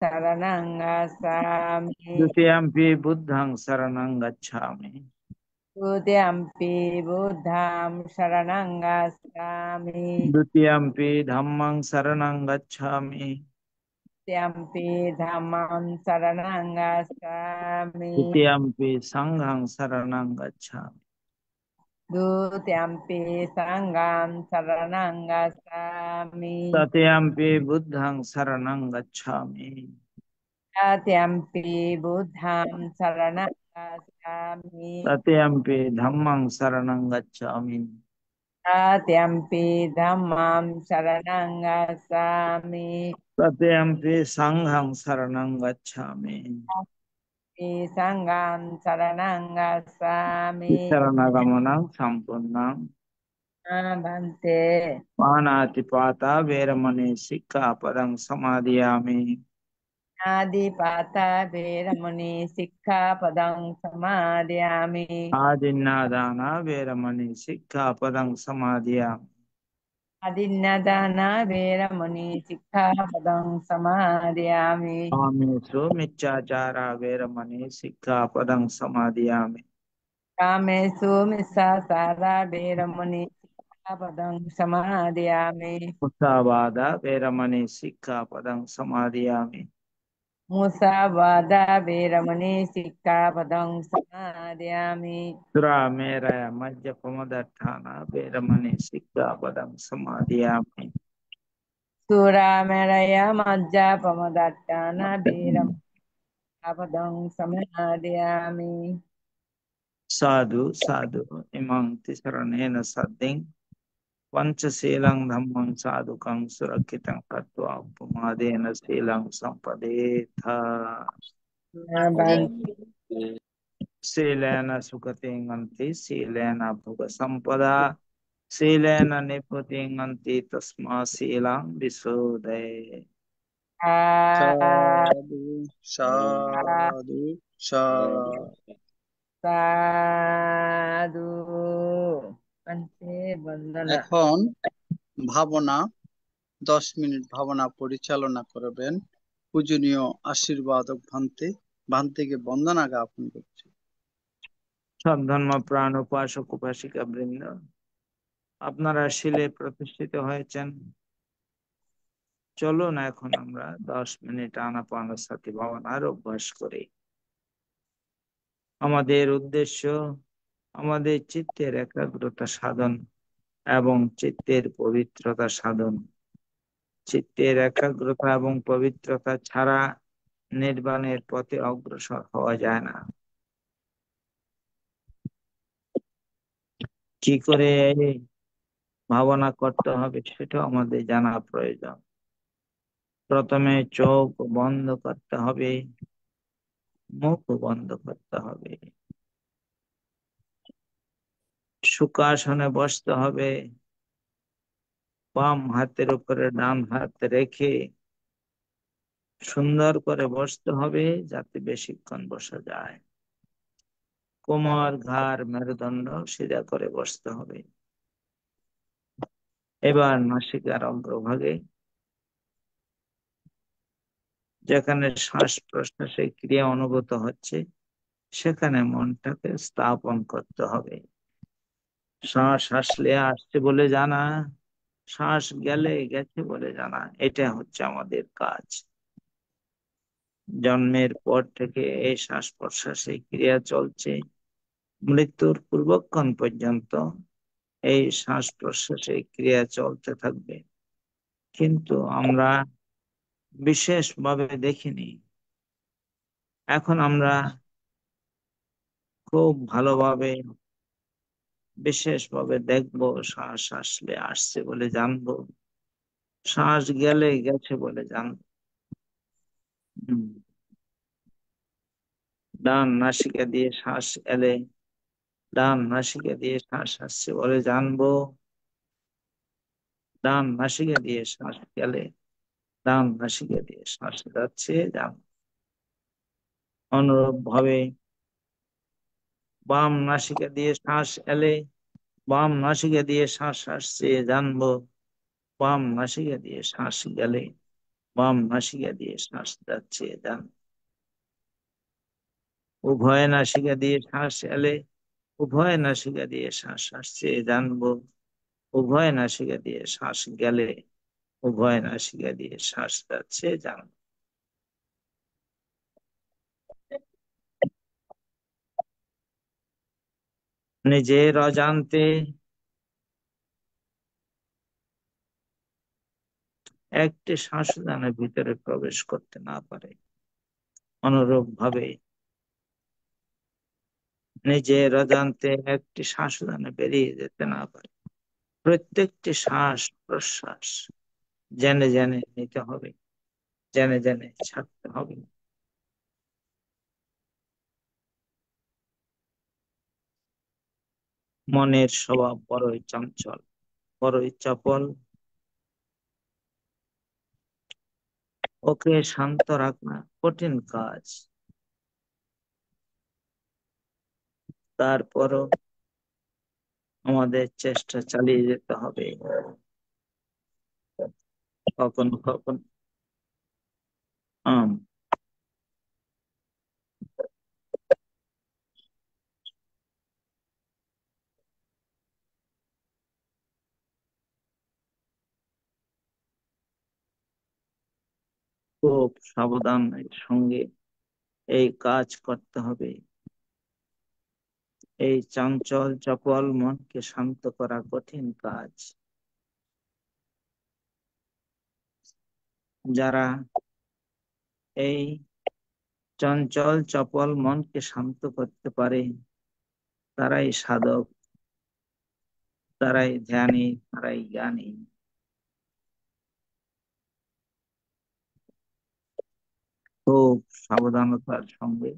शरणं गच्छामि। द्वितीयम्पि बुद्धं शरणं गच्छामि। तुतीयम्पि बुद्धं शरणं गच्छामि। द्वितीयम्पि धम्मं शरणं गच्छामि। तुतीयम्पि धम्मं शरणं गच्छामि। द्वितीयम्पि संघं शरणं गच्छामि। द्वितीयम्पि सङ्गं शरणं गच्छामि। तृतीयम्पि बुद्धं शरणं गच्छामि। तृतीयम्पि बुद्धं शरणं गच्छामि। तृतीयम्पि धम्मं शरणं गच्छामि। तृतीयम्पि धम्मं शरणं गच्छामि। तृतीयम्पि संघं शरणं गच्छामि। सङ्गं शरणं गच्छामि। शरणगमनं सम्पूर्णम्। भन्ते पाणातिपाता वेरमणि सिक्खापदं समादयामि। आदिपाता वेरमणि सिक्खापदं समादयामि। आदिन्नादाना वेरमणि सिक्खापदं समादयामि। अदिन्नदाना वेरमणि सिक्खापदं समादयामि। कामेषु मिच्छाचारा वेरमणि सिक्खापदं समादयामि। कामेषु मिच्छाचारा वेरमणि सिक्खापदं समादयामि। मुसावादा वेरमणि सिक्खापदं समादयामि। मुसावादा वेरमणि सिक्खापदं समादयामि। सुरामेरय मज्जपमदत्ताना वेरमणि सिक्खापदं समादयामि। सुरामेरय मज्जापमदट्टाना वेरमणि सिक्खापदं समादयामि। साधु साधु इमं तिसरणेन सद्दिं पंचशीलं धम्मं साधुकं सुरक्षितं कृत्वा उपमादेन शीलं संपदेथ। शीलेन सुखतिं गन्ति शीलेन भोगसम्पदा शीलेन निभृतिं गन्ति तस्मात् शीलं विशोधये। साधु साधु साधु। साधु पंचे বন্দনা। এখন ভাবনা 10 মিনিট ভাবনা পরিচালনা করবেন পূজনীয় আশীর্বাদক ভান্তে। ভান্তেকে বন্দনা জ্ঞাপন করছি। সব ধর্ম প্রাণ উপাসক উপাসিকা বৃন্দ, আপনারা শিলে প্রতিষ্ঠিত হয়েছেন। চলুন এখন আমরা 10 মিনিট আনাপানসতি ভাবনার অভ্যাস করি। আমাদের উদ্দেশ্য আমাদের চিত্তের একাগ্রতা সাধন এবং চিত্তের পবিত্রতা সাধন। চিত্তের একাগ্রতা এবং পবিত্রতা ছাড়া নির্বাণের পথে অগ্রসর হওয়া যায় না। কি করে ভাবনা করতে হবে সেটা আমাদের জানা প্রয়োজন। প্রথমে চোখ বন্ধ করতে হবে, মুখ বন্ধ করতে হবে, সুখাসনে বসতে হবে, বাম হাতের উপরে ডান হাত রেখে সুন্দর করে বসতে হবে যাতে বেশিক্ষণ বসা যায়। কোমর ঘাড় মেরুদণ্ড সিধা করে বসতে হবে। এবার নাসিকার অগ্রভাগে যেখানে শ্বাস প্রশ্বাসের ক্রিয়া অনুভূত হচ্ছে সেখানে মনটাকে স্থাপন করতে হবে। শ্বাস আসলে আসছে বলে জানা, শ্বাস গেলে গেছে বলে জানা, এটা হচ্ছে আমাদের কাজ। জন্মের পর থেকে এই শ্বাস প্রশ্বাসের ক্রিয়া চলছে, মৃত্যুর পূর্বক্ষণ পর্যন্ত এই শ্বাস প্রশ্বাসের ক্রিয়া চলতে থাকবে। কিন্তু আমরা বিশেষভাবে দেখিনি। এখন আমরা খুব ভালোভাবে বিশেষভাবে দেখবো, শ্বাস আসলে আসছে বলে জানবো, শ্বাস গেলে গেছে বলে জানবো। হুম। ডান নাসিকা দিয়ে শ্বাস এলে ডান নাসিকা দিয়ে শ্বাস আসছে বলে জানবো, ডান নাসিকা দিয়ে শ্বাস গেলে ডান নাসিকা দিয়ে শ্বাস যাচ্ছে জানবো। অনুরূপ ভাবে বাম নাসিকা দিয়ে শ্বাস এলে বাম নাসিকা দিয়ে শ্বাস আসছে জানবো, বাম নাসিকা দিয়ে শ্বাস গেলে বাম নাসিকা দিয়ে শ্বাস যাচ্ছে যান। উভয় নাসিকা দিয়ে শ্বাস এলে উভয় নাসিকা দিয়ে শ্বাস আসছে জানবো, উভয় নাসিকা দিয়ে শ্বাস গেলে উভয় নাসিকা দিয়ে শ্বাস যাচ্ছে জানবো। নিজের অজান্তে একটি শ্বাস যেন ভিতরে প্রবেশ করতে না পারে, অনুরূপ ভাবে নিজের অজান্তে একটি শ্বাস যেন বেরিয়ে যেতে না পারে। প্রত্যেকটি শ্বাস প্রশ্বাস জেনে জেনে নিতে হবে, জেনে জেনে ছাড়তে হবে। মনের স্বভাব বড়ই চঞ্চল, বড়ই চপল। ওকে শান্ত রাখা কঠিন কাজ, তারপরও আমাদের চেষ্টা চালিয়ে যেতে হবে। কখনো কখনো আম খুব সাবধানের সঙ্গে এই কাজ করতে হবে। এই চঞ্চল চপল মনকে শান্ত করা কঠিন কাজ। যারা এই চঞ্চল চপল মনকে শান্ত করতে পারে তারাই সাধক, তারাই ধ্যানী, তারাই জ্ঞানী। খুব সাবধানতার সঙ্গে,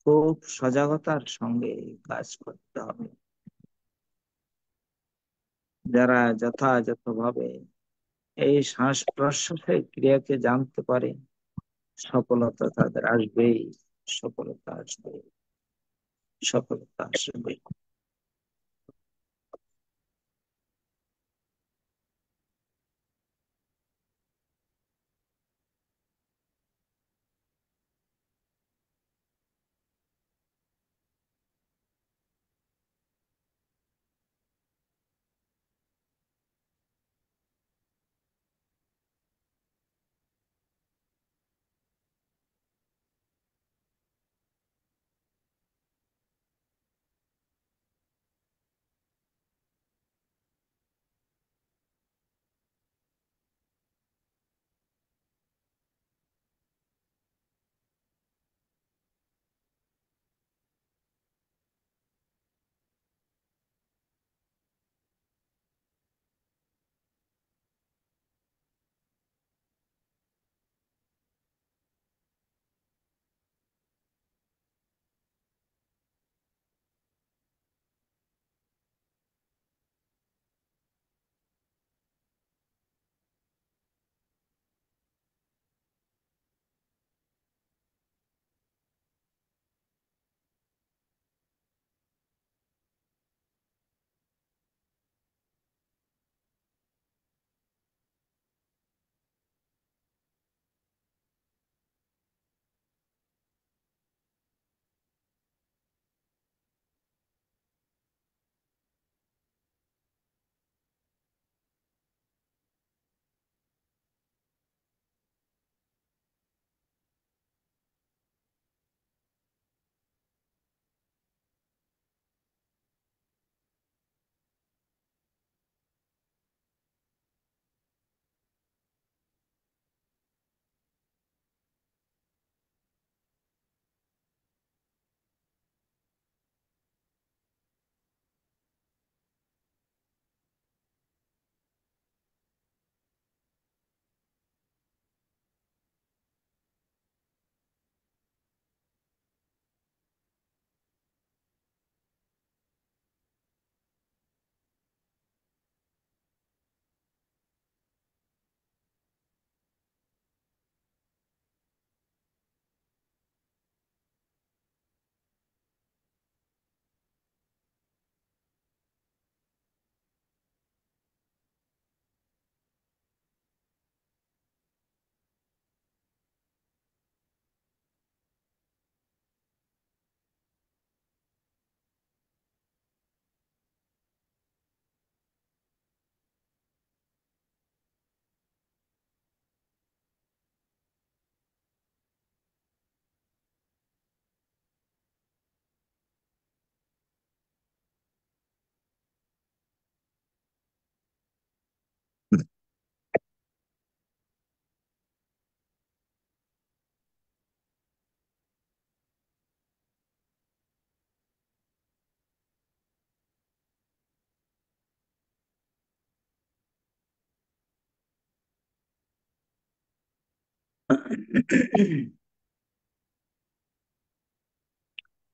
খুব সজাগতার সঙ্গে এই কাজ করতে হবে। যারা যথাযথভাবে এই শ্বাস প্রশ্বাসের ক্রিয়াকে জানতে পারে সফলতা তাদের আসবেই, সফলতা আসবে, সফলতা আসবে।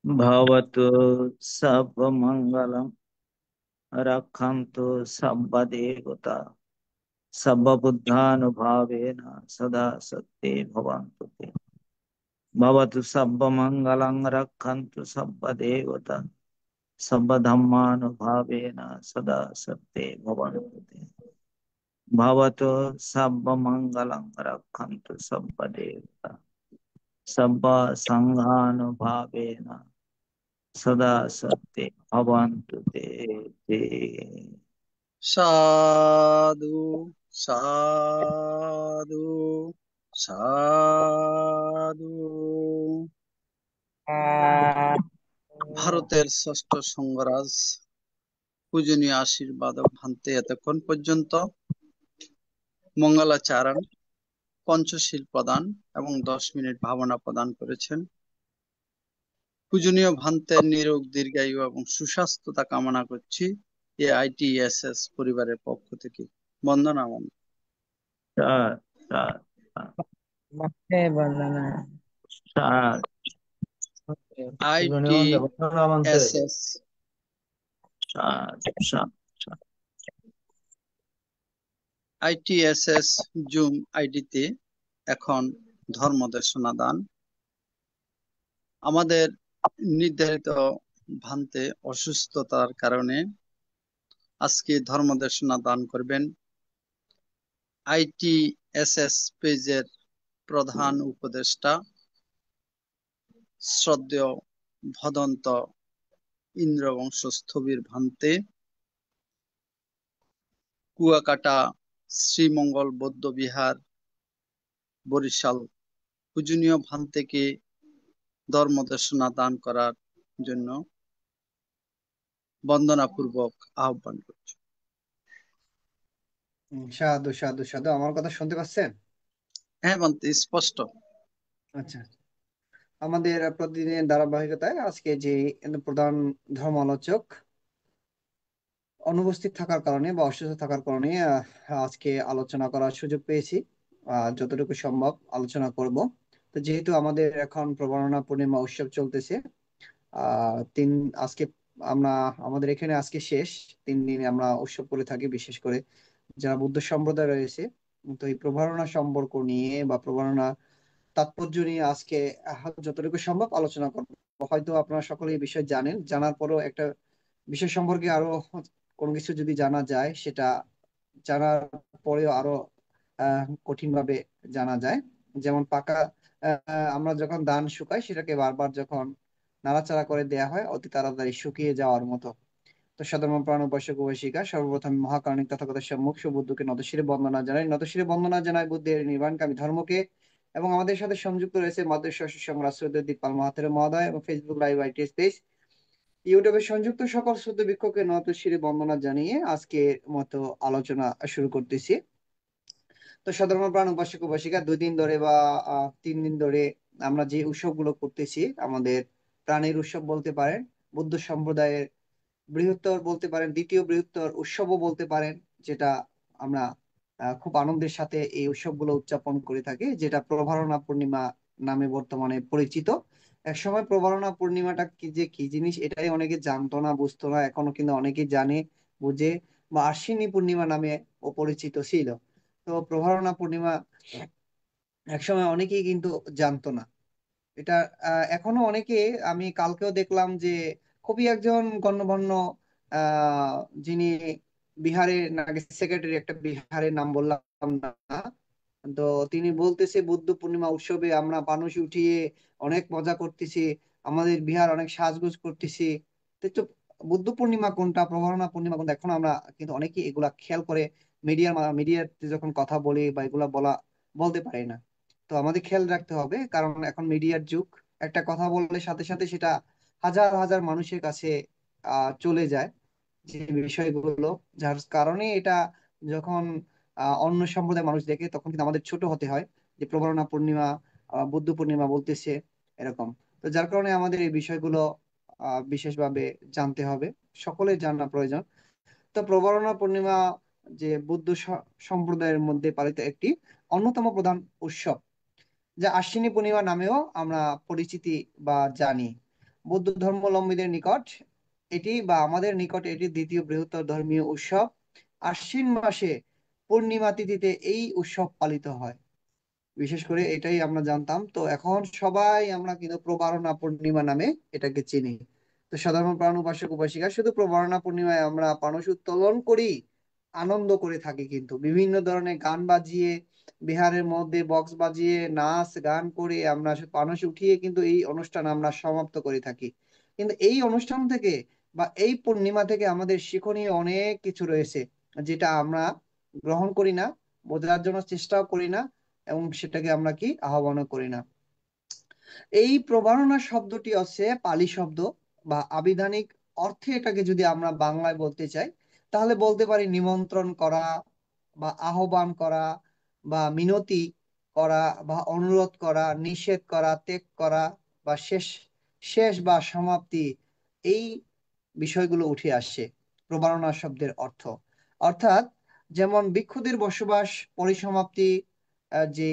भवतु सर्वमङ्गलं रक्षन्तु सर्वदेवता सर्वबुद्धानुभावेन सदा सत्ये भवन्तु ते। भवतु सर्वमङ्गलं रक्षन्तु सर्वदेवता सर्वधर्मानुभावेन सदा सत्ये भवन्तु ते। भवतु सर्वमङ्गलं रक्षन्तु सर्वदेवता सर्वसङ्घानुभावेन सदा सत्ये भवन्तु ते ते। সাধু সাধু সাধু। ভারতের ষষ্ঠ সঙ্গরাজ পূজনীয় আশীর্বাদক ভান্তে এতক্ষণ পর্যন্ত মঙ্গলাচরণ, পঞ্চশীল প্রদান এবং 10 মিনিট ভাবনা প্রদান করেছেন। পূজনীয় ভান্তের নিরোগ দীর্ঘায়ু এবং সুস্বাস্থ্যতা কামনা করছি AITSS পরিবারের পক্ষ থেকে। বন্দনা মন। सार सार भक्ते बंदना सार ITSS सार सार सार ITSS জুম আইডিতে এখন ধর্ম দেশনা দান। আমাদের নির্ধারিত ভান্তে অসুস্থতার কারণে আজকে ধর্ম দেশনা দান করবেন ITSS পেজের প্রধান উপদেষ্টা শ্রদ্ধেয় ভদন্ত ইন্দ্রবংশ স্থবির ভান্তে, কুয়াকাটা শ্রীমঙ্গল বৌদ্ধ বিহার বরিশাল পূজনীয় ভান্তেকে ধর্ম দেশনা দান করার জন্য বন্দনাপূর্বক আহ্বান করছি। সাধু সাধু সাধু। আমার কথা শুনতে পাচ্ছেন? হ্যাঁ ভান্তে, স্পষ্ট। আচ্ছা, আমাদের প্রতিদিনের ধারাবাহিকতায় আজকে যে প্রধান ধর্ম আলোচক অনুপস্থিত থাকার কারণে বা অসুস্থ থাকার কারণে আজকে আলোচনা করার সুযোগ পেয়েছি। যতটুকু সম্ভব আলোচনা করব। তো যেহেতু আমাদের এখন প্রবরণা পূর্ণিমা উৎসব চলতেছে, আজকে আমাদের এখানে আজকে শেষ 3 দিন আমরা উৎসব করে থাকি, বিশেষ করে যারা বুদ্ধ সম্প্রদায় রয়েছে। তো এই প্রবরণা সম্পর্ক নিয়ে বা প্রবরণা তাৎপর্য নিয়ে আজকে যতটুকু সম্ভব আলোচনা করব। হয়তো আপনারা সকলে এই বিষয় জানেন, জানার পরও একটা বিষয় সম্পর্কে আরো কোনো কিছু যদি জানা যায়, সেটা জানার পরেও আরো কঠিন ভাবে জানা যায়। যেমন আমরা যখন ধান শুকাই, সেটাকে বারবার যখন নাড়াচাড়া করে দেয়া হয়, অতি তাড়াতাড়ি শুকিয়ে যাওয়ার মতো। তো সাধারণ প্রাণ উপাসক উপাসিকা, সর্বপ্রথম মহাকারণিক তথাগত সম্মুখ বুদ্ধকে নতশিরে বন্দনা জানাই। নতশিরে বন্দনা জানাই বুদ্ধের নির্বাণকামী ধর্মকে। এবং আমাদের সাথে সংযুক্ত রয়েছে মাদ্রাসা সংগ্রাস দীপাল মাহাতের মহোদয় এবং ফেসবুক লাইভ ITS পেজ, ইউটিউবে সংযুক্ত সকল শ্রদ্ধ ভিক্ষুকে নতশিরে বন্দনা জানিয়ে আজকের মতো আলোচনা শুরু করতেছি। তো সাধারণ প্রাণ উপাসক উপাসিকা, 2 দিন ধরে বা 3 দিন ধরে আমরা যে উৎসবগুলো করতেছি, আমাদের প্রাণের উৎসব বলতে পারেন, বুদ্ধ সম্প্রদায়ের বৃহত্তর বলতে পারেন, দ্বিতীয় বৃহত্তর উৎসবও বলতে পারেন, যেটা আমরা খুব আনন্দের সাথে এই উৎসবগুলো উদযাপন করে থাকি, যেটা প্রভারণা পূর্ণিমা নামে বর্তমানে পরিচিত। একসময় প্রভারণা পূর্ণিমাটা কি জিনিস এটাই অনেকে জানতো না, বুঝতো না। এখনো কিন্তু অনেকে জানে, বুঝে, বা আশ্বিনী পূর্ণিমা নামে ও পরিচিত ছিল। তো প্রভারণা পূর্ণিমা একসময় অনেকেই কিন্তু জানতো না এটা। এখনো অনেকে, আমি কালকেও দেখলাম যে খুবই একজন গণ্যমান্য আহ যিনি বিহারের সেক্রেটারি, একটা বিহারের নাম বললাম না, তো তিনি বলতেছে বুদ্ধ পূর্ণিমা উৎসবে আমরা বানুষি উঠিয়ে অনেক মজা করতেছি, আমাদের বিহার অনেক সাজগোজ করতেছি। তো বুদ্ধ পূর্ণিমা কোনটা, প্রভারণা পূর্ণিমা কোনটা, এখন আমরা কিন্তু অনেকেই এগুলা খেয়াল করে মিডিয়াতে যখন কথা বলি বা এগুলা বলতে পারি না। তো আমাদের খেয়াল রাখতে হবে, কারণ এখন মিডিয়ার যুগ। একটা কথা বললে সাথে সাথে সেটা হাজার হাজার মানুষের কাছে চলে যায়, যে বিষয়গুলো, যার কারণে এটা যখন অন্য সম্প্রদায়ের মানুষ দেখে, তখন কিন্তু আমাদের ছোট হতে হয় যে প্রবরণা পূর্ণিমা, বুদ্ধ পূর্ণিমা বলতেছে এরকম। তো যার কারণে আমাদের এই বিষয়গুলো বিশেষভাবে জানতে হবে, সকলের জানা প্রয়োজন। তো প্রবরণা পূর্ণিমা যে বুদ্ধ সম্প্রদায়ের মধ্যে পালিত একটি অন্যতম প্রধান উৎসব। যা আশ্বিনী পূর্ণিমা নামেও আমরা পরিচিতি বা জানি। বৌদ্ধ ধর্মাবলম্বীদের নিকট এটি বা আমাদের নিকট এটি দ্বিতীয় বৃহত্তর ধর্মীয় উৎসব। আশ্বিন মাসে পূর্ণিমা তিথিতে এই উৎসব পালিত হয়। বিশেষ করে এটাই আমরা জানতাম। তো এখন সবাই আমরা কিন্তু প্রবারণা পূর্ণিমা নামে এটাকে চিনি। তো সাধারণ প্রাণ উপাসক উপাসিকা শুধু প্রবারণা পূর্ণিমায় আমরা পানস উত্তোলন করি, আনন্দ করে থাকি, কিন্তু বিভিন্ন ধরনের গান বাজিয়ে, বিহারের মধ্যে বক্স বাজিয়ে, নাচ গান করে আমরা পানস উঠিয়ে কিন্তু এই অনুষ্ঠান আমরা সমাপ্ত করে থাকি। কিন্তু এই অনুষ্ঠান থেকে বা এই পূর্ণিমা থেকে আমাদের শিক্ষণীয় অনেক কিছু রয়েছে, যেটা আমরা গ্রহণ করি না, বোঝার জন্য চেষ্টাও করি না, এবং সেটাকে আমরা কি আহ্বানও করি না। এই প্রবারণা শব্দটি হচ্ছে পালি শব্দ বা আবিধানিক অর্থে এটাকে যদি আমরা বাংলায় বলতে চাই, তাহলে বলতে পারি নিমন্ত্রণ করা বা আহ্বান করা বা মিনতি করা বা অনুরোধ করা, নিষেধ করা, ত্যাগ করা বা শেষ শেষ বা সমাপ্তি, এই বিষয়গুলো উঠে আসছে প্রবারণা শব্দের অর্থ। অর্থাৎ যেমন ভিক্ষুদের বসবাস পরিসমাপ্তি, যে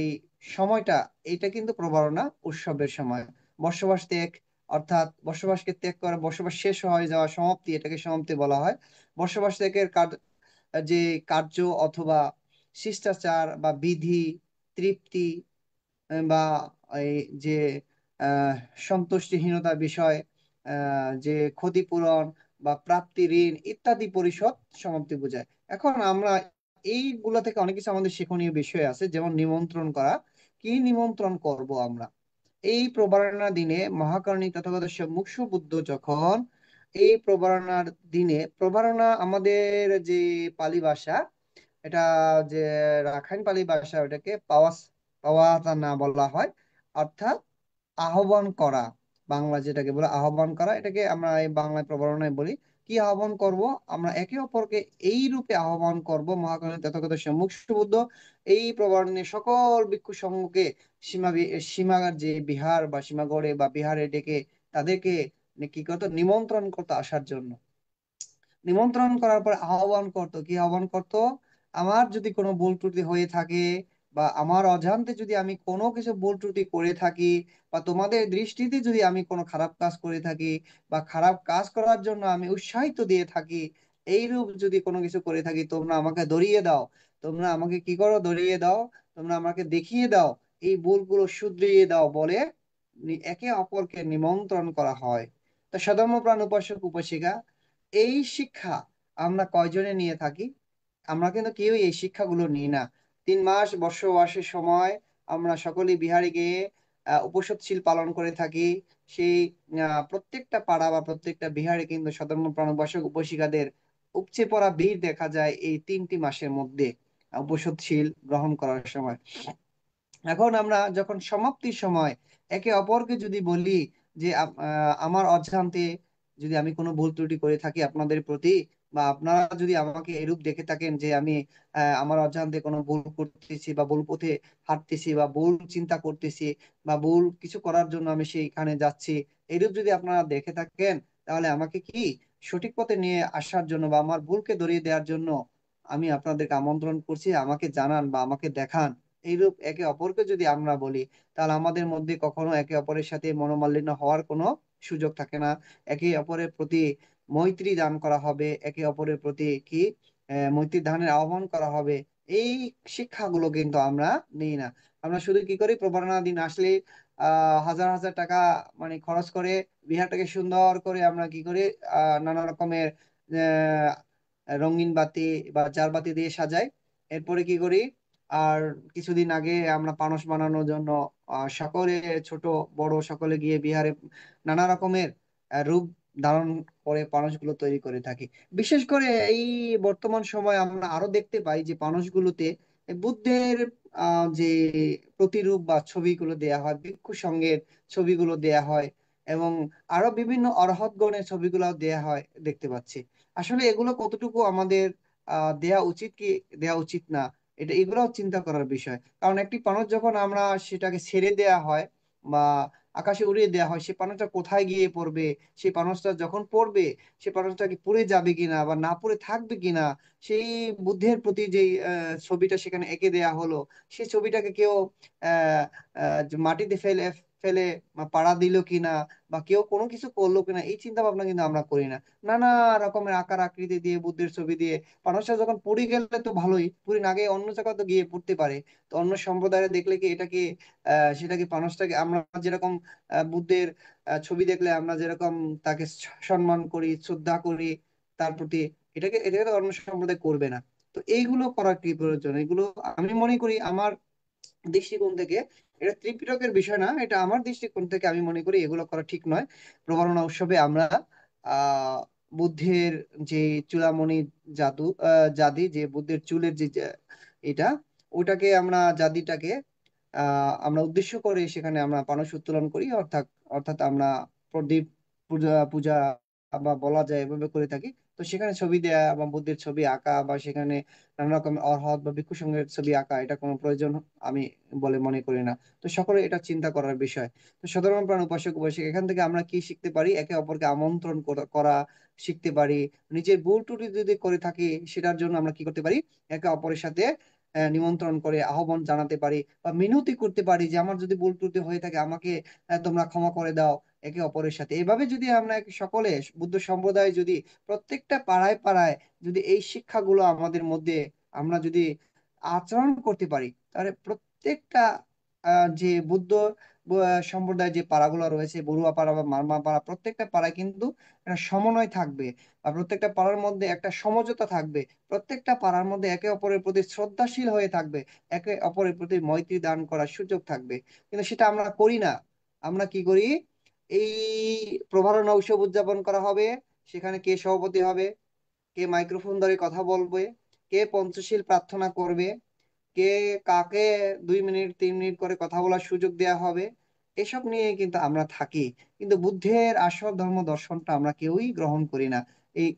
সময়টা, এটা কিন্তু প্রবারণা উৎসবের সময়। বসবাস ত্যাগ, অর্থাৎ বসবাসকে ত্যাগ করা, বসবাস শেষ হয়ে যাওয়া, সমাপ্তি, এটাকে সমাপ্তি বলা হয়। বসবাস ত্যাগের যে কার্য অথবা শিষ্টাচার বা বিধি, তৃপ্তি বা এই যে আহ সন্তুষ্টিহীনতার বিষয়, যে ক্ষতিপূরণ বা প্রাপ্তি, ঋণ ইত্যাদি পরিশোধ সমাপ্তি বোঝায়। এখন আমরা এইগুলো থেকে অনেক কিছু আমাদের শিক্ষণীয় বিষয় আছে, যেমন নিমন্ত্রণ করা। কি নিমন্ত্রণ করব আমরা এই প্রবারণা দিনে? মহাকারণী তথাগত মুখ্য বুদ্ধ যখন এই প্রবারণার দিনে, প্রবারণা আমাদের যে পালি ভাষা, এটা যে রাখাইন পালি ভাষা, ওটাকে পাওয়া পাওয়া না বলা হয়, অর্থাৎ আহ্বান করা। বাংলা যেটাকে বলে আহ্বান করা, এটাকে আমরা এই বাংলায় প্রবারণায় বলি। কি আহ্বান করব? আমরা একে অপরকে এই রূপে আহ্বান করব, মহাকালী তথাগত সম্মুখ বুদ্ধ এই প্রবারণে সকল ভিক্ষু সমূহকে সীমার যে বিহার বা সীমাগড়ে বা বিহারে ডেকে তাদেরকে কি করতো? নিমন্ত্রণ করতো আসার জন্য। নিমন্ত্রণ করার পর আহ্বান করতো। কি আহ্বান করতো? আমার যদি কোনো ভুল ত্রুটি হয়ে থাকে বা আমার অজান্তে যদি আমি কোনো কিছু ভুল ত্রুটি করে থাকি বা তোমাদের দৃষ্টিতে যদি আমি কোনো খারাপ কাজ করে থাকি বা খারাপ কাজ করার জন্য আমি উৎসাহিত দিয়ে থাকি, এইরূপ যদি কোনো কিছু করে থাকি, তোমরা আমাকে ধরিয়ে দাও। তোমরা আমাকে কি করো? ধরিয়ে দাও। তোমরা আমাকে দেখিয়ে দাও, এই ভুলগুলো শুধরিয়ে দাও বলে একে অপরকে নিমন্ত্রণ করা হয়। তা সধর্মপ্রাণ উপাসক উপাসিকা, এই শিক্ষা আমরা কয়জনে নিয়ে থাকি? আমরা কিন্তু কেউ এই শিক্ষাগুলো নিই না। 3 মাস বর্ষবাসের সময় আমরা সকলেই বিহারে গিয়ে উপসৎশীল পালন করে থাকি। সেই প্রত্যেকটা পাড়া বা প্রত্যেকটা বিহারে কিন্তু সধর্মপ্রাণ উপাসক উপাসিকাদের উপচে পড়া ভিড় দেখা যায় এই 3টি মাসের মধ্যে উপসৎশীল গ্রহণ করার সময়। এখন আমরা যখন সমাপ্তির সময় একে অপরকে যদি বলি যে আমার অজান্তে যদি আমি কোনো ভুল ত্রুটি করে থাকি আপনাদের প্রতি, বা আপনারা যদি আমাকে এরূপ দেখে থাকেন যে আমি আমার অজান্তে কোনো ভুল করতেছি বা ভুল পথে হাঁটতেছি বা ভুল চিন্তা করতেছি বা ভুল কিছু করার জন্য আমি সেইখানে যাচ্ছি, এরূপ যদি আপনারা দেখে থাকেন, তাহলে আমাকে কি সঠিক পথে নিয়ে আসার জন্য বা আমার ভুলকে ধরিয়ে দেওয়ার জন্য আমি আপনাদেরকে আমন্ত্রণ করছি, আমাকে জানান বা আমাকে দেখান। এইরূপ একে অপরকে যদি আমরা বলি, তাহলে আমাদের মধ্যে কখনো একে অপরের সাথে মনোমালিন্য হওয়ার কোনো সুযোগ থাকে না। একে অপরের প্রতি মৈত্রী দান করা হবে, একে অপরের প্রতি কি মৈত্রী দানের আহ্বান করা হবে। এই শিক্ষাগুলো কিন্তু আমরা নিই না। আমরা শুধু কি করি? প্রবারণা দিন আসলে হাজার হাজার টাকা মানে খরচ করে বিহারটাকে সুন্দর করে আমরা কি করি? নানা রকমের রঙিন বাতি বা জার বাতি দিয়ে সাজাই। এরপরে কি করি? আর কিছুদিন আগে আমরা পানস বানানোর জন্য সকলে, ছোট বড় সকলে গিয়ে বিহারে নানা রকমের রূপ ধারণ করে পানসগুলো তৈরি করে থাকি। বিশেষ করে এই বর্তমান সময় আমরা আরো দেখতে পাই যে পানসগুলোতে বুদ্ধের যে প্রতিরূপ বা ছবিগুলো দেয়া হয়, ভিক্ষু সঙ্গের ছবিগুলো দেয়া হয়, এবং আরো বিভিন্ন অরহৎগণের ছবিগুলো দেয়া হয় দেখতে পাচ্ছি। আসলে এগুলো কতটুকু আমাদের দেয়া উচিত কি দেয়া উচিত না, এগুলো চিন্তা করার বিষয়। কারণ একটি পানস যখন আমরা সেটাকে ছেড়ে দেয়া হয় বা আকাশে উড়িয়ে দেওয়া হয়, সে পানসটা কোথায় গিয়ে পড়বে? সেই পানসটা যখন পড়বে, সে পানসটা কি পুড়ে যাবে কিনা বা না পুড়ে থাকবে কিনা, সেই বুদ্ধের প্রতি যে ছবিটা সেখানে এঁকে দেয়া হলো, সেই ছবিটাকে কেউ আহ মাটিতে ফেলে ফেলে পাড়া দিল কিনা, বা কেউ কোনো কিছু করলো কিনা, এই চিন্তা ভাবনা কিন্তু আমরা করি না। নানা রকমের আকার আকৃতি দিয়ে বুদ্ধের ছবি দিয়ে মানুষরা যখন পুরী গেলে তো ভালোই, পুরী না গিয়ে অন্য জায়গায় তো গিয়ে পড়তে পারে। তো অন্য সম্প্রদায়ে দেখলে কি এটা কি সেটা কি মানুষটাকে আমরা যেরকম বুদ্ধের ছবি দেখলে আমরা যেরকম তাকে সম্মান করি, শ্রদ্ধা করি তার প্রতি, এটাকে তো অন্য সম্প্রদায় করবে না। তো এইগুলো করা কি প্রয়োজন? এগুলো আমি মনে করি আমার দৃষ্টিকোণ থেকে, এটা ত্রিপিটকের বিষয় না, এটা আমার দৃষ্টিকোণ থেকে আমি মনে করি এগুলো করা ঠিক নয়। প্রবারণা উৎসবে আমরা আহ বুদ্ধের যে চূড়ামণি জাদি, যে বুদ্ধের চুলের যে এটা, ওটাকে আমরা জাদিটাকে আমরা উদ্দেশ্য করে সেখানে আমরা পানস উত্তোলন করি, অর্থাৎ অর্থাৎ আমরা প্রদীপ পূজা পূজা বা বলা যায় এভাবে করে থাকি। তো সেখানে ছবি দেয়া বা বুদ্ধের ছবি আঁকা বা সেখানে নানা রকম অরহত বা ভিক্ষু সঙ্গের ছবি আঁকা, এটা কোনো প্রয়োজন আমি বলে মনে করি না। তো সকলে এটা চিন্তা করার বিষয়। তো সাধারণ প্রাণ উপাসক উপাসিক, এখান থেকে আমরা কি শিখতে পারি? একে অপরকে আমন্ত্রণ করা শিখতে পারি। নিজের ভুল ত্রুটি যদি করে থাকি সেটার জন্য আমরা কি করতে পারি? একে অপরের সাথে নিমন্ত্রণ করে আহ্বান জানাতে পারি বা মিনতি করতে পারি যে আমার যদি ভুল ত্রুটি হয়ে থাকে আমাকে তোমরা ক্ষমা করে দাও। একে অপরের সাথে এভাবে যদি আমরা সকলে বুদ্ধ সম্প্রদায় যদি প্রত্যেকটা পাড়ায় পাড়ায় যদি এই শিক্ষাগুলো আমাদের মধ্যে আমরা যদি আচরণ করতে পারি, তাহলে প্রত্যেকটা যে বুদ্ধ সম্প্রদায় যে পাড়াগুলো রয়েছে, বড়ুয়া পাড়া বা মারমা পাড়া, প্রত্যেকটা পাড়ায় কিন্তু একটা সমন্বয় থাকবে, বা প্রত্যেকটা পাড়ার মধ্যে একটা সমঝোতা থাকবে, প্রত্যেকটা পাড়ার মধ্যে একে অপরের প্রতি শ্রদ্ধাশীল হয়ে থাকবে, একে অপরের প্রতি মৈত্রী দান করার সুযোগ থাকবে। কিন্তু সেটা আমরা করি না। আমরা কি করি? এই প্রভারণা উৎসব উদযাপন করা হবে, সেখানে কে সভাপতি হবে, কে মাইক্রোফোন ধরে কথা বলবে, কে পঞ্চশীল প্রার্থনা করবে, কে কাকে 2 মিনিট 3 মিনিট করে কথা বলার সুযোগ দেয়া হবে, এসব নিয়ে কিন্তু আমরা থাকি। কিন্তু বুদ্ধের আসল ধর্ম দর্শনটা আমরা কেউই গ্রহণ করি না। এই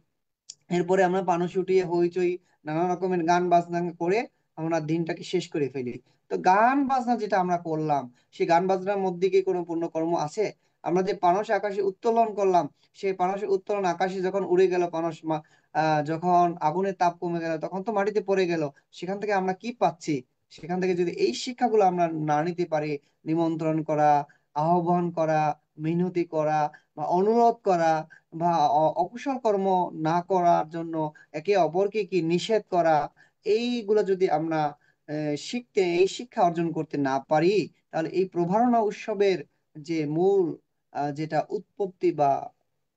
এরপরে আমরা পানস উঠিয়ে হইচই নানা রকমের গান বাজনা করে আমরা দিনটাকে শেষ করে ফেলি। তো গান বাজনা যেটা আমরা করলাম, সেই গান বাজনার মধ্যে কি কোনো পুণ্যকর্ম আছে? আমরা যে পানস আকাশে উত্তোলন করলাম, সেই পানসের উত্তোলন আকাশে যখন উড়ে গেল, যখন আগুনের তাপ কমে গেল তখন তো মাটিতে পড়ে গেল। সেখান থেকে আমরা কি পাচ্ছি? সেখান থেকে যদি এই শিক্ষাগুলো আমরা না নিতে পারি, নিমন্ত্রণ করা, আহ্বান করা, মিনতি করা বা অনুরোধ করা, বা অকুশল কর্ম না করার জন্য একে অপরকে কি নিষেধ করা, এইগুলো যদি আমরা এই শিক্ষা অর্জন করতে না পারি, তাহলে এই প্রভারণা উৎসবের যে মূল যেটা উৎপত্তি বা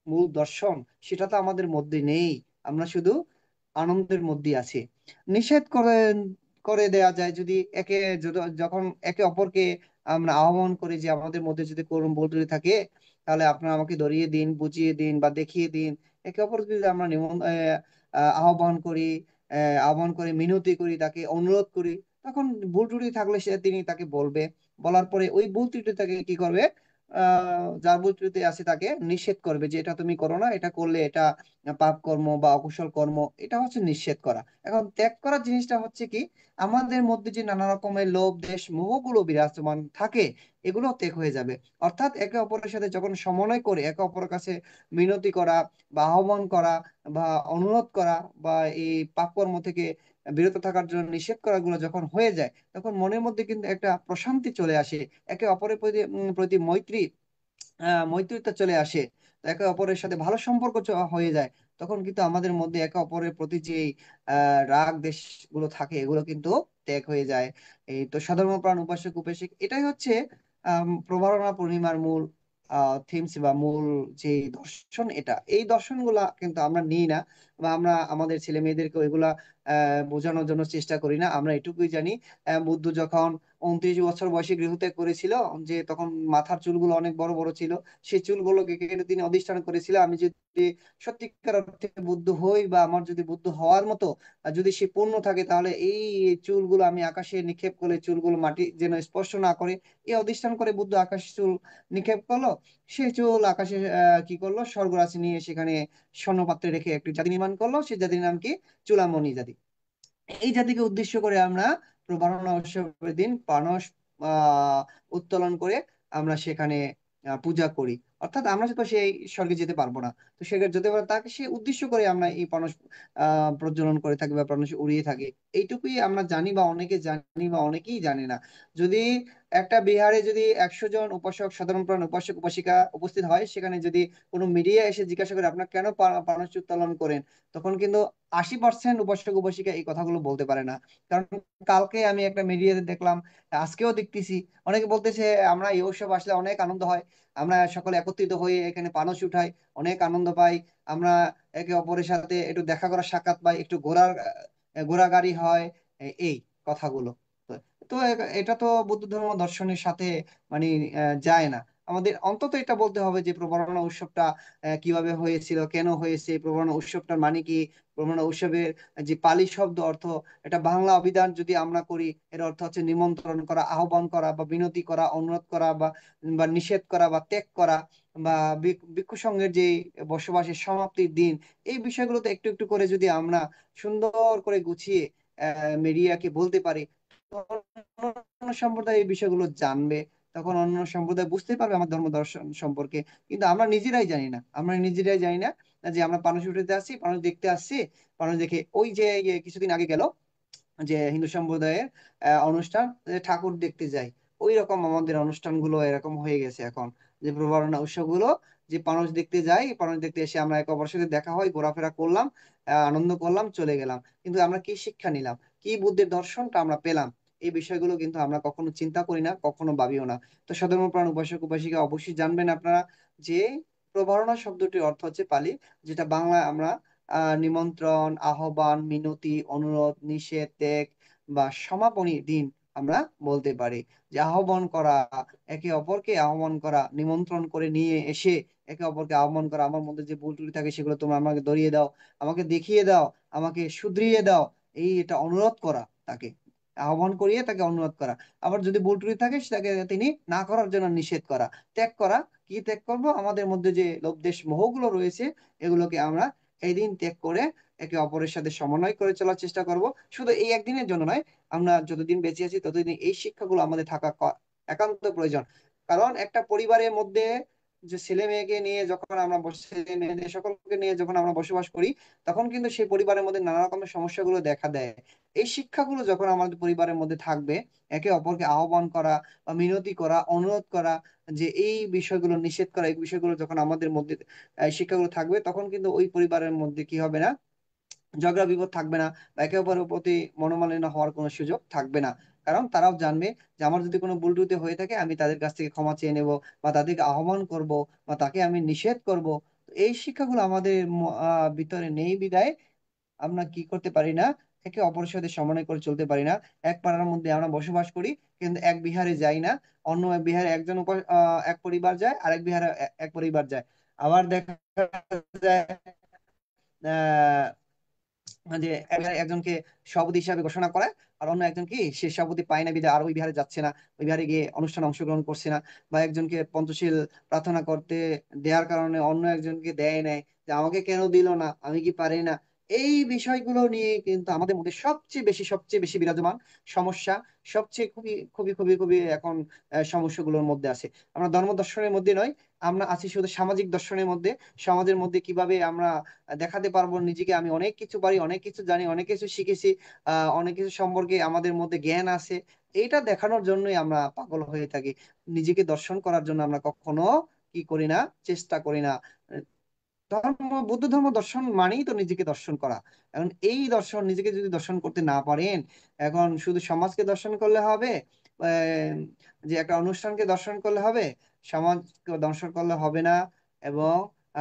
মূল দর্শন, সেটা তো আমাদের মধ্যে নেই। আমরা শুধু আনন্দের মধ্যে আছি। নিষেধ করে করে দেয়া যায় যদি যখন একে অপরকে আমরা আহ্বান করি যে আমাদের মধ্যে যদি করুণ বোধ থাকে, তাহলে আপনারা আমাকে ধরিয়ে দিন, বুঝিয়ে দিন বা দেখিয়ে দিন। একে অপরকে যদি আমরা আহ্বান করি, আহ্বান করে মিনতি করি, তাকে অনুরোধ করি, তখন ভুল ত্রুটি থাকলে তিনি তাকে বলবে। বলার পরে ওই ভুল ত্রুটি তাকে কি করবে? যার ভুল ত্রুটি আছে তাকে নিষেধ করবে যে এটা তুমি করো না, এটা করলে এটা পাপ কর্ম বা অকুশল কর্ম। এটা হচ্ছে নিষেধ করা। এখন ত্যাগ করার জিনিসটা হচ্ছে কি, আমাদের মধ্যে যে নানা রকমের লোভ দেশ মোহগুলো বিরাজমান থাকে, এগুলো ত্যাগ হয়ে যাবে। অর্থাৎ একে অপরের সাথে যখন সমন্বয় করে একে অপরের কাছে মিনতি করা বা আহ্বান করা বা অনুরোধ করা বা এই পাপকর্ম থেকে বিরত থাকার জন্য নিষেধ করা গুলো যখন হয়ে যায়, তখন মনের মধ্যে কিন্তু একটা প্রশান্তি চলে আসে। একে অপরের প্রতি প্রতি মৈত্রীটা চলে আসে। তো একে অপরের সাথে ভালো সম্পর্ক হয়ে যায়। তখন কিন্তু আমাদের মধ্যে একে অপরের প্রতি যে রাগ দেশ গুলো থাকে, এগুলো কিন্তু ত্যাগ হয়ে যায়। এই তো সাধারণ প্রাণ উপাসক উপাসিক, এটাই হচ্ছে প্রভারণা পূর্ণিমার মূল থিমস বা মূল যে দর্শন। এই দর্শনগুলা কিন্তু আমরা নিই না, বা আমরা আমাদের ছেলে মেয়েদেরকে এগুলা বোঝানোর জন্য চেষ্টা করি না। আমরা এটুকুই জানি, বুদ্ধ যখন 29 বছর বয়সে গৃহত্যাগ করেছিল, যে তখন মাথার চুলগুলো অনেক বড় বড় ছিল, সেই চুলগুলোকে কেটে তিনি অধিষ্ঠান করেছিল আমি যদি সত্যিকার অর্থে বুদ্ধ হই বা আমার যদি বুদ্ধ হওয়ার মতো যদি সে পূর্ণ থাকে, তাহলে এই চুলগুলো আমি আকাশে নিক্ষেপ করলে চুলগুলো মাটি যেন স্পর্শ না করে। এই অধিষ্ঠান করে বুদ্ধ আকাশে চুল নিক্ষেপ করলো। সেই চুল আকাশে কি করলো, স্বর্গরাশি নিয়ে সেখানে স্বর্ণপাত্রে রেখে একটি জাতি নির্মাণ করলো। সেই জাতির নাম কি? চুলামণি জাতি। এই জাতিকে উদ্দেশ্য করে আমরা প্রবারণা উৎসবের দিন পানস আহ উত্তোলন করে আমরা সেখানে পূজা করি। অর্থাৎ আমরা তো সেই স্বর্গে যেতে পারবো না। তো সেক্ষেত্রে যেতে পারে তাকে সে উদ্দেশ্য করে আমরা এই পরশ প্রজ্বলন করে থাকি বা পরশ উড়িয়ে থাকি। এইটুকুই আমরা জানি বা অনেকে জানি বা অনেকেই জানে না। যদি একটা বিহারে যদি 100 জন উপাসক, সাধারণ প্রাণ উপাসক উপাসিকা উপস্থিত হয়, সেখানে যদি কোনো মিডিয়া এসে জিজ্ঞাসা করে আপনার কেন পরশ উত্তোলন করেন, তখন কিন্তু 80% উপাসক উপাসিকা এই কথাগুলো বলতে পারে না। কারণ কালকে আমি একটা মিডিয়াতে দেখলাম, আজকেও দেখতেছি, অনেকে বলতেছে আমরা এই উৎসব আসলে অনেক আনন্দ হয়, আমরা সকলে একত্রিত হয়ে এখানে পানস উঠাই, অনেক আনন্দ পাই, আমরা একে অপরের সাথে একটু দেখা করার সাক্ষাৎ পাই, একটু ঘোরাঘাড়ি হয়, এই কথাগুলো। তো তো এটা তো বুদ্ধ ধর্ম দর্শনের সাথে মানে যায় না। আমাদের অন্তত এটা বলতে হবে যে প্রবর্তনা উৎসবটা কিভাবে হয়েছিল, কেন হয়েছে, প্রবর্তনা উৎসবটার মানে কি, প্রবর্তনা উৎসবের যে পালি শব্দ অর্থ, এটা বাংলা অভিধান যদি আমরা করি, এর অর্থ হচ্ছে নিমন্ত্রণ করা, আহ্বান করা বা বিনতি করা, অনুরোধ করা বা বা নিষেধ করা বা ত্যাগ করা, বা ভিক্ষু সংঘের যে বসবাসের সমাপ্তির দিন। এই বিষয়গুলোতে একটু একটু করে যদি আমরা সুন্দর করে গুছিয়ে মিডিয়াকে বলতে পারি, তখন অন্য সম্প্রদায় এই বিষয়গুলো জানবে, তখন অন্য সম্প্রদায় বুঝতে পারবে আমার ধর্ম দর্শন সম্পর্কে। কিন্তু আমরা নিজেরাই জানি না, আমরা নিজেরাই জানি না যে আমরা পানস উঠাতে আসছি, পানস দেখতে আসছি, পানস দেখে ওই যে কিছুদিন আগে গেল যে হিন্দু সম্প্রদায়ের অনুষ্ঠান, যে ঠাকুর দেখতে যাই, ওই রকম আমাদের অনুষ্ঠানগুলো এরকম হয়ে গেছে এখন। যে প্রবারণা উৎসবগুলো, যে পানস দেখতে যাই, পানস দেখতে এসে আমরা একে অপরের সাথে দেখা হয়, ঘোরাফেরা করলাম, আনন্দ করলাম, চলে গেলাম। কিন্তু আমরা কি শিক্ষা নিলাম, কি বুদ্ধের দর্শনটা আমরা পেলাম, এই বিষয়গুলো কিন্তু আমরা কখনো চিন্তা করি না, কখনো ভাবিও না। তো সধর্মপ্রাণ উপাসক উপাসিকা অবশ্যই জানবেন আপনারা যে প্রবারণা শব্দটির অর্থ হচ্ছে পালি, যেটা বাংলায় আমরা নিমন্ত্রণ, আহ্বান, মিনতি, অনুরোধ, নিষেধ, ত্যাগ বা সমাপনী দিন আমরা বলতে পারি। যে আহ্বান করা, একে অপরকে আহ্বান করা, নিমন্ত্রণ করে নিয়ে এসে একে অপরকে আহ্বান করা, আমার মধ্যে যে ভুল ত্রুটি থাকে সেগুলো তোমরা আমাকে ধরিয়ে দাও, আমাকে দেখিয়ে দাও, আমাকে শুধরিয়ে দাও, এই এটা অনুরোধ করা, তাকে আহ্বান করিয়ে তাকে অনুরোধ করা। আবার যদি ভুল ত্রুটি থাকে সেটাকে তিনি না করার জন্য নিষেধ করা, ত্যাগ করা। কি ত্যাগ করবো, আমাদের মধ্যে যে লোভ দেশ মোহগুলো রয়েছে, এগুলোকে আমরা এই দিন ত্যাগ করে একে অপরের সাথে সমন্বয় করে চলার চেষ্টা করব। শুধু এই একদিনের জন্য নয়, আমরা যতদিন বেঁচে আছি ততদিন এই শিক্ষাগুলো আমাদের থাকা একান্ত প্রয়োজন। কারণ একটা পরিবারের মধ্যে যে ছেলে মেয়েকে নিয়ে যখন আমরা ছেলে মেয়েদের সকলকে নিয়ে যখন আমরা বসবাস করি, তখন কিন্তু সেই পরিবারের মধ্যে নানা রকমের সমস্যাগুলো দেখা দেয়। এই শিক্ষাগুলো যখন আমাদের পরিবারের মধ্যে থাকবে, একে অপরকে আহ্বান করা বা মিনতি করা, অনুরোধ করা, যে এই বিষয়গুলো নিষেধ করা, এই বিষয়গুলো যখন আমাদের মধ্যে শিক্ষাগুলো থাকবে, তখন কিন্তু ওই পরিবারের মধ্যে কি হবে না, ঝগড়া বিপদ থাকবে না, বা একে অপরের প্রতি মনোমালিন্য হওয়ার কোনো সুযোগ থাকবে না। কারণ তারাও জানবে যে আমার যদি কোনো ভুল ত্রুটি হয়ে থাকে, আমি তাদের কাছ থেকে ক্ষমা চেয়ে নেব, বা তাদেরকে আহ্বান করব, বা তাকে আমি নিষেধ করব। তো এই শিক্ষাগুলো আমাদের ভিতরে নেই বিধায় আমরা কি করতে পারি না, একে অপরের সাথে সমন্বয় করে চলতে পারি না। এক পাড়ার মধ্যে আমরা বসবাস করি, কিন্তু এক বিহারে যাই না। অন্য এক বিহারে একজন এক পরিবার যায়, আরেক বিহারে এক পরিবার যায়। আবার দেখা যায় যে একজনকে সভাপতি হিসাবে ঘোষণা করা, আর অন্য একজন কি সে সভাপতি পায় না বিধায় আর ওই বিহারে যাচ্ছে না, ওই বিহারে গিয়ে অনুষ্ঠানে অংশগ্রহণ করছে না। বা একজনকে পঞ্চশীল প্রার্থনা করতে দেওয়ার কারণে অন্য একজনকে দেয় নাই, যে আমাকে কেন দিল না, আমি কি পারি না। এই বিষয়গুলো নিয়ে কিন্তু আমাদের মধ্যে সবচেয়ে বেশি বিরাজমান সমস্যা, সবচেয়ে খুবই খুবই খুবই খুবই এখন সমস্যাগুলোর মধ্যে আছে। আমরা ধর্ম দর্শনের মধ্যে নয়, আমরা আছি শুধু সামাজিক দর্শনের মধ্যে। সমাজের মধ্যে কিভাবে আমরা দেখাতে পারবো নিজেকে, আমি অনেক কিছু পারি, অনেক কিছু জানি, অনেক কিছু শিখেছি, অনেক কিছু সম্পর্কে আমাদের মধ্যে জ্ঞান আছে, এইটা দেখানোর জন্যই আমরা পাগল হয়ে থাকি। নিজেকে দর্শন করার জন্য আমরা কখনো কি করি না, চেষ্টা করি না। বুদ্ধ ধর্ম দর্শন মানেই তো নিজেকে দর্শন করা। এখন এই দর্শন, নিজেকে যদি দর্শন করতে না পারেন, এখন শুধু সমাজকে দর্শন করলে হবে, আহ, যে একটা অনুষ্ঠানকে দর্শন করলে হবে, সমাজকে দর্শন করলে হবে না। এবং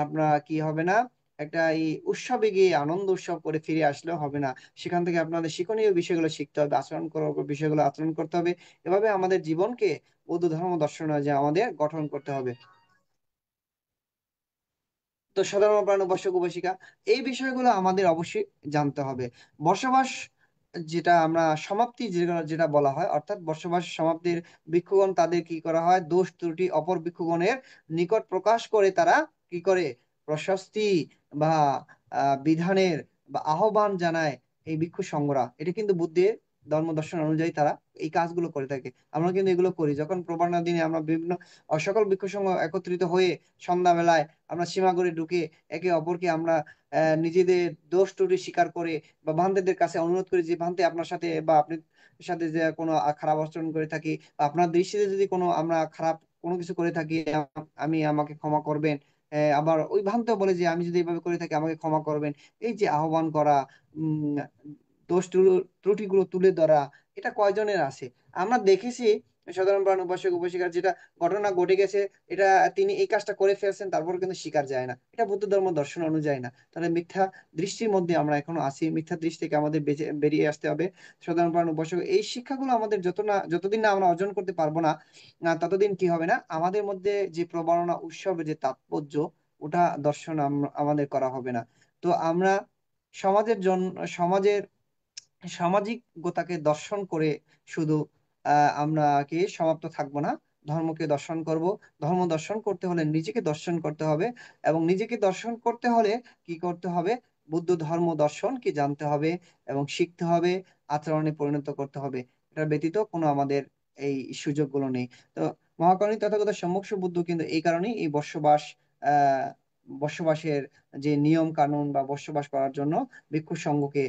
আপনার কি হবে না, একটা এই উৎসবে গিয়ে আনন্দ উৎসব করে ফিরে আসলেও হবে না। সেখান থেকে আপনাদের শিক্ষণীয় বিষয়গুলো শিখতে হবে, আচরণ করার বিষয়গুলো আচরণ করতে হবে। এভাবে আমাদের জীবনকে বৌদ্ধ ধর্ম দর্শন যে আমাদের গঠন করতে হবে। তো সাধারণ প্রাণ উপাসক উপাসিকা, এই বিষয়গুলো আমাদের অবশ্যই জানতে হবে। বসবাস, যেটা আমরা সমাপ্তি যেটা যেটা বলা হয়, অর্থাৎ বসবাস সমাপ্তির ভিক্ষুগণ তাদের কি করা হয়, দোষ ত্রুটি অপর ভিক্ষুগণের নিকট প্রকাশ করে তারা কি করে, প্রশস্তি বা বিধানের বা আহ্বান জানায়। এই ভিক্ষু সংগ্রহ, এটা কিন্তু বুদ্ধের ধর্ম দর্শন অনুযায়ী তারা এই কাজগুলো করে থাকে। আমরা কিন্তু এগুলো করি যখন প্রবারণা দিনে আমরা বিভিন্ন সকল ভিক্ষু সংঘ একত্রিত হয়ে সন্ধ্যাবেলায় আমরা সীমাগুড়ে ঢুকে একে অপরকে আমরা নিজেদের দোষ ত্রুটি স্বীকার করে বা ভান্তেদের কাছে অনুরোধ করি যে ভান্তে আপনার সাথে বা আপনার সাথে যে কোনো খারাপ আচরণ করে থাকি বা আপনার দৃষ্টিতে যদি কোনো আমরা খারাপ কোনো কিছু করে থাকি আমি আমাকে ক্ষমা করবেন। আবার ওই ভ্রান্ত বলে যে আমি যদি এইভাবে করে থাকি আমাকে ক্ষমা করবেন। এই যে আহ্বান করা, উম দোষ ত্রুটিগুলো তুলে ধরা, এটা কয়জনের আছে? আমরা দেখেছি সাধারণ প্রাণ উপাসক উপাসিকার যেটা ঘটনা ঘটে গেছে, এটা তিনি এই কাজটা করে ফেলছেন তারপর কিন্তু স্বীকার যায় না, এটা বুদ্ধ ধর্ম দর্শন অনুযায়ী না। তাহলে মিথ্যা দৃষ্টির মধ্যে আমরা এখনো আছি, মিথ্যা দৃষ্টি থেকে আমাদের বেরিয়ে আসতে হবে। সাধারণ প্রাণ উপাসক এই শিক্ষাগুলো আমাদের যতদিন না আমরা অর্জন করতে পারবো না, ততদিন কি হবে না, আমাদের মধ্যে যে প্রবণনা উৎসবের যে তাৎপর্য ওটা দর্শন আমাদের করা হবে না। তো আমরা সমাজের জন্য সমাজের সামাজিকতাকে দর্শন করে শুধু আমরা কি সমাপ্ত থাকবো না, ধর্মকে দর্শন করব। ধর্ম দর্শন করতে হলে নিজেকে দর্শন করতে হবে, এবং নিজেকে দর্শন করতে হলে কি করতে হবে, বুদ্ধ ধর্ম দর্শন কি জানতে হবে এবং শিখতে হবে, আচরণে পরিণত করতে হবে। এটা ব্যতীত কোনো আমাদের এই সুযোগগুলো নেই। তো মহাকারণী তথাগত সম্যক বুদ্ধ কিন্তু এই কারণেই এই বসবাসের যে নিয়ম কানুন বা বসবাস করার জন্য ভিক্ষু সংঘকে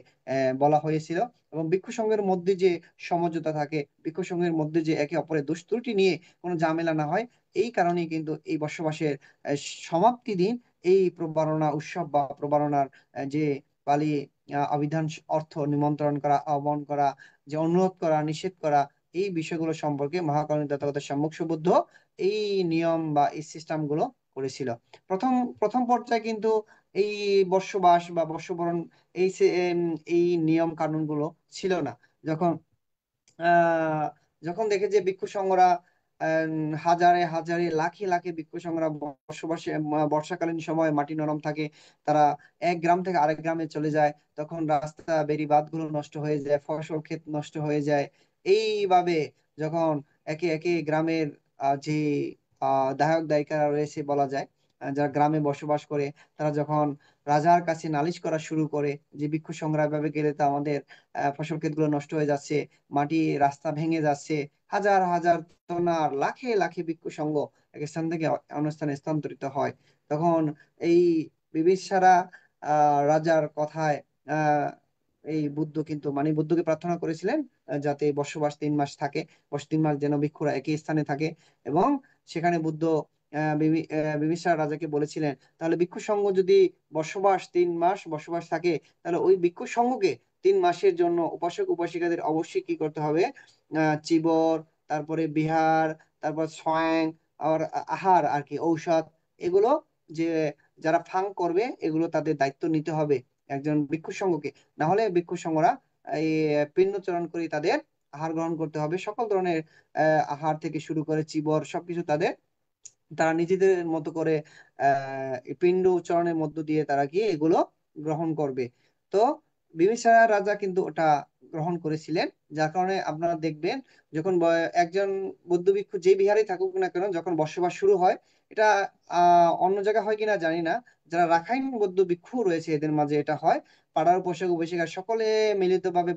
বলা হয়েছিল। এবং ভিক্ষু সংঘের মধ্যে যে সমঝোতা থাকে, ভিক্ষু সংঘের মধ্যে যে একে অপরের দোষ ত্রুটি নিয়ে কোনো ঝামেলা না হয়, এই কারণেই কিন্তু এই বসবাসের সমাপ্তি দিন এই প্রবারণা উৎসব বা প্রবারণার যে পালি অভিধান অর্থ নিমন্ত্রণ করা, আহ্বান করা, যে অনুরোধ করা, নিষেধ করা, এই বিষয়গুলো সম্পর্কে মহাকারণী তথাগত সম্যক বুদ্ধ এই নিয়ম বা এই সিস্টেম গুলো করেছিল। প্রথম প্রথম পর্যায়ে কিন্তু এই বর্ষবাস বা বর্ষবরণ এই এই নিয়ম কানুন গুলো ছিল না। যখন আহ যখন দেখে যে ভিক্ষু সংঘরা হাজারে হাজারে লাখে লাখে ভিক্ষু সংঘরা বসবাসে বর্ষাকালীন সময় মাটি নরম থাকে, তারা এক গ্রাম থেকে আরেক গ্রামে চলে যায়, তখন রাস্তা বেড়ি বাঁধ গুলো নষ্ট হয়ে যায়, ফসল ক্ষেত নষ্ট হয়ে যায়। এইভাবে যখন একে একে গ্রামের যে দায়ক দায়িকারা রয়েছে বলা যায়, যারা গ্রামে বসবাস করে, তারা যখন রাজার কাছে নালিশ করা শুরু করে যে ভিক্ষু সংগ্রহ ভাবে গেলে তো আমাদের ফসল ক্ষেতগুলো নষ্ট হয়ে যাচ্ছে, মাটি রাস্তা ভেঙে যাচ্ছে, হাজার হাজার তনার লাখে লাখে ভিক্ষু সংঘ এক স্থান থেকে অন্য স্থানে স্থানান্তরিত হয়। তখন এই বিবিসারা রাজার কথায় আহ এই বুদ্ধ কিন্তু মানে বুদ্ধকে প্রার্থনা করেছিলেন যাতে বসবাস 3 মাস থাকে, 3 মাস যেন ভিক্ষুরা একই স্থানে থাকে। এবং সেখানে বুদ্ধ বিবিসার রাজাকে বলেছিলেন, তাহলে ভিক্ষু সংঘ যদি 3 মাস বসবাস থাকে, তাহলে ওই ভিক্ষু সংঘকে 3 মাসের জন্য উপাসক উপাসিকাদের অবশ্যই কি করতে হবে, চিবর, তারপরে বিহার, তারপর ছয়েং, আর আহার আর কি ঔষধ, এগুলো যে যারা ফাং করবে এগুলো তাদের দায়িত্ব নিতে হবে একজন ভিক্ষু সংঘকে। না হলে ভিক্ষু সংঘরা এই পিণ্ডচরণ করে তাদের আহার গ্রহণ করতে হবে, সকল ধরনের আহার থেকে শুরু করে চিবর সবকিছু তারা নিজেদের মতো করে এই পিণ্ড উচ্চারণের মধ্য দিয়ে তারা কি এগুলো গ্রহণ করবে। তো বিম্বিসার রাজা কিন্তু ওটা গ্রহণ করেছিলেন, যার কারণে আপনারা দেখবেন যখন একজন বৌদ্ধ ভিক্ষু যে বিহারে থাকুক না কেন, যখন বসবাস শুরু হয়, এটা অন্য জায়গায় হয় কিনা জানি না, যারা রাখাইন বৌদ্ধ ভিক্ষু রয়েছে এদের মাঝে এটা হয়, পাড়ার পোশাক উপশিকা সকলে মিলিতভাবে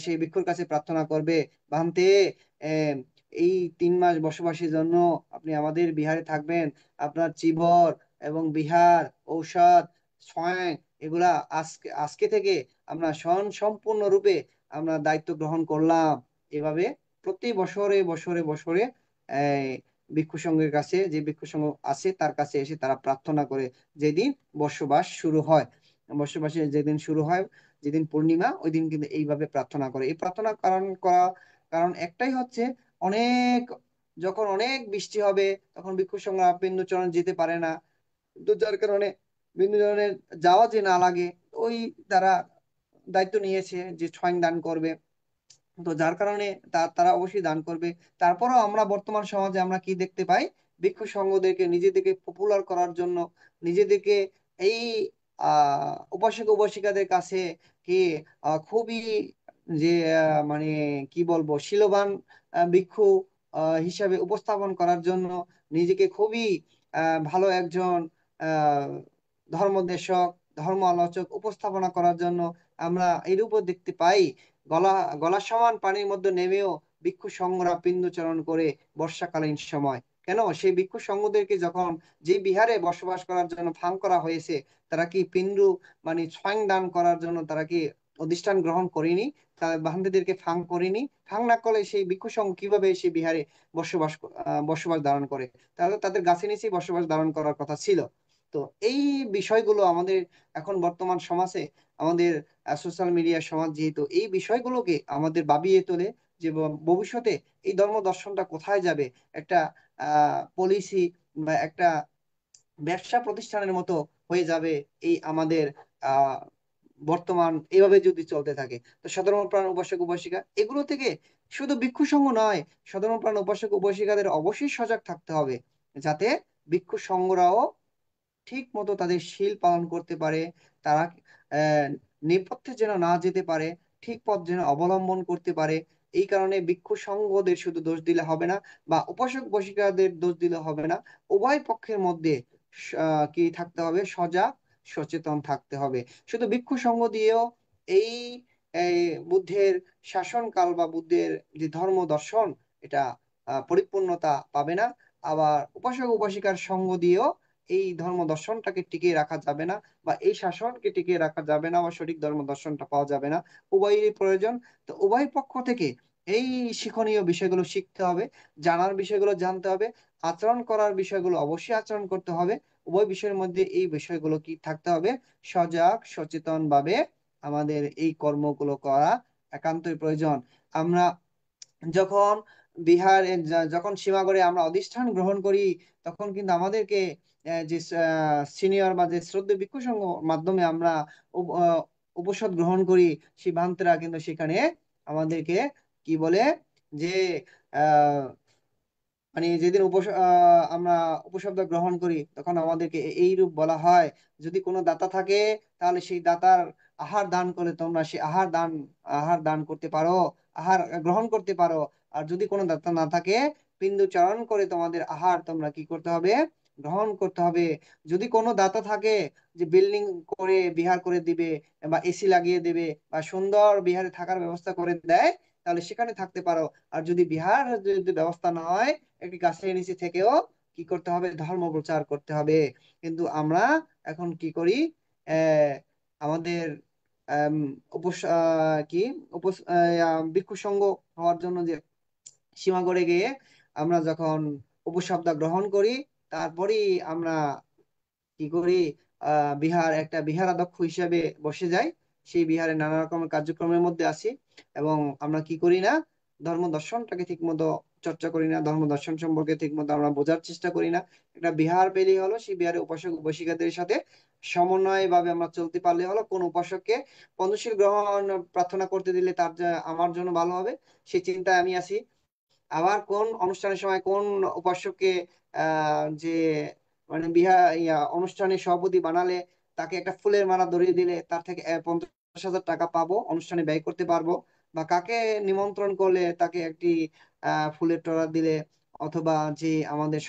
সেই ভিক্ষুর কাছে প্রার্থনা করবে, ভান্তে আহ এই 3 মাস বসবাসের জন্য আপনি আমাদের বিহারে থাকবেন, আপনার চিবর এবং বিহার ঔষধ ছয়েং এগুলা আজকে আজকে থেকে আমরা সম্পূর্ণ রূপে আমরা দায়িত্ব গ্রহণ করলাম। এভাবে প্রতি বছরে বছরে বছরে এই ভিক্ষু সংঘের কাছে, যে ভিক্ষু সংঘ আছে তার কাছে এসে তারা প্রার্থনা করে যেদিন বসবাস শুরু হয়, বসবাসের যেদিন শুরু হয়, যেদিন পূর্ণিমা ওই দিন কিন্তু এইভাবে প্রার্থনা করে। এই প্রার্থনা কারণ একটাই হচ্ছে, অনেক যখন অনেক বৃষ্টি হবে তখন ভিক্ষু সংঘরা বিন্দুচরণ যেতে পারে না, তো যার কারণে বিন্দুচরণের যাওয়া যে না লাগে, ওই তারা দায়িত্ব নিয়েছে যে ছয়ং দান করবে। তো যার কারণে তারা অবশ্যই দান করবে। তারপরেও আমরা বর্তমান সমাজে আমরা কি দেখতে পাই, ভিক্ষু সংঘদেরকে নিজেদেরকে পপুলার করার জন্য, নিজেদেরকে এই উপাসক উপাসিকাদের কাছে কি খুবই যে মানে কি বলবো শীলবান ভিক্ষু হিসাবে উপস্থাপন করার জন্য, নিজেকে খুবই ভালো একজন আহ ধর্মদেশক, ধর্ম আলোচক উপস্থাপনা করার জন্য আমরা এরূপও দেখতে পাই গলা গলা সমান পানির মধ্যে নেমেও ভিক্ষু সংঘরা পিণ্ডচরণ করে বর্ষাকালীন সময়। কেন? সেই ভিক্ষু সংঘদেরকে যখন যে বিহারে বসবাস করার জন্য ফাং করা হয়েছে, তারা কি পিণ্ডু মানে ছয়ং দান করার জন্য তারা কি অধিষ্ঠান গ্রহণ করেনি? তারা বান্দিদেরকে ফাং করেনি? ফাং না করলে সেই ভিক্ষু সংঘ কিভাবে সেই বিহারে বসবাস ধারণ করে? তাহলে তাদের গাছে নিচেই বসবাস ধারণ করার কথা ছিল। তো এই বিষয়গুলো আমাদের এখন বর্তমান সমাজে, আমাদের সোশ্যাল মিডিয়া সমাজ যেহেতু এই বিষয়গুলোকে আমাদের ভাবিয়ে তোলে যে ভবিষ্যতে এই ধর্ম দর্শনটা কোথায় যাবে। একটা পলিসি বা একটা ব্যবসা প্রতিষ্ঠানের মতো হয়ে যাবে এই আমাদের আহ বর্তমান এইভাবে যদি চলতে থাকে। তো সাধারণ প্রাণ উপাসক উপাসিকা এগুলো থেকে শুধু ভিক্ষু সংঘ নয়, সাধারণ প্রাণ উপাসক উপাসিকাদের অবশ্যই সজাগ থাকতে হবে, যাতে ভিক্ষু সংঘরাও ঠিক মতো তাদের শীল পালন করতে পারে। তারা আহ নেপথ্যে যেন না যেতে পারে, ঠিক পথ যেন অবলম্বন করতে পারে। এই কারণে ভিক্ষু সংঘদের শুধু দোষ দিলে হবে না, বা উপাসক উপাসিকাদের দোষ দিলে হবে না। উভয় পক্ষের মধ্যে কি থাকতে হবে? সজাগ সচেতন থাকতে হবে। শুধু ভিক্ষু সংঘ দিয়েও এই এই বুদ্ধের শাসনকাল বা বুদ্ধের যে ধর্ম দর্শন, এটা পরিপূর্ণতা পাবে না। আবার উপাসক উপাসিকার সঙ্গ দিয়েও এই ধর্ম দর্শনটাকে টিকিয়ে রাখা যাবে না, বা এই শাসনকে টিকিয়ে রাখা যাবে না, বা সঠিক ধর্ম দর্শনটা পাওয়া যাবে না। উভয়েরই প্রয়োজন। তো উভয় পক্ষ থেকে এই শিক্ষণীয় বিষয়গুলো শিখতে হবে, জানার বিষয়গুলো জানতে হবে, আচরণ করার বিষয়গুলো অবশ্যই আচরণ করতে হবে। উভয় বিষয়ের মধ্যে এই বিষয়গুলো কি থাকতে হবে? সজাগ সচেতন ভাবে আমাদের এই কর্মগুলো করা একান্তই প্রয়োজন। আমরা যখন যখন সীমাগড়ে আমরা অধিষ্ঠান গ্রহণ করি, তখন কিন্তু আমাদেরকে যে সিনিয়র বা যে শ্রদ্ধেয় ভিক্ষু সংঘ মাধ্যমে আমরা উপসদ গ্রহণ করি, সিদ্ধান্তরা কিন্তু সেখানে আমাদেরকে কি বলে যে আহ মানে যেদিন আমরা উপশব্দ গ্রহণ করি, তখন আমাদেরকে এই রূপ বলা হয়, যদি কোনো দাতা থাকে তাহলে সেই দাতার আহার দান করে তোমরা সেই আহার দান করতে পারো, আহার গ্রহণ করতে পারো। আর যদি কোনো দাতা না থাকে, বিন্দু চারণ করে তোমাদের আহার তোমরা কি করতে হবে? গ্রহণ করতে হবে। যদি কোনো দাতা থাকে যে বিল্ডিং করে বিহার করে দিবে, বা এসি লাগিয়ে দেবে, বা সুন্দর বিহারে থাকার ব্যবস্থা করে দেয়, তাহলে সেখানে থাকতে পারো। আর যদি বিহার যদি ব্যবস্থা না হয়, একটি গাছের নিচে থেকেও কি করতে হবে? ধর্ম প্রচার করতে হবে। কিন্তু আমরা এখন কি করি? আহ আমাদের আম, উপস কি ভিক্ষু সংঘ হওয়ার জন্য যে সীমাগড়ে গিয়ে আমরা যখন উপশব্দ গ্রহণ করি, তারপরেই আমরা কি করি? একটা বিহারাধ্যক্ষ হিসেবে বসে যাই, সেই বিহারে নানা রকমের কার্যক্রমের মধ্যে আছি, এবং আমরা কি করি না? ধর্ম দর্শনটাকে ঠিক মতো চর্চা করি না, ধর্ম দর্শন সম্পর্কে ঠিক মতো আমরা বোঝার চেষ্টা করি না। একটা বিহার পেলেই হলো, সেই বিহারে উপাসক উপাসিকাদের সাথে সমন্বয় ভাবে আমরা চলতে পারলে হলো। কোন উপাসককে পঞ্চশীল গ্রহণ প্রার্থনা করতে দিলে তার আমার জন্য ভালো হবে, সেই চিন্তায় আমি আছি। আবার কোন অনুষ্ঠানের সময় কোন উপাসককে যে মানে অনুষ্ঠানের সভাপতি বানালে, তাকে একটা ফুলের মালা ধরিয়ে দিলে তার থেকে 50,000 টাকা পাবো, অনুষ্ঠানে ব্যয় করতে পারবো। বা কাকে নিমন্ত্রণ করলে তাকে একটি ফুলের তোড়া দিলে, অথবা যে আমাদের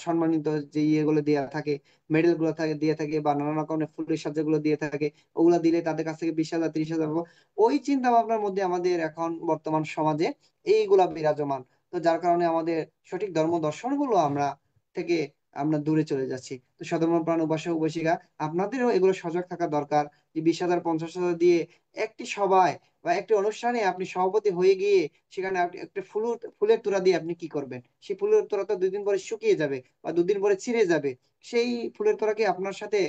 সম্মানিত যে ইয়েগুলো দেওয়া থাকে, মেডেল গুলো দিয়ে থাকে, বা নানা রকমের ফুলের সাজ্জাগুলো দিয়ে থাকে, ওগুলা দিলে তাদের কাছ থেকে 20,000 30,000 পাবো। ওই চিন্তা ভাবনার মধ্যে আমাদের এখন বর্তমান সমাজে এইগুলা বিরাজমান। তো যার কারণে আমাদের সঠিক ধর্ম দর্শন গুলো আমরা দূরে চলে যাচ্ছি। তো সাধারণ প্রাণ উপাসক উপাসিকা, আপনাদেরও এগুলো সজাগ থাকা দরকার, যে 20,000 50,000 দিয়ে একটি সভায় বা একটি অনুষ্ঠানে আপনি সভাপতি হয়ে গিয়ে সেখানে আপনি একটা ফুলের তোড়া দিয়ে আপনি কি করবেন? সেই ফুলের তোড়া তো 2 দিন পরে শুকিয়ে যাবে, বা 2 দিন পরে ছিঁড়ে যাবে। সেই ফুলের তোড়া কি আপনার সাথে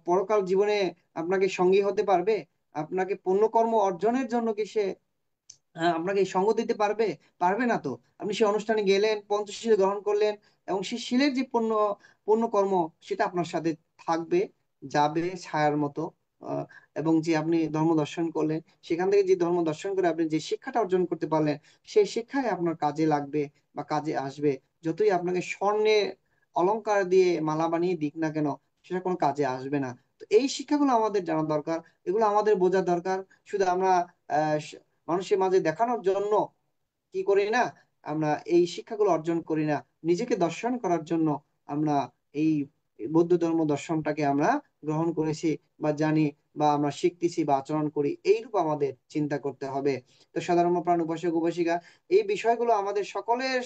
পরকাল জীবনে আপনাকে সঙ্গী হতে পারবে? আপনাকে পুণ্যকর্ম অর্জনের জন্য কি সে আপনাকে সঙ্গ দিতে পারবে? পারবে না তো। আপনি সেই অনুষ্ঠানে গেলেন, পঞ্চশীল গ্রহণ করলেন, এবং সেই শীলের যে পূর্ণ কর্ম, সেটা আপনার সাথে থাকবে, যাবে ছায়ার মতো। আহ, এবং যে আপনি ধর্ম দর্শন করলেন, সেখান থেকে যে ধর্ম দর্শন করে আপনি যে শিক্ষাটা অর্জন করতে পারলেন, সেই শিক্ষাই আপনার কাজে লাগবে বা কাজে আসবে। যতই আপনাকে স্বর্ণের অলংকার দিয়ে মালা বানিয়ে দিক না কেন, সেটা কোনো কাজে আসবে না। তো এই শিক্ষাগুলো আমাদের জানা দরকার, এগুলো আমাদের বোঝা দরকার। শুধু আমরা আহ মানুষের মাঝে দেখানোর জন্য কি করি না, আমরা এই শিক্ষাগুলো অর্জন করি না। নিজেকে দর্শন করার জন্য আমরা এই বৌদ্ধ ধর্ম দর্শনটাকে আমরা গ্রহণ করেছি বা জানি বা আমরা শিখতেছি বা আচরণ করি, এইরূপ আমাদের চিন্তা করতে হবে। তো সাধারণ প্রাণ উপাসক উপাসিকা, এই বিষয়গুলো আমাদের সকলের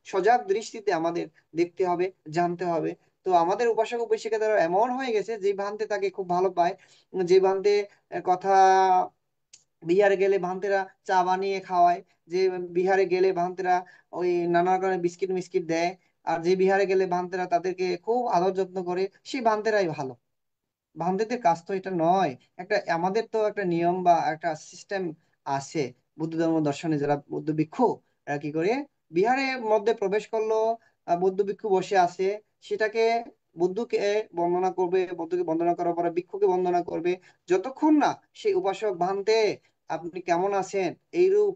সজাগ দৃষ্টিতে আমাদের দেখতে হবে, জানতে হবে। তো আমাদের উপাসক উপাসিকা দ্বারা এমন হয়ে গেছে যে ভান্তে তাকে খুব ভালো পায়, যে ভান্তে কথা বিহারে গেলে ভান্তেরা চা বানিয়ে খাওয়ায়, যে বিহারে গেলে ভান্তেরা ওই নানা রকমের বিস্কিট মিস্কিট দেয়, আর যে বিহারে গেলে ভান্তেরা তাদেরকে খুব আদর যত্ন করে, সেই ভান্তেরাই ভালো। বান্ধবীদের কাজ তো এটা নয়। একটা আমাদের তো একটা নিয়ম বা একটা সিস্টেম আছে। বুদ্ধ ধর্ম দর্শনে যারা বৌদ্ধ ভিক্ষু, এরা কি করে বিহারের মধ্যে প্রবেশ করলো, বৌদ্ধ ভিক্ষু বসে আছে, সেটাকে বুদ্ধকে বন্দনা করবে, বুদ্ধকে বন্দনা করার পরে ভিক্ষুকে বন্দনা করবে, যতক্ষণ না সেই উপাসক ভান্তে আপনি কেমন আছেন এইরূপ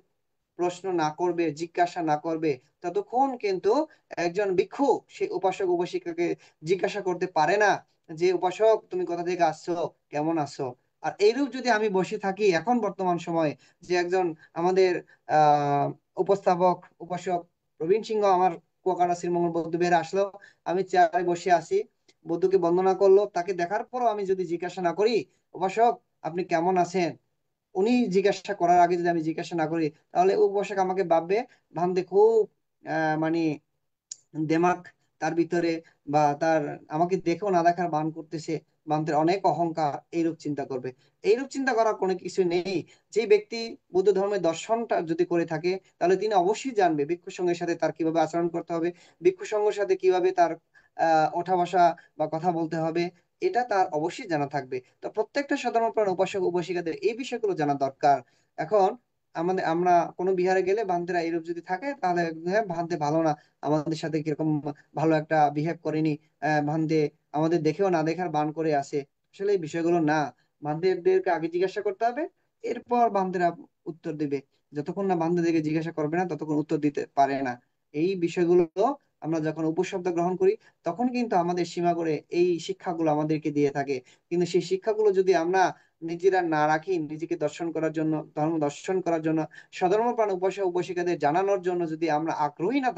প্রশ্ন না করবে, জিজ্ঞাসা না করবে, ততক্ষণ কিন্তু একজন ভিক্ষু সেই উপাসক উপাসিকাকে জিজ্ঞাসা করতে পারে না যে উপাসক তুমি কোথা থেকে আসছো, কেমন আছো। আর এইরূপ যদি আমি বসে থাকি এখন বর্তমান সময়ে, যে একজন আমাদের আহ উপস্থাপক উপাসক প্রবীণ সিংহ আমার কুয়াকাটা শ্রীমঙ্গল বৌদ্ধ বিহারে আসলো, আমি চেয়ারে বসে আছি, বৌদ্ধকে বন্দনা করলো, তাকে দেখার পরও আমি যদি জিজ্ঞাসা না করি উপাসক আপনি কেমন আছেন, উনি জিজ্ঞাসা করার আগে যদি আমি জিজ্ঞাসা না করি, তাহলে ও পোশাক আমাকে ভাববে ভাবতে খুব মানে দেমাক তার ভিতরে, বা তার আমাকে দেখেও না দেখার ভান করতেছে, বান্তের অনেক অহংকার, এইরূপ চিন্তা করবে। এইরূপ চিন্তা করার কোনো কিছু নেই। যে ব্যক্তি বৌদ্ধ ধর্মের দর্শনটা যদি করে থাকে, তাহলে তিনি অবশ্যই জানবে ভিক্ষু সঙ্গের সাথে তার কিভাবে আচরণ করতে হবে, ভিক্ষু সঙ্গের সাথে কিভাবে তার ওঠা বসা বা কথা বলতে হবে, এটা তার অবশ্যই জানা থাকবে। তো প্রত্যেকটা সাধারণ প্রাণ উপাসক উপাসিকাদের এই বিষয়গুলো জানা দরকার। এখন আমরা কোনো বিহারে গেলে ভান্তেরা এরূপ যদি থাকে, তাহলে হ্যাঁ ভান্তে ভালো না, আমাদের সাথে কিরকম ভালো একটা বিহেভ করেনি, ভান্তে আমাদের দেখেও না দেখার ভান করে আসে। আসলে এই বিষয়গুলো না, ভান্তেদেরকে আগে জিজ্ঞাসা করতে হবে, এরপর ভান্তেরা উত্তর দিবে। যতক্ষণ না ভান্তেদেরকে জিজ্ঞাসা করবে না, ততক্ষণ উত্তর দিতে পারে না। এই বিষয়গুলো আমরা যখন উপশব্দ গ্রহণ করি, তখন কিন্তু আমাদের সীমা করে এই শিক্ষাগুলো আমাদেরকে দিয়ে থাকে। কিন্তু সেই শিক্ষাগুলো যদি আমরা নিজেরা না রাখি, নিজেকে দর্শন করার জন্য, ধর্ম দর্শন করার জন্য, সধর্ম প্রাণ উপাসক উপাসিকাদের জানানোর জন্য যদি আমরা আগ্রহী না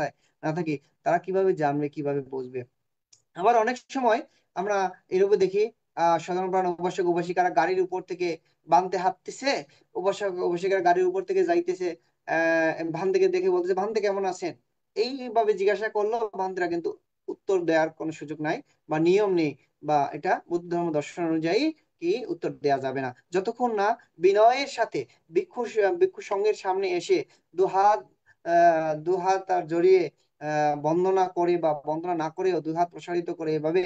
থাকি, তারা কিভাবে জানবে, কিভাবে বুঝবে। আবার অনেক সময় আমরা এরূপে দেখি, সাধারণ প্রাণ উপাসক উপাসিকারা গাড়ির উপর থেকে বানতে হাঁটতেছে, উপাসক উপাসিকারা গাড়ির উপর থেকে যাইতেছে, ভান থেকে দেখে বলতেছে ভানতে কেমন আছেন, এইভাবে জিজ্ঞাসা করলো, ভান্তেরা কিন্তু উত্তর দেওয়ার কোনো সুযোগ নাই বা নিয়ম নেই, বা এটা বুদ্ধ ধর্ম দর্শন অনুযায়ী কি উত্তর দেওয়া যাবে না, যতক্ষণ না বিনয়ের সাথে ভিক্ষু ভিক্ষু সঙ্গের সামনে এসে দুহাত দুহাত তার জড়িয়ে বন্দনা করে, বা বন্দনা না করেও দুই হাত প্রসারিত করে এভাবে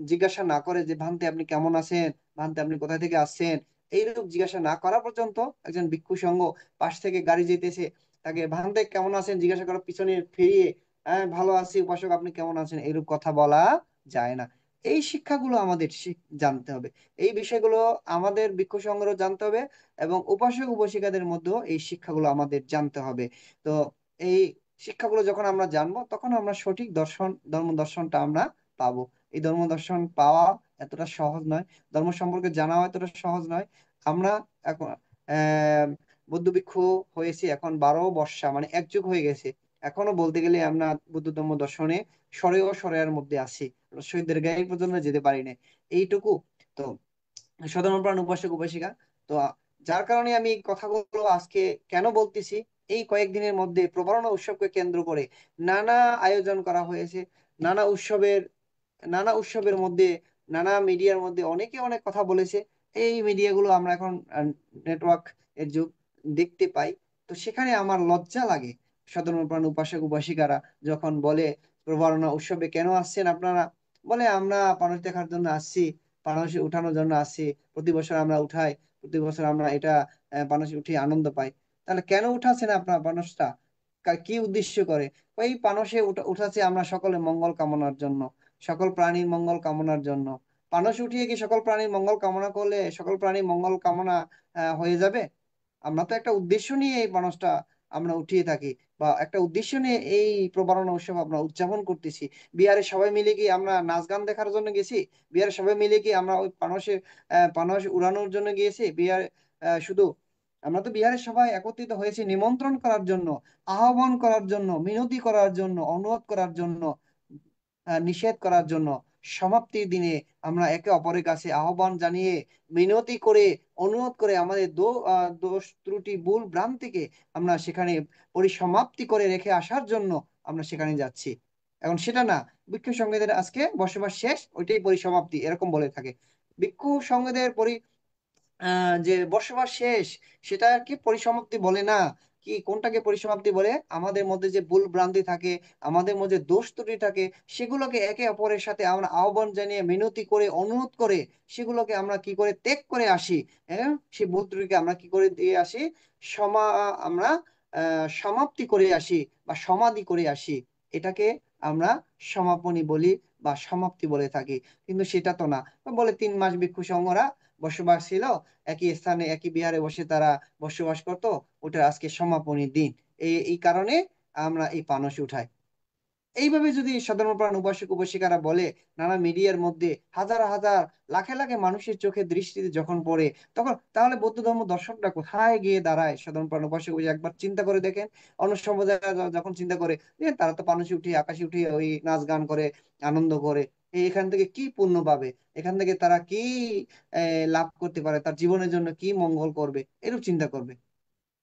জিজ্ঞাসা না করে যে ভান্তে আপনি কেমন আছেন, ভান্তে আপনি কোথা থেকে আসছেন, এইরূপ জিজ্ঞাসা না করা পর্যন্ত একজন ভিক্ষু সঙ্গ পাশ থেকে গাড়ি যেতেছে, তাকে ভান্তে কেমন আছেন জিজ্ঞাসা করার পিছনে ফিরিয়ে ভালো আছি উপাসক আপনি কেমন আছেন, এইরূপ কথা বলা যায় না। এই শিক্ষাগুলো আমাদের জানতে হবে, এই বিষয়গুলো আমাদের ভিক্ষু সংঘেরও জানতে হবে, এবং উপাসক উপাসিকাদের মধ্যেও এই শিক্ষাগুলো আমাদের জানতে হবে। তো এই শিক্ষাগুলো যখন আমরা জানবো, তখন আমরা সঠিক ধর্ম দর্শনটা আমরা পাবো। এই ধর্ম দর্শন পাওয়া এতটা সহজ নয়, ধর্ম সম্পর্কে জানা এতটা সহজ নয়। আমরা এখন আহ বৌদ্ধ ভিক্ষু হয়েছি এখন 12 বর্ষা, মানে এক যুগ হয়ে গেছে। এখনো বলতে গেলে আমরা বুদ্ধ ধর্ম দর্শনে সরে ও সরেয়ার মধ্যে আছি, শহীদের গায়ে পর্যন্ত যেতে পারি না, এইটুকু। তো সাধারণ প্রাণ উপাসক উপাসিকা, তো যার কারণে আমি এই কথাগুলো আজকে কেন বলতেছি, এই কয়েকদিনের মধ্যে প্রবারণা উৎসবকে কেন্দ্র করে নানা আয়োজন করা হয়েছে, নানা উৎসবের নানা উৎসবের মধ্যে, নানা মিডিয়ার মধ্যে অনেকে অনেক কথা বলেছে। এই মিডিয়াগুলো আমরা এখন নেটওয়ার্ক এর যুগ, দেখতে পাই। তো সেখানে আমার লজ্জা লাগে, সাধারণ প্রাণ উপাসক উপাসিকারা যখন বলে প্রবারণা উৎসবে কেন আসছেন আপনারা, বলে আমরা মানুষ দেখার জন্য আসছি, পানসি উঠানোর জন্য আসছি, প্রতি বছর আমরা উঠাই, প্রতি বছর আমরা এটা পানসি উঠিয়ে আনন্দ পাই। তাহলে কেন উঠাচ্ছেন আপনার পানসটা, কি উদ্দেশ্য করে? ওই পানসে উঠাচ্ছে আমরা সকলের মঙ্গল কামনার জন্য, সকল প্রাণীর মঙ্গল কামনার জন্য। পানস উঠিয়ে কি সকল প্রাণীর মঙ্গল কামনা করলে সকল প্রাণীর মঙ্গল কামনা হয়ে যাবে? আমরা তো একটা উদ্দেশ্য নিয়ে এই মানুষটা আমরা উঠিয়ে থাকি, বা একটা উদ্দেশ্য নিয়ে এই প্রবারণা উৎসব আমরা উদযাপন করতেছি। বিহারে সবাই মিলে কি আমরা নাচ গান দেখার জন্য গেছি? বিহারে সবাই মিলে কি আমরা ওই পানসে উড়ানোর জন্য গিয়েছি বিহারে? শুধু আমরা তো বিহারের সবাই একত্রিত হয়েছি নিমন্ত্রণ করার জন্য, আহ্বান করার জন্য, মিনতি করার জন্য, অনুরোধ করার জন্য, নিষেধ করার জন্য। সমাপ্তির দিনে আমরা একে অপরের কাছে আহ্বান জানিয়ে মিনতি করে অনুরোধ করে আমাদের দোষ ত্রুটি ভুল ভ্রান্তিকে আমরা সেখানে পরিসমাপ্তি করে রেখে আসার জন্য আমরা সেখানে যাচ্ছি। এখন সেটা না, ভিক্ষু সঙ্গীদের আজকে বসবাস শেষ, ওইটাই পরিসমাপ্তি এরকম বলে থাকে। ভিক্ষু সঙ্গীদের যে বসবাস শেষ, সেটা কি পরিসমাপ্তি বলে না। কি কোনটাকে পরিসমাপ্তি বলে? আমাদের মধ্যে যে ভুল ভ্রান্তি থাকে, আমাদের মধ্যে দোষ ত্রুটি থাকে, সেগুলোকে একে অপরের সাথে আমরা আহ্বান জানিয়ে মিনতি করে অনুরোধ করে সেগুলোকে আমরা কি করে ত্যাগ করে আসি। হ্যাঁ, সেই ভুল ত্রুটিকে আমরা কি করে দিয়ে আসি, সমা আমরা সমাপ্তি করে আসি বা সমাধি করে আসি। এটাকে আমরা সমাপনী বলি বা সমাপ্তি বলে থাকি। কিন্তু সেটা তো না। বলে 3 মাস ভিক্ষু সংঘরা বসবাস ছিল, একই স্থানে একই বিহারে বসে তারা বসবাস করত, ওটা আজকে সমাপনী দিন। এই কারণে আমরা এই পানস উঠাই। এইভাবে যদি সাধারণ প্রাণ উপাসক উপাসিকারা বলে, নানা মিডিয়ার মধ্যে হাজার হাজার লাখে লাখে মানুষের চোখে দৃষ্টিতে যখন পড়ে, তখন তাহলে বৌদ্ধ ধর্ম দর্শনটা কোথায় গিয়ে দাঁড়ায়? সাধারণ প্রাণ উপাসক উপাসিকা একবার চিন্তা করে দেখেন। অন্য সম্প্রদায় যখন চিন্তা করে যে তারা তো পানসে উঠিয়ে আকাশে উঠিয়ে ওই নাচ গান করে, আনন্দ করে, এখান থেকে কি পুণ্য পাবে, এখান থেকে তারা কি লাভ করতে পারে, তার জীবনের জন্য কি মঙ্গল করবে, এরূপ চিন্তা করবে।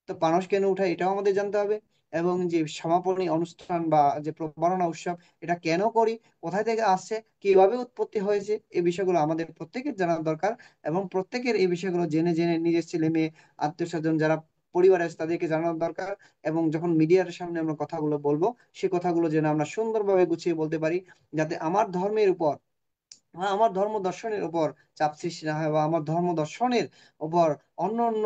তো পানস কেন উঠায় এটাও আমাদের জানতে হবে। এবং যে সমাপনী অনুষ্ঠান বা যে প্রবারণা উৎসব, এটা কেন করি, কোথায় থেকে আসছে, কিভাবে উৎপত্তি হয়েছে, এই বিষয়গুলো আমাদের প্রত্যেকের জানা দরকার। এবং প্রত্যেকের এই বিষয়গুলো জেনে জেনে নিজের ছেলে মেয়ে আত্মীয় স্বজন যারা পরিবার আছে তাদেরকে জানানো দরকার। এবং যখন মিডিয়ার সামনে আমরা কথাগুলো বলবো, সে কথাগুলো যেন আমরা সুন্দরভাবে গুছিয়ে বলতে পারি, যাতে আমার ধর্মের উপর বা আমার ধর্ম দর্শনের উপর চাপ সৃষ্টি না হয়, বা আমার ধর্ম দর্শনের উপর অন্য অন্য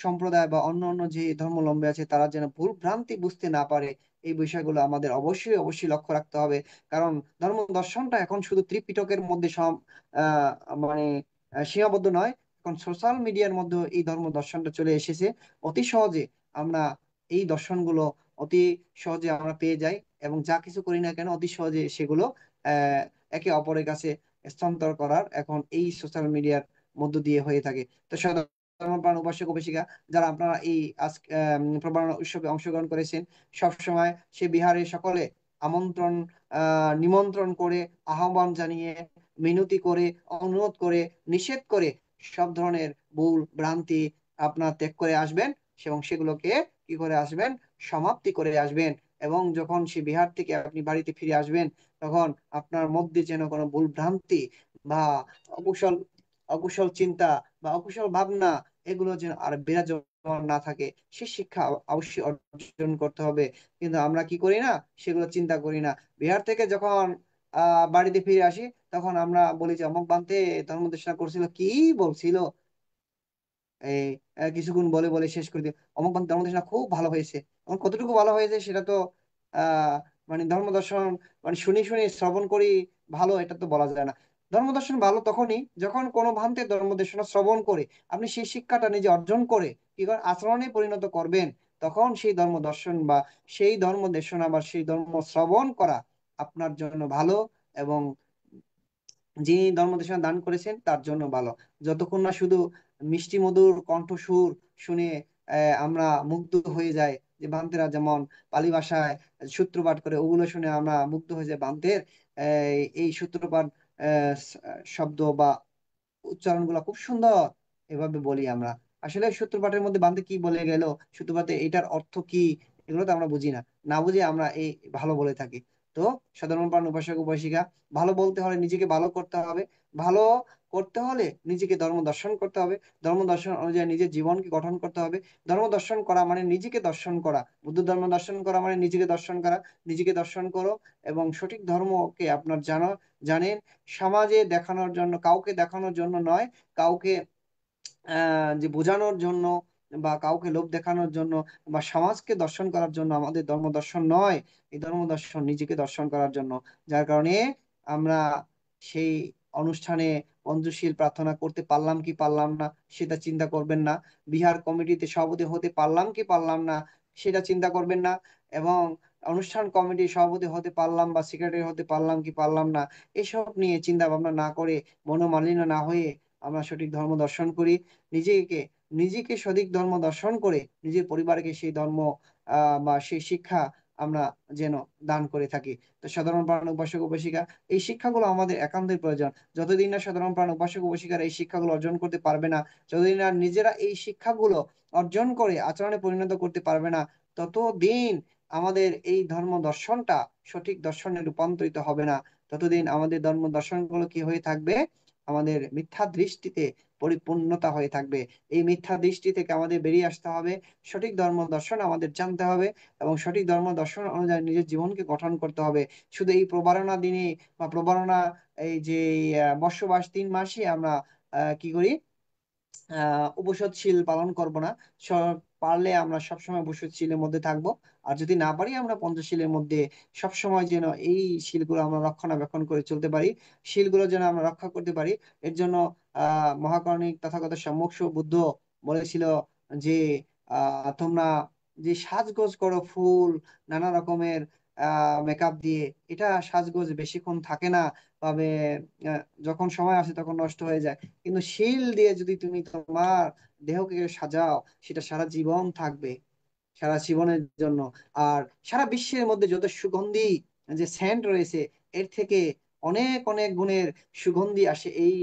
সম্প্রদায় বা অন্য অন্য যে ধর্মাবলম্বী আছে তারা যেন ভুল ভ্রান্তি বুঝতে না পারে। এই বিষয়গুলো আমাদের অবশ্যই অবশ্যই লক্ষ্য রাখতে হবে। কারণ ধর্ম দর্শনটা এখন শুধু ত্রিপিটকের মধ্যে আহ মানে সীমাবদ্ধ নয়। এখন সোশ্যাল মিডিয়ার মধ্যে এই ধর্ম দর্শনটা চলে এসেছে। অতি সহজে আমরা এই দর্শনগুলো অতি সহজে আমরা পেয়ে যাই, এবং যা কিছু করি না কেন অতি সহজে সেগুলো আহ একে অপরের কাছে স্থানান্তর করার এখন এই সোশ্যাল মিডিয়ার মধ্য দিয়ে হয়ে থাকে। তো সাধারণ প্রাণ উপাসক উপাসিকা যারা আপনারা এই আজ প্রবারণা উৎসবে অংশগ্রহণ করেছেন, সব সময় সে বিহারে সকলে আমন্ত্রণ নিমন্ত্রণ করে, আহ্বান জানিয়ে, মিনতি করে, অনুরোধ করে, নিষেধ করে সব ধরনের ভুল ভ্রান্তি আপনার ত্যাগ করে আসবেন, এবং সেগুলোকে কি করে আসবেন, সমাপ্তি করে আসবেন। এবং যখন সে বিহার থেকে আপনি বাড়িতে ফিরে আসবেন, তখন আপনার মধ্যে যেন কোনো ভুল ভ্রান্তি বা অকুশল অকুশল চিন্তা বা অকুশল ভাবনা এগুলো যেন আর বিরাজমান না থাকে, সে শিক্ষা অবশ্যই অর্জন করতে হবে। কিন্তু আমরা কি করি না, সেগুলো চিন্তা করি না। বিহার থেকে যখন বাড়িতে ফিরে আসি, তখন আমরা বলি যে অমুক বান্তে ধর্ম দেশনা করছিল, কি বলছিল, এই কিছুক্ষণ বলে বলে শেষ করে দিই, অমুক ধর্ম দর্শন খুব ভালো হয়েছে। এবং কতটুকু ভালো হয়েছে সেটা তো আহ মানে ধর্ম দর্শন মানে শুনি শুনি শ্রবণ করি ভালো, এটা তো বলা যায় না। ধর্ম দর্শন ভালো তখনই যখন কোনো ভ্রান্তে ধর্ম দর্শন শ্রবণ করে আপনি সেই শিক্ষাটা নিজে অর্জন করে কি করে আচরণে পরিণত করবেন, তখন সেই ধর্ম দর্শন বা সেই ধর্ম দেশনা বা সেই ধর্ম শ্রবণ করা আপনার জন্য ভালো, এবং যিনি ধর্মদেশনা দান করেছেন তার জন্য ভালো। যতক্ষণ না শুধু মিষ্টি মধুর কণ্ঠসুর শুনে আমরা মুগ্ধ হয়ে যাই, যে বান্তেরা যেমন পালি ভাষায় সূত্রপাঠ করে, ওগুলো শুনে আমরা মুগ্ধ হয়ে যাই। বান্তের এই সূত্রপাঠ শব্দ বা উচ্চারণ গুলা খুব সুন্দর, এভাবে বলি আমরা। আসলে সূত্রপাঠের মধ্যে বান্তে কি বলে গেল, সূত্রপাঠে এটার অর্থ কি, এগুলো তো আমরা বুঝি না, না বুঝে আমরা এই ভালো বলে থাকি। তো সাধারণ প্রাণ উপাসক উপাসিকা, ভালো বলতে হলে নিজেকে ভালো করতে হবে, ভালো করতে হলে নিজেকে ধর্ম দর্শন করতে হবে, ধর্ম দর্শন অনুযায়ী নিজের জীবনকে গঠন করতে হবে। ধর্ম দর্শন করা মানে নিজেকে দর্শন করা, বুদ্ধ ধর্ম দর্শন করা মানে নিজেকে দর্শন করা। নিজেকে দর্শন করো এবং সঠিক ধর্মকে আপনার জানেন, সমাজে দেখানোর জন্য, কাউকে দেখানোর জন্য নয়, কাউকে যে বোঝানোর জন্য বা কাউকে লোভ দেখানোর জন্য বা সমাজকে দর্শন করার জন্য আমাদের ধর্ম দর্শন নয়। এই ধর্ম দর্শন নিজেকে দর্শন করার জন্য। যার কারণে আমরা সেই অনুষ্ঠানে পঞ্চশীল প্রার্থনা করতে পারলাম কি পারলাম না সেটা চিন্তা করবেন না। বিহার কমিটিতে সভাপতি হতে পারলাম কি পারলাম না সেটা চিন্তা করবেন না। এবং অনুষ্ঠান কমিটির সভাপতি হতে পারলাম বা সেক্রেটারি হতে পারলাম কি পারলাম না এসব নিয়ে চিন্তা ভাবনা না করে, মনোমালিন্য না হয়ে আমরা সঠিক ধর্ম দর্শন করি। নিজেকে নিজেকে সঠিক ধর্ম দর্শন করে নিজের পরিবারকে সেই ধর্ম বা সেই শিক্ষা আমরা যেন দান করে থাকি। তো সাধারণ প্রাণ উপাসক উপাসিকা, এই শিক্ষাগুলো আমাদের একান্তই প্রয়োজন। যতদিন না সাধারণ প্রাণ উপাসক উপাসিকারা এই শিক্ষাগুলো অর্জন করতে পারবে না, যতদিন না নিজেরা এই শিক্ষাগুলো অর্জন করে আচরণে পরিণত করতে পারবে না, ততদিন আমাদের এই ধর্ম দর্শনটা সঠিক দর্শনে রূপান্তরিত হবে না। ততদিন আমাদের ধর্ম দর্শনগুলো কি হয়ে থাকবে? আমাদের মিথ্যা দৃষ্টিতে পরিপূর্ণতা হয়ে থাকবে। এই মিথ্যা দৃষ্টি থেকে আমাদের বেরিয়ে আসতে হবে, সঠিক ধর্ম দর্শন আমাদের জানতে হবে এবং সঠিক ধর্ম দর্শন অনুযায়ী নিজের জীবনকে গঠন করতে হবে। শুধু এই প্রবারণা দিনে বা প্রবারণা এই যে বর্ষবাস 3 মাসে আমরা কি করি, উপসৎশীল পালন করব না। পারলে আমরা সবসময় উপসৎশীলের মধ্যে থাকবো, আর যদি না পারি আমরা পঞ্চশীলের মধ্যে সবসময় যেন এই শীলগুলো আমরা রক্ষণাবেক্ষণ করে চলতে পারি, শীলগুলো যেন আমরা রক্ষা করতে পারি। এর জন্য মহাকরণিক তথাগত সম্মুখ বুদ্ধ বলেছিল যে তোমরা যে সাজগোজ করো ফুল নানা রকমের মেকআপ দিয়ে, এটা সাজগোজ বেশিক্ষণ থাকে না, তবে যখন সময় আসে তখন নষ্ট হয়ে যায়। কিন্তু শিল দিয়ে যদি তুমি তোমার দেহকে সাজাও, সেটা সারা জীবন থাকবে, সারা জীবনের জন্য। আর সারা বিশ্বের মধ্যে যত সুগন্ধি যে সেন্ট রয়েছে, এর থেকে অনেক অনেক গুণের সুগন্ধি আসে এই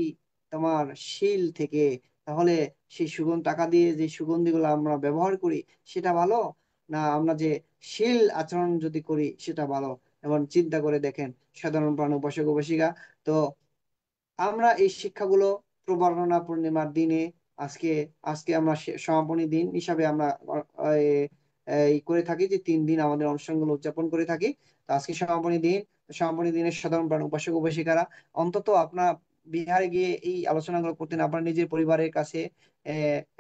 তোমার শিল থেকে। তাহলে সেই সুগন্ধি, টাকা দিয়ে যে সুগন্ধিগুলো আমরা ব্যবহার করি সেটা ভালো, না আমরা যে শিল আচরণ যদি করি সেটা ভালো? এবং চিন্তা করে দেখেন সাধারণ প্রাণ উপাসক উপাসিকা। তো আমরা এই শিক্ষাগুলো প্রবর্ণনা পূর্ণিমার দিনে, আজকে আজকে আমরা সমাপনী দিন হিসাবে আমরা এই এই করে থাকি যে 3 দিন আমাদের অনুষ্ঠানগুলো উদযাপন করে থাকি। তো আজকে সমাপনী দিন, সমাপনী দিনের সাধারণ প্রাণ উপাসক উপাসিকারা অন্তত আপনার বিহারে গিয়ে এই আলোচনাগুলো করতেন, আপনার নিজের পরিবারের কাছে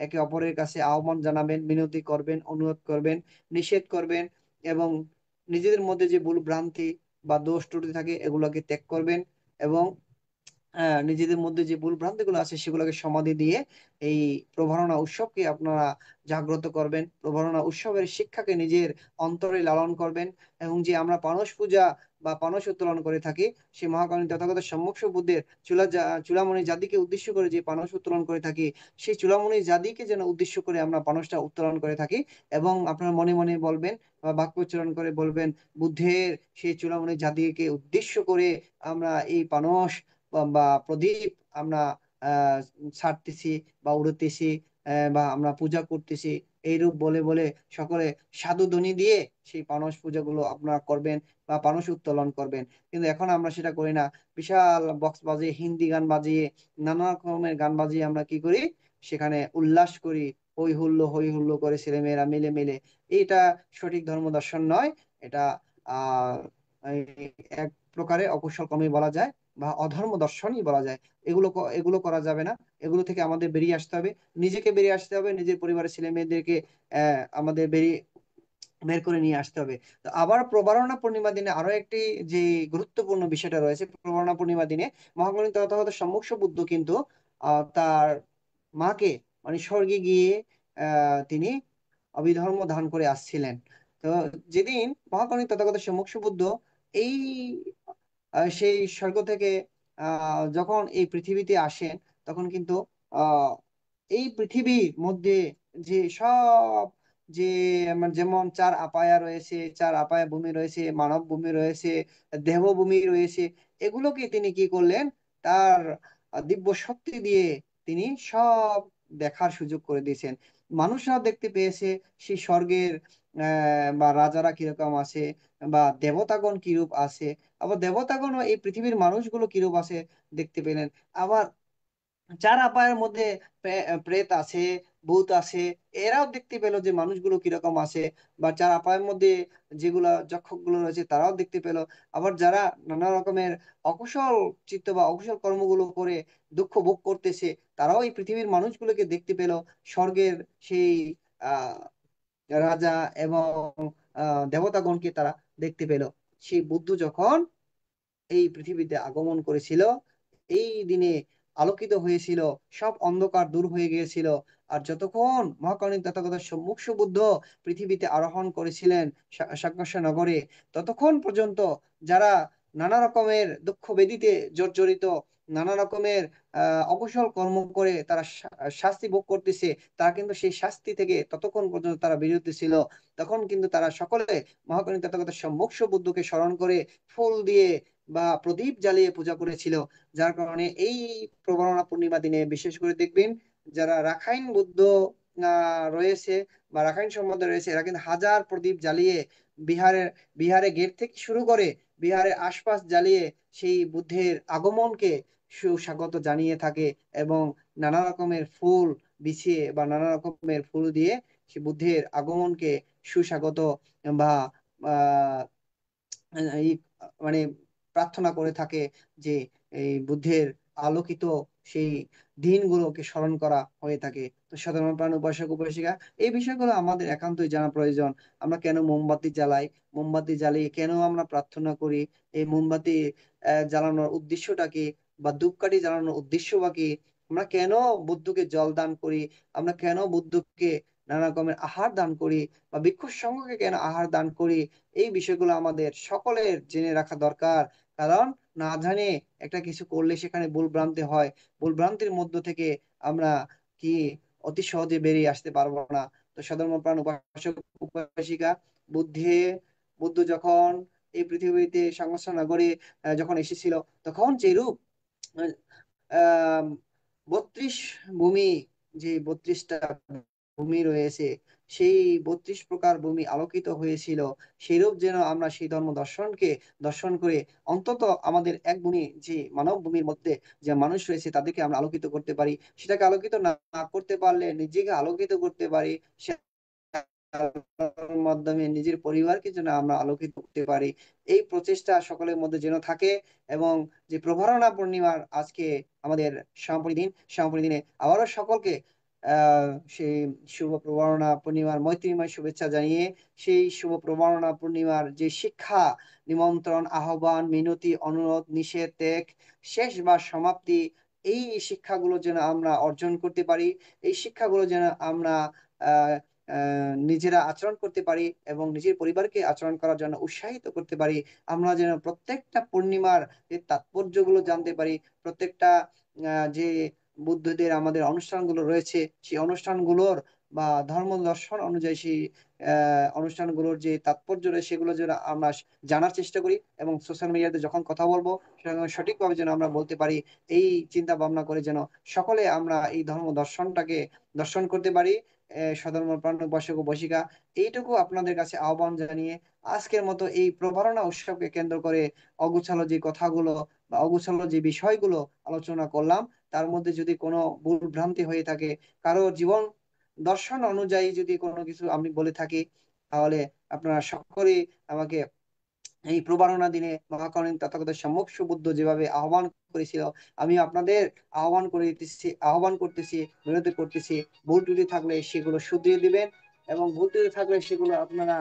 একে অপরের কাছে আহ্বান জানাবেন, মিনতি করবেন, অনুরোধ করবেন, নিষেধ করবেন এবং নিজেদের মধ্যে যে ভুল ভ্রান্তি বা দোষ ত্রুটি থাকে এগুলোকে ত্যাগ করবেন এবং নিজেদের মধ্যে যে ভুল ভ্রান্তিগুলো আছে সেগুলোকে সমাধি দিয়ে এই প্রভারণা উৎসবকে আপনারা জাগ্রত করবেন, প্রভারণা উৎসবের শিক্ষাকে নিজের অন্তরে লালন করবেন। এবং যে আমরা পানস পূজা বা পানস উত্তোলন করে থাকি, সেই মহাকালীন তথাগত সম্মুখ বুদ্ধের চূড়ামণি জাতিকে উদ্দেশ্য করে যে পানস উত্তোলন করে থাকি, সেই চূড়ামণি জাতিকে যেন উদ্দেশ্য করে আমরা পানসটা উত্তোলন করে থাকি। এবং আপনারা মনে মনে বলবেন বা বাক্য উচ্চারণ করে বলবেন, বুদ্ধের সেই চূড়ামণি জাতিকে উদ্দেশ্য করে আমরা এই পানস বা প্রদীপ আমরা আহ ছাড়তেছি বা উড়তেছি, বা আমরা পূজা করতেছি, এইরূপ বলে বলে সকলে সাধু ধ্বনি দিয়ে সেই পানস পূজাগুলো আপনারা করবেন বা পানস উত্তোলন করবেন। কিন্তু এখন আমরা সেটা করি না, বিশাল বক্স বাজিয়ে হিন্দি গান বাজিয়ে নানা রকমের গান বাজিয়ে আমরা কি করি, সেখানে উল্লাস করি, হই হুল্লো করে ছেলেমেয়েরা মিলে মিলে। এটা সঠিক ধর্ম দর্শন নয়, এটা আহ এই এক প্রকারে অকুশল কর্মই বলা যায় বা অধর্ম দর্শনই বলা যায়। এগুলো করা যাবে না, এগুলো থেকে আমাদের বেরিয়ে আসতে হবে, নিজেকে বেরিয়ে আসতে হবে, নিজের পরিবারের ছেলে মেয়েদেরকে আমাদের বের করে নিয়ে আসতে হবে। তো আবার প্রবারণা পূর্ণিমা দিনে আরো একটি যে গুরুত্বপূর্ণ বিষয়টা রয়েছে, প্রবারণা পূর্ণিমা দিনে মহাগণিত তথাগত সম্মুখ বুদ্ধ কিন্তু তার মাকে মানে স্বর্গে গিয়ে তিনি অভিধর্ম ধারণ করে আসছিলেন। তো যেদিন মহাগণিত তথাগত সম্মুখ বুদ্ধ এই সেই স্বর্গ থেকে যখন এই পৃথিবীতে আসেন, তখন কিন্তু আহ এই পৃথিবীর মধ্যে যে সব যে যেমন 4 আপায়া রয়েছে, 4 আপায়া ভূমি রয়েছে, মানব ভূমি রয়েছে, দেবভূমি রয়েছে, এগুলোকে তিনি কি করলেন, তার দিব্য শক্তি দিয়ে তিনি সব দেখার সুযোগ করে দিয়েছেন। মানুষরা দেখতে পেয়েছে সেই স্বর্গের বা রাজারা কিরকম আছে বা দেবতাগণ কিরূপ আছে, আবার দেবতাগণ এই পৃথিবীর মানুষগুলো কিরূপ আছে দেখতে পেলেন। আবার 4 আপায়ের মধ্যে প্রেত আছে, ভূত আছে, এরাও দেখতে পেলো যে মানুষগুলো কিরকম আছে। বা 4 আপায়ের মধ্যে যেগুলা যক্ষক গুলো রয়েছে তারাও দেখতে পেলো। আবার যারা নানা রকমের অকুশল চিত্ত বা অকুশল কর্মগুলো করে দুঃখ ভোগ করতেছে, তারাও এই পৃথিবীর মানুষগুলোকে দেখতে পেলো, স্বর্গের সেই আহ রাজা এবং দেবতাগণকে তারা দেখতে পেল। সেই বুদ্ধ যখন এই পৃথিবীতে আগমন করেছিল, এই দিনে আলোকিত হয়েছিল, সব অন্ধকার দূর হয়ে গিয়েছিল। আর যতক্ষণ মহাকালীন তথাগত সম্মুখ বুদ্ধ পৃথিবীতে আরোহণ করেছিলেন সাক্ষ্য নগরে, ততক্ষণ পর্যন্ত যারা নানা রকমের দুঃখ বেদিতে জর্জরিত, নানা রকমের অকুশল কর্ম করে তারা শাস্তি ভোগ করতেছে। তারা কিন্তু সেই শাস্তি থেকে ততক্ষণ পর্যন্ত তারা বিরত ছিল, তখন কিন্তু তারা সকলে মহাকরণী তথাগত মোক্ষ বুদ্ধকে স্মরণ করে ফুল দিয়ে বা প্রদীপ জ্বালিয়ে পূজা করেছিল। যার কারণে এই প্রবরণা পূর্ণিমা দিনে বিশেষ করে দেখবেন যারা রাখাইন বুদ্ধ রয়েছে বা রাখাইন সম্বন্ধে রয়েছে, এরা কিন্তু হাজার প্রদীপ জ্বালিয়ে বিহারের বিহারে গেট থেকে শুরু করে বিহারের আশপাশ জ্বালিয়ে সেই বুদ্ধের আগমনকে সুস্বাগত জানিয়ে থাকে, এবং নানা রকমের ফুল বিছিয়ে বা নানা রকমের ফুল দিয়ে সে বুদ্ধের আগমনকে সুস্বাগত বা এই মানে প্রার্থনা করে থাকে যে এই বুদ্ধের আলোকিত সেই দিনগুলোকে স্মরণ করা হয়ে থাকে। তো সাধারণ প্রাণ উপাসক উপাসিকা, এই বিষয়গুলো আমাদের একান্তই জানা প্রয়োজন। আমরা কেন মোমবাতি জ্বালাই, মোমবাতি জ্বালিয়ে কেন আমরা প্রার্থনা করি, এই মোমবাতি জ্বালানোর উদ্দেশ্যটা কি, বা ধূপকাঠি জ্বালানোর উদ্দেশ্য বা কি, আমরা কেন বুদ্ধকে জল দান করি, আমরা কেন বুদ্ধকে নানা রকমের আহার দান করি, বা ভিক্ষু সংঘকে কেন আহার দান করি, এই বিষয়গুলো আমাদের সকলের জেনে রাখা দরকার। কারণ না জানে একটা কিছু করলে সেখানে ভুল ভ্রান্তি হয়, ভুল ভ্রান্তির মধ্য থেকে আমরা কি অতি সহজে বেরিয়ে আসতে পারবো না। তো সাধারণ প্রাণ উপাসক উপাসিকা, বুদ্ধে বুদ্ধ যখন এই পৃথিবীতে সংমিশ্রণ নগরে যখন এসেছিল, তখন যেরূপ আহ 32 ভূমি, যে 32টা ভূমি রয়েছে, সেই 32 প্রকার ভূমি আলোকিত হয়েছিল, সেইরূপ যেন আমরা সেই ধর্ম দর্শনকে দর্শন করে অন্তত আমাদের এক ভূমি, যে মানব ভূমির মধ্যে যে মানুষ রয়েছে তাদেরকে আমরা আলোকিত করতে পারি। সেটাকে আলোকিত না করতে পারলে নিজেকে আলোকিত করতে পারি, মাধ্যমে নিজের পরিবারকে যেন আমরা আলোকিত করতে পারি। এই প্রচেষ্টা সকলের মধ্যে যেন থাকে। এবং যে প্রভারণা পূর্ণিমার আজকে আমাদের সমাপনী দিন, সমাপনী দিনে আবারও সকলকে সেই শুভ প্রভারণা পূর্ণিমার মৈত্রীময় শুভেচ্ছা জানিয়ে, সেই শুভ প্রভারণা পূর্ণিমার যে শিক্ষা, নিমন্ত্রণ, আহ্বান, মিনতি, অনুরোধ, নিষেধ, ত্যাগ, শেষ বা সমাপ্তি, এই শিক্ষাগুলো যেন আমরা অর্জন করতে পারি, এই শিক্ষাগুলো যেন আমরা আহ নিজেরা আচরণ করতে পারি এবং নিজের পরিবারকে আচরণ করার জন্য উৎসাহিত করতে পারি। আমরা যেন প্রত্যেকটা পূর্ণিমার যে তাৎপর্যগুলো জানতে পারি, প্রত্যেকটা যে বুদ্ধদের আমাদের অনুষ্ঠানগুলো রয়েছে, সেই অনুষ্ঠানগুলোর বা ধর্ম দর্শন অনুযায়ী সেই অনুষ্ঠানগুলোর যে তাৎপর্য রয়েছে সেগুলো যেন আমরা জানার চেষ্টা করি, এবং সোশ্যাল মিডিয়াতে যখন কথা বলবো সঠিকভাবে যেন আমরা বলতে পারি। এই চিন্তা ভাবনা করে যেন সকলে আমরা এই ধর্ম দর্শনটাকে দর্শন করতে পারি। সধর্ম প্রাণ উপাসক উপাসিকা, এইটুকু আপনাদের কাছে আহ্বান জানিয়ে আজকের মতো এই প্রভারণা উৎসবকে কেন্দ্র করে অগুছালো যে কথাগুলো বা অগুছালো যে বিষয়গুলো আলোচনা করলাম, তার মধ্যে যদি কোনো ভুল ভ্রান্তি হয়ে থাকে, কারো জীবন দর্শন অনুযায়ী যদি কোনো কিছু আমি বলে থাকি, তাহলে আপনারা সকলেই আমাকে এই প্রবারণা দিনে মহাকরণী তথাগত সম্মুখ সুবুদ্ধ যেভাবে আহ্বান করেছিল, আমি আপনাদের আহ্বান করতেছি, বিরতি করতেছি। ভুল ত্রুটি থাকলে সেগুলো শুধরিয়ে দিবেন, এবং ভুল ত্রুটি থাকলে সেগুলো আপনারা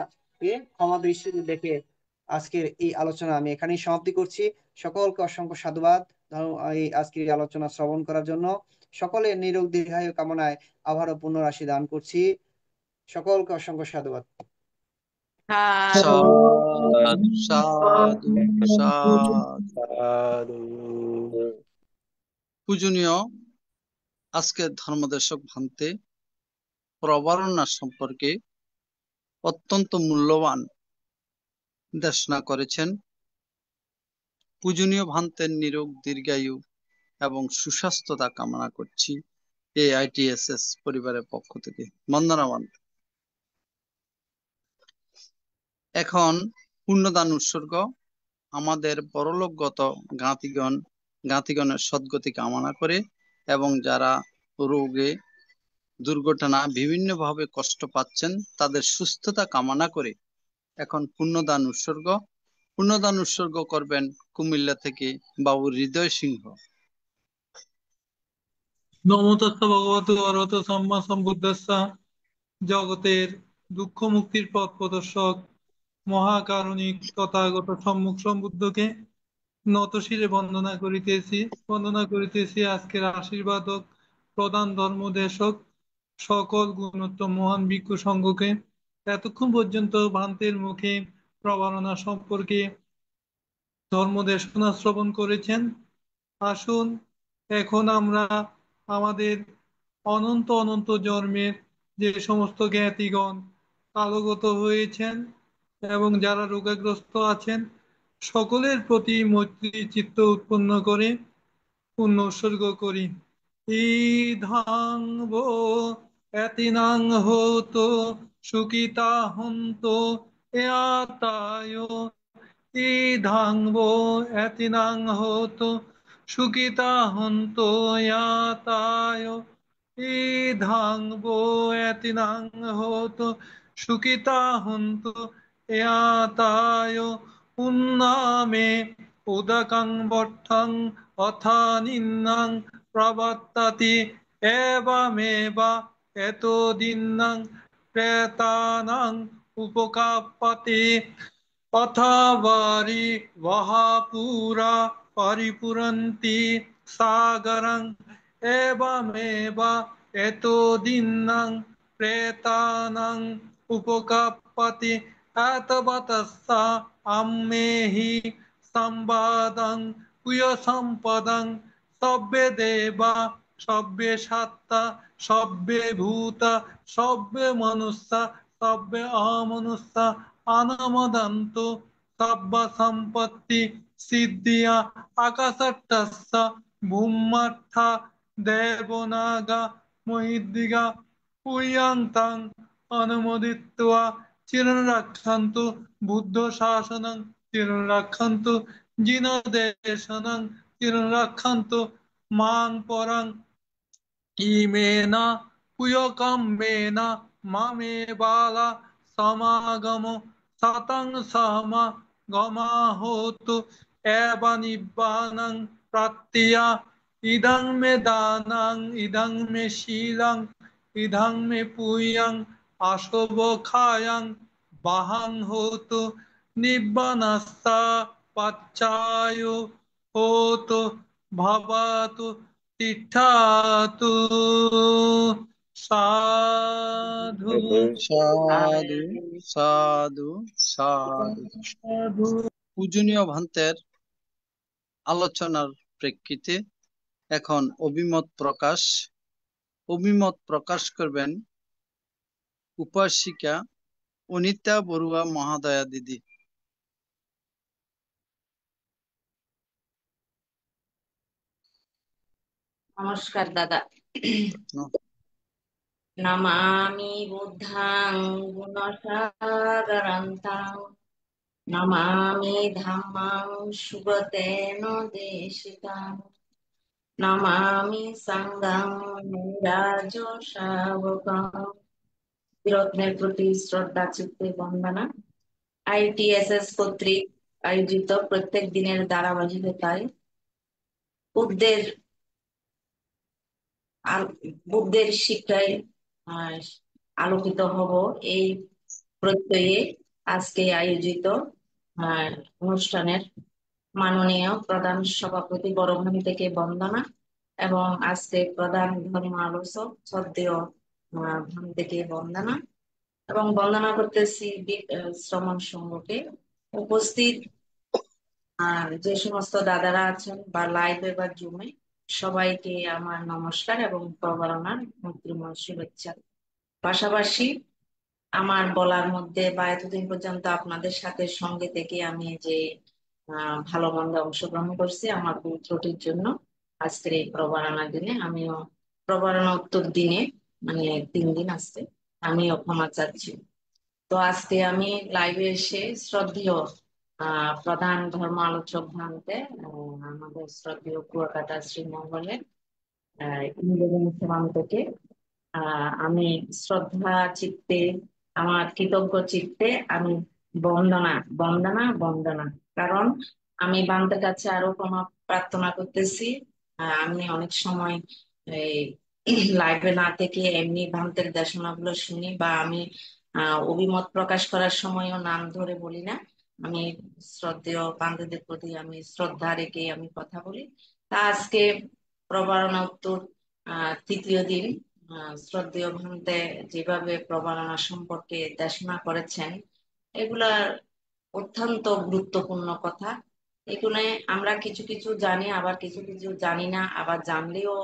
ক্ষমা দৃষ্টিতে দেখে আজকের এই আলোচনা আমি এখানেই সমাপ্তি করছি। সকলকে অসংখ্য সাধুবাদ এই আজকের এই আলোচনা শ্রবণ করার জন্য। সকলের নিরোগ দীর্ঘায়ু কামনায় আবারও পুনরাশি দান করছি। সকলকে অসংখ্য সাধুবাদ। সাধু সাধু সাধু। পূজনীয় আজকের ধর্মদর্শক ভান্তে প্রবরণা সম্পর্কে অত্যন্ত মূল্যবান দেশনা করেছেন। পূজনীয় ভান্তের নিরোগ দীর্ঘায়ু এবং সুস্বাস্থ্যতা কামনা করছি AITSS পরিবারের পক্ষ থেকে। বন্দনাবান। এখন পুণ্যদান উৎসর্গ। আমাদের পরলোকগত জ্ঞাতিগণের সদ্গতি কামনা করে এবং যারা রোগে দুর্ঘটনা বিভিন্নভাবে কষ্ট পাচ্ছেন তাদের সুস্থতা কামনা করে এখন পুণ্যদান উৎসর্গ। পুণ্যদান উৎসর্গ করবেন কুমিল্লা থেকে বাবু হৃদয় সিংহ। নমো তস্য ভগবতো অরহতো সম্মা সম্বুদ্ধস্য। জগতের দুঃখ মুক্তির পথ প্রদর্শক মহাকারুণিক তথাগত সম্মুখ সম্বুদ্ধকে নত শিরে বন্দনা করিতেছি আজকের আশীর্বাদক প্রধান ধর্মদেশক সকল গুণোত্তম মহান ভিক্ষু সংঘকে। এতক্ষণ পর্যন্ত ভ্রান্তের মুখে প্রবারণা সম্পর্কে ধর্মদেশনা শ্রবণ করেছেন। আসুন এখন আমরা আমাদের অনন্ত অনন্ত জন্মের যে সমস্ত জ্ঞাতিগণ কালগত হয়েছেন এবং যারা রোগাগ্রস্ত আছেন সকলের প্রতি মৈত্রী চিত্ত উৎপন্ন করে পুণ্য উৎসর্গ করি। ইধাং ভো এতিনাং হতো সুখিতা হন্ত এতায় ইধাং ভো এতিনাং হতো সুখিতা হন্ত এতায় ইধাং ভো এতিনাং হতো সুখিতা হন্ত এতায় উন্নামে উদকং বট্ঠং অথা নিন্নাং প্রবর্ততি এবমেবা এতো দিন্নাং প্রেতানাং উপকাপতি অথবারি বহাপুরা পরিপুরন্তি সাগরং এবমেবা এতো দিন্নাং প্রেতানাং উপকাপতি এতবতস্সা আম্মেহি সম্বাদং কুয় সম্পদং সব্যে দেবা সব্যে সত্তা সব্যে ভূতা সব্যে মনুষ্যা সব্যে অমনুষ্যা অনমদন্ত সব্য সম্পত্তি সিদ্ধিয়া আকাশট্টস্য ভূম্মর্থা দেবনাগা মহিদ্দিগা পুয়ন্তাং অনুমোদিত্বা চিরং রক্ষন্তু বুদ্ধ শাসনং চিরং রক্ষন্তু জিনদেশনং চিরং রক্ষন্তু মাং পরং ইমেনা পুয়কম্মেনা মামে বালা সমাগম সতং সমা গমাহোতু এব নিব্বানং প্রত্যয়া ইদং মে দানং ইদং মে শীলং ইদং মে পুয়ং আশব খায়ং বাহং হোতু নিব্বানস্তা পচ্চায় হোতু ভবতু তিষ্ঠাতু সাধু সাধু সাধু সাধু। সাধু। পূজনীয় ভান্তের আলোচনার প্রেক্ষিতে এখন অভিমত প্রকাশ করবেন উপাসিকা অনিতা বড়ুয়া মহাদয়া দিদি। নমস্কার দাদা। নমামি বুদ্ধাং গুণসাগরান্তাং নমামি ধাম্মাং সুগতেন দেশিতাং নমামি সাঙ্গাং মুনিরাজ শাবকং। রত্নের প্রতি শ্রদ্ধা চিত্তে বন্দনা। ITSS কর্তৃক আয়োজিত প্রত্যেক দিনের ধারাবাহিকতায় বুদ্ধের শিক্ষায় আলোকিত হব এই প্রত্যয়ে আজকে আয়োজিত অনুষ্ঠানের মাননীয় প্রধান সভাপতি বড়ভান থেকে বন্দনা এবং আজকে প্রধান ধর্ম আলোচক শ্রদ্ধেয় ভান থেকে বন্দনা এবং বন্দনা করতেছি শ্রমণ সংঘকে। উপস্থিত যে সমস্ত দাদারা আছেন বা লাইভে বা জুমে সবাইকে আমার নমস্কার এবং প্রবরণার মৈত্রীময় শুভেচ্ছা। পাশাপাশি আমার বলার মধ্যে বা এতদিন পর্যন্ত আপনাদের সাথে সঙ্গে থেকে আমি যে ভালো মন্দ অংশগ্রহণ করছি আমার ভুল ত্রুটির জন্য আজকের এই প্রবরণার দিনে আমিও প্রবরণা উত্তর দিনে মানে 3 দিন আসছে আমিও ক্ষমা চাচ্ছি। তো আজকে আমি লাইভে এসে শ্রদ্ধেয় প্রধান ধর্ম আলোচক ভান্তে আমাদের শ্রদ্ধেয় কুয়াকাটা শ্রীমঙ্গলের ইন্দ্রনীল থেকে আমি শ্রদ্ধা চিত্তে আমার কৃতজ্ঞ চিত্তে আমি বন্দনা বন্দনা বন্দনা কারণ আমি বান্তের কাছে আরো ক্ষমা প্রার্থনা করতেছি। আমি অনেক সময় লাইভে না থেকে এমনি বান্তের দেশনাগুলো শুনি বা আমি অভিমত প্রকাশ করার সময়ও নাম ধরে বলি না। আমি শ্রদ্ধেয় বান্ধবদের প্রতি আমি শ্রদ্ধা রেখে আমি কথা বলি। তা আজকে প্রবারণা উত্তর 3য় দিন শ্রদ্ধেয় ভান্তে যেভাবে প্রবারণা সম্পর্কে দেশনা করেছেন এগুলা অত্যন্ত গুরুত্বপূর্ণ কথা এখানে আমরা কিছু কিছু জানি, আবার কিছু কিছু জানি না, আবার জানলেও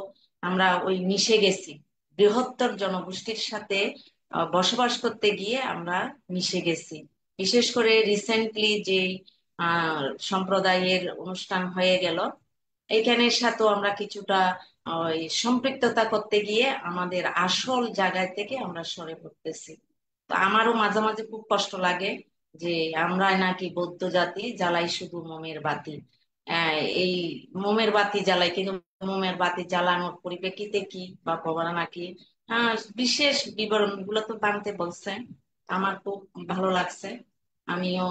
আমরা ওই মিশে গেছি বৃহত্তর জনগোষ্ঠীর সাথে। বসবাস করতে গিয়ে আমরা মিশে গেছি। বিশেষ করে রিসেন্টলি যে সম্প্রদায়ের অনুষ্ঠান হয়ে গেল, এইখানের সাথেও আমরা কিছুটা ওই সম্পৃক্ততা করতে গিয়ে আমাদের আসল জায়গায় থেকে আমরা সরে পড়তেছি। তো আমারও মাঝে মাঝে খুব কষ্ট লাগে যে আমরা নাকি বৌদ্ধ জাতি, জ্বালাই শুধু মোমের বাতি। এই মোমের বাতি জ্বালাই, কিন্তু মোমের বাতি জ্বালানোর পরিপ্রেক্ষিতে কি বা প্রবাহ নাকি বিশেষ বিবরণ গুলো তো বানতে বলছে। আমার খুব ভালো লাগছে। আমিও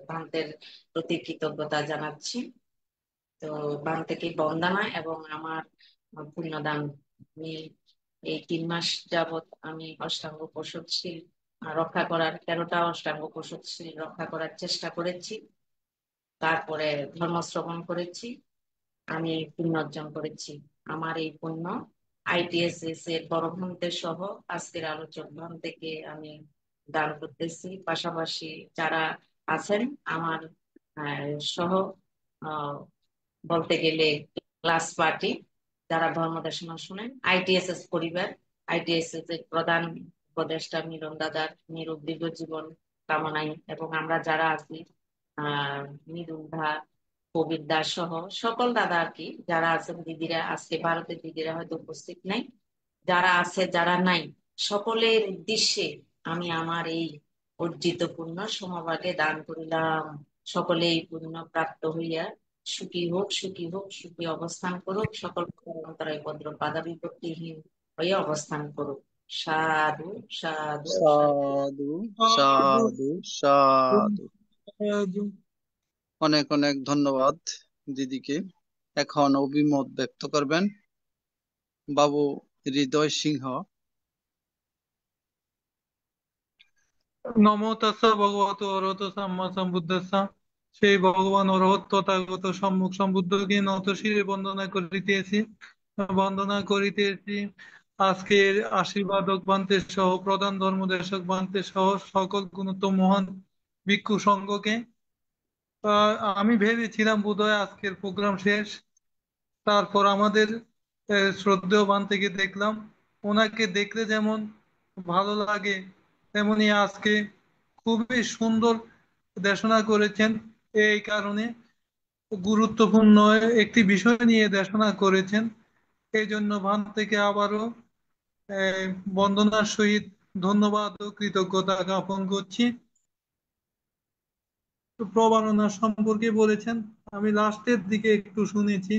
বানতের প্রতি কৃতজ্ঞতা জানাচ্ছি। তো বান থেকে বন্দনা এবং আমার পুণ্যদান। আমি এই 3 মাস যাবত আমি অষ্টাঙ্গ প্রশস্তি রক্ষা করার, 13টা অষ্টাঙ্গ প্রশস্তি রক্ষা করার চেষ্টা করেছি। তারপরে ধর্ম শ্রবণ করেছি, আমি পুণ্য অর্জন করেছি। আমার এই পুণ্য আইটিএসএস এর বড় ভ্রান্তের সহ আজকের আলোচক ভান থেকে আমি দান করতেছি। পাশাপাশি যারা আছেন আমার সহ আহ, বলতে গেলে ক্লাস পার্টি, যারা ধর্ম দেশনা শুনেন, আইটিএসএস পরিবার, আইটিএসএস এর প্রধান উপদেষ্টা মিলন দাদার নিরোগ দীর্ঘ জীবন কামনাই, এবং আমরা যারা আছি মৃদুল দা, কবির দাস সহ সকল দাদা আর কি, যারা আছেন দিদিরা, আজকে ভারতের দিদিরা হয়তো উপস্থিত নাই, যারা আছে যারা নাই, সকলের উদ্দেশ্যে আমি আমার এই অর্জিত পুণ্য সমভাগে দান করিলাম। সকলে এই পুণ্য প্রাপ্ত হইয়া সুখী হোক, সুখী হোক, সুখী অবস্থান করুক, সকল অন্তরায় ভদ্র বাধা বিপত্তিহীন হয়ে অবস্থান করুক। সাধু সাধু সাধু। সাধু সাধু সাধু। অনেক অনেক ধন্যবাদ দিদিকে। এখন অভিমত ব্যক্ত করবেন বাবু হৃদয় সিংহ। নমো তাস্সা ভগবতো অরহতো সাম্মা সম্বুদ্ধাস্সা। সেই ভগবান অরহত তথাগত সম্মুখ সম্বুদ্ধকে নত শিরে বন্দনা করিতেছি। আজকের আশীর্বাদক বান্তের সহ প্রধান ধর্মদেশক বান্তের সহ সকল গুণত মহান ভিক্ষু সংঘকে। আমি ভেবেছিলাম বোধহয় আজকের প্রোগ্রাম শেষ, তারপর আমাদের শ্রদ্ধেয় বান থেকে দেখলাম, ওনাকে দেখলে যেমন ভালো লাগে, তেমনি আজকে খুবই সুন্দর দেশনা করেছেন। এই কারণে গুরুত্বপূর্ণ একটি বিষয় নিয়ে দেশনা করেছেন। এই জন্য ভান থেকে আবারও আহ, বন্দনার সহিত ধন্যবাদ ও কৃতজ্ঞতা জ্ঞাপন করছি। তো প্রবারণা সম্পর্কে বলেছেন, আমি লাস্টের দিকে একটু শুনেছি।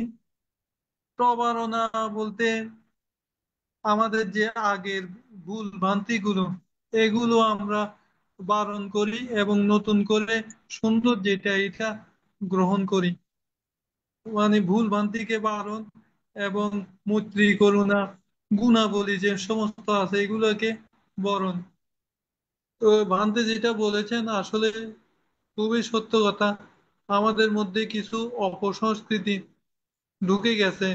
প্রবারণা বলতে আমাদের যে আগের ভুল ভ্রান্তিগুলো, এগুলো আমরা বারণ করি এবং নতুন করে সুন্দর যেটা এটা গ্রহণ করি। মানে ভুল ভ্রান্তিকে বারণ এবং মৈত্রী করুণা গুণাবলী যে সমস্ত আছে এগুলোকে বরণ। তো ভ্রান্তি যেটা বলেছেন আসলে খুবই সত্য কথা। আমাদের মধ্যে কিছু অপসংস্কৃতি ঢুকে গেছে।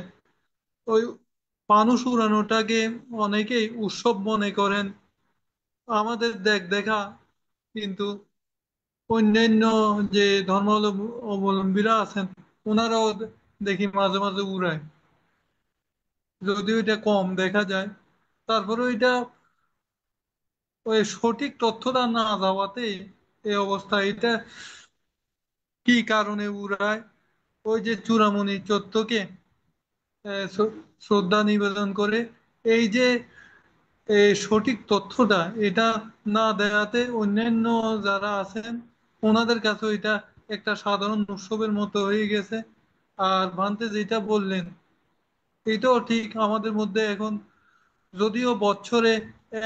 ওই ফানুস উড়ানোটাকে অনেকেই উৎসব মনে করেন, আমাদের দেখা, কিন্তু অন্যান্য যে ধর্মাবলম্বীরা আছেন ওনারাও দেখি মাঝে মাঝে উড়ায়, যদিও এটা কম দেখা যায়। তারপরে এটা ওই সঠিক তথ্যটা না যাওয়াতে এই অবস্থা। এটা কি কারণে উড়ায়? ওই যে চূড়ামণি চত্বরকে শ্রদ্ধা নিবেদন করে, এই যে সঠিক তথ্যটা এটা না দেওয়াতে অন্যান্য যারা আছেন ওনাদের কাছে এটা একটা সাধারণ উৎসবের মতো হয়ে গেছে। আর ভান্তে যেটা বললেন এটাও ঠিক, আমাদের মধ্যে এখন যদিও বছরে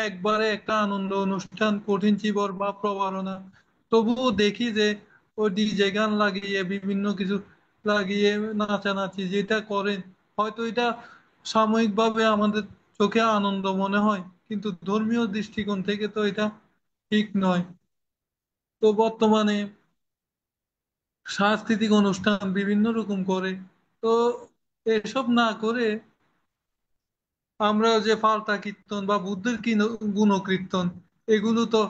একবারে একটা আনন্দ অনুষ্ঠান কঠিন চিবর বা প্রবারণা, তবুও দেখি যে ওই ডিজে গান লাগিয়ে বিভিন্ন কিছু লাগিয়ে নাচানাচি যেটা করেন, হয়তো এটা সাময়িকভাবে আমাদের চোখে আনন্দ মনে হয়, কিন্তু ধর্মীয় দৃষ্টিকোণ থেকে তো এটা ঠিক নয়। তো বর্তমানে সাংস্কৃতিক অনুষ্ঠান বিভিন্ন রকম করে, তো এসব না করে আমরা যে পাল্টা কীর্তন বা বুদ্ধের গুণকীর্তন এগুলো তো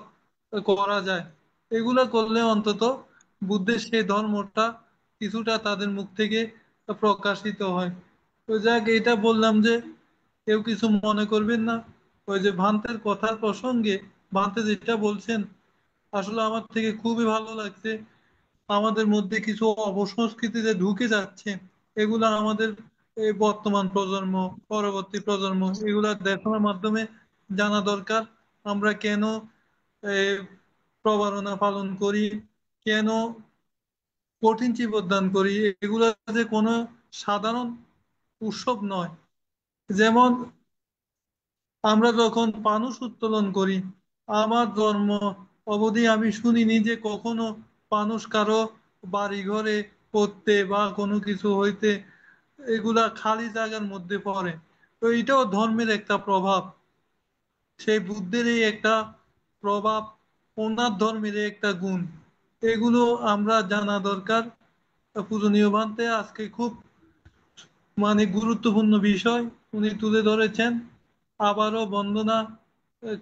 করা যায়। এগুলো করলে অন্তত বুদ্ধের সেই ধর্মটা কিছুটা তাদের মুখ থেকে প্রকাশিত হয়। তো যাক, এটা বললাম যে কেউ কিছু মনে করবেন না। ওই যে ভান্তের কথার প্রসঙ্গে ভান্তে যেটা বলছেন, আসলে আমার থেকে খুবই ভালো লাগছে। আমাদের মধ্যে কিছু অপসংস্কৃতি যে ঢুকে যাচ্ছে, এগুলা আমাদের এই বর্তমান প্রজন্ম, পরবর্তী প্রজন্ম, এগুলা দেখানোর মাধ্যমে জানা দরকার আমরা কেন এই প্রবারণা পালন করি, কেন কঠিন চিবদান করি। এগুলা যে কোনো সাধারণ উৎসব নয়। যেমন আমরা যখন পানুষ উত্তোলন করি, আমার জন্ম অবধি আমি শুনিনি যে কখনো পানুষ কারো বাড়ি ঘরে পড়তে বা কোনো কিছু হইতে, এগুলা খালি জায়গার মধ্যে পড়ে। তো এটাও ধর্মের একটা প্রভাব, সেই বুদ্ধেরই একটা প্রভাব, ওনার ধর্মের একটা গুণ। এগুলো আমরা জানা দরকার। পূজনীয় ভান্তে আজকে খুব গুরুত্বপূর্ণ বিষয় উনি তুলে ধরেছেন। আবারও বন্দনা,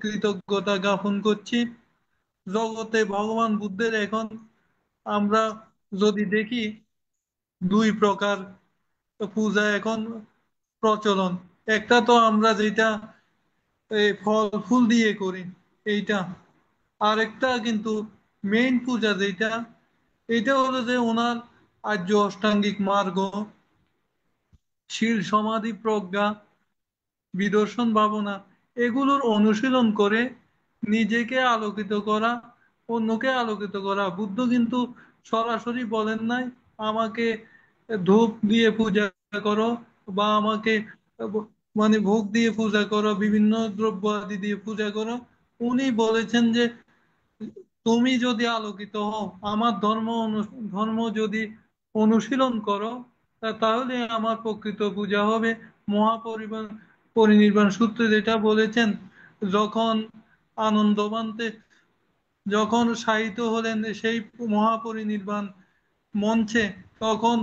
কৃতজ্ঞতা জ্ঞাপন করছি। জগতে ভগবান বুদ্ধের এখন আমরা যদি দেখি দুই প্রকার পূজা এখন প্রচলন। একটা তো আমরা যেটা এই ফল ফুল দিয়ে করি এইটা, আরেকটা কিন্তু মেইন পূজা যেটা, এটা হলো যে ওনার আর্য অষ্টাঙ্গিক মার্গ, শীল সমাধি প্রজ্ঞা, বিদর্শন ভাবনা, এগুলোর অনুশীলন করে নিজেকে আলোকিত করা, অন্যকে আলোকিত করা। বুদ্ধ কিন্তু সরাসরি বলেন নাই আমাকে ধূপ দিয়ে পূজা করো বা আমাকে ভোগ দিয়ে পূজা করো, বিভিন্ন দ্রব্য আদি দিয়ে পূজা করো। উনি বলেছেন যে তুমি যদি আলোকিত হও, আমার ধর্ম যদি অনুশীলন করো, তাহলে আমার প্রকৃত পূজা হবে। পরিনির্বাণ সূত্রে যেটা বলেছেন, যখন আনন্দবান্তে যখন শায়িত হলেন সেই মহাপরিনির্বাণ মঞ্চে, তখন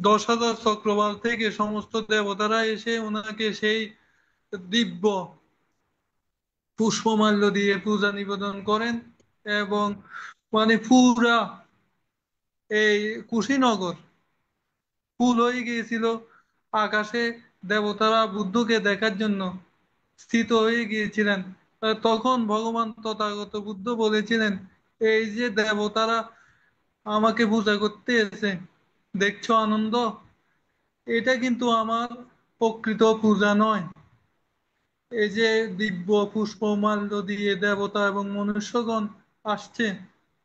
10,000 চক্রবাল থেকে সমস্ত দেবতারা এসে ওনাকে সেই দিব্য পুষ্পমাল্য দিয়ে পূজা নিবেদন করেন। এবং পুরা এই কুশীনগর ফুল হয়ে গিয়েছিল। আকাশে দেবতারা বুদ্ধকে দেখার জন্য স্থিত হয়ে গিয়েছিলেন। তখন ভগবান তথাগত বুদ্ধ বলেছিলেন, এই যে দেবতারা আমাকে পূজা করতে এসে, দেখছো আনন্দ, এটা কিন্তু আমার প্রকৃত পূজা নয়। এই যে দিব্য পুষ্পমাল্য দিয়ে দেবতা এবং মনুষ্যগণ আসছে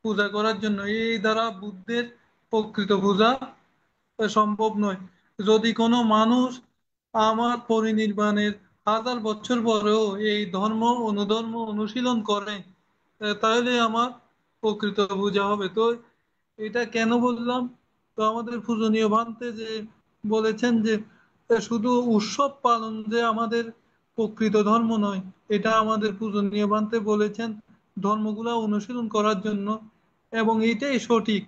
পূজা করার জন্য, এই দ্বারা বুদ্ধের প্রকৃত পূজা সম্ভব নয়। যদি কোনো মানুষ আমার পরিনির্বাণের 1,000 বছর পরেও এই ধর্ম অনুধর্ম অনুশীলন করে, তাহলে আমার প্রকৃত পূজা হবে। তো এটা কেন বললাম? তো আমাদের পূজনীয় ভান্তে যে বলেছেন যে শুধু উৎসব পালন যে আমাদের প্রকৃত ধর্ম নয়, এটা আমাদের পূজনীয় ভান্তে বলেছেন ধর্মগুলা অনুশীলন করার জন্য। এবং এইটাই সঠিক।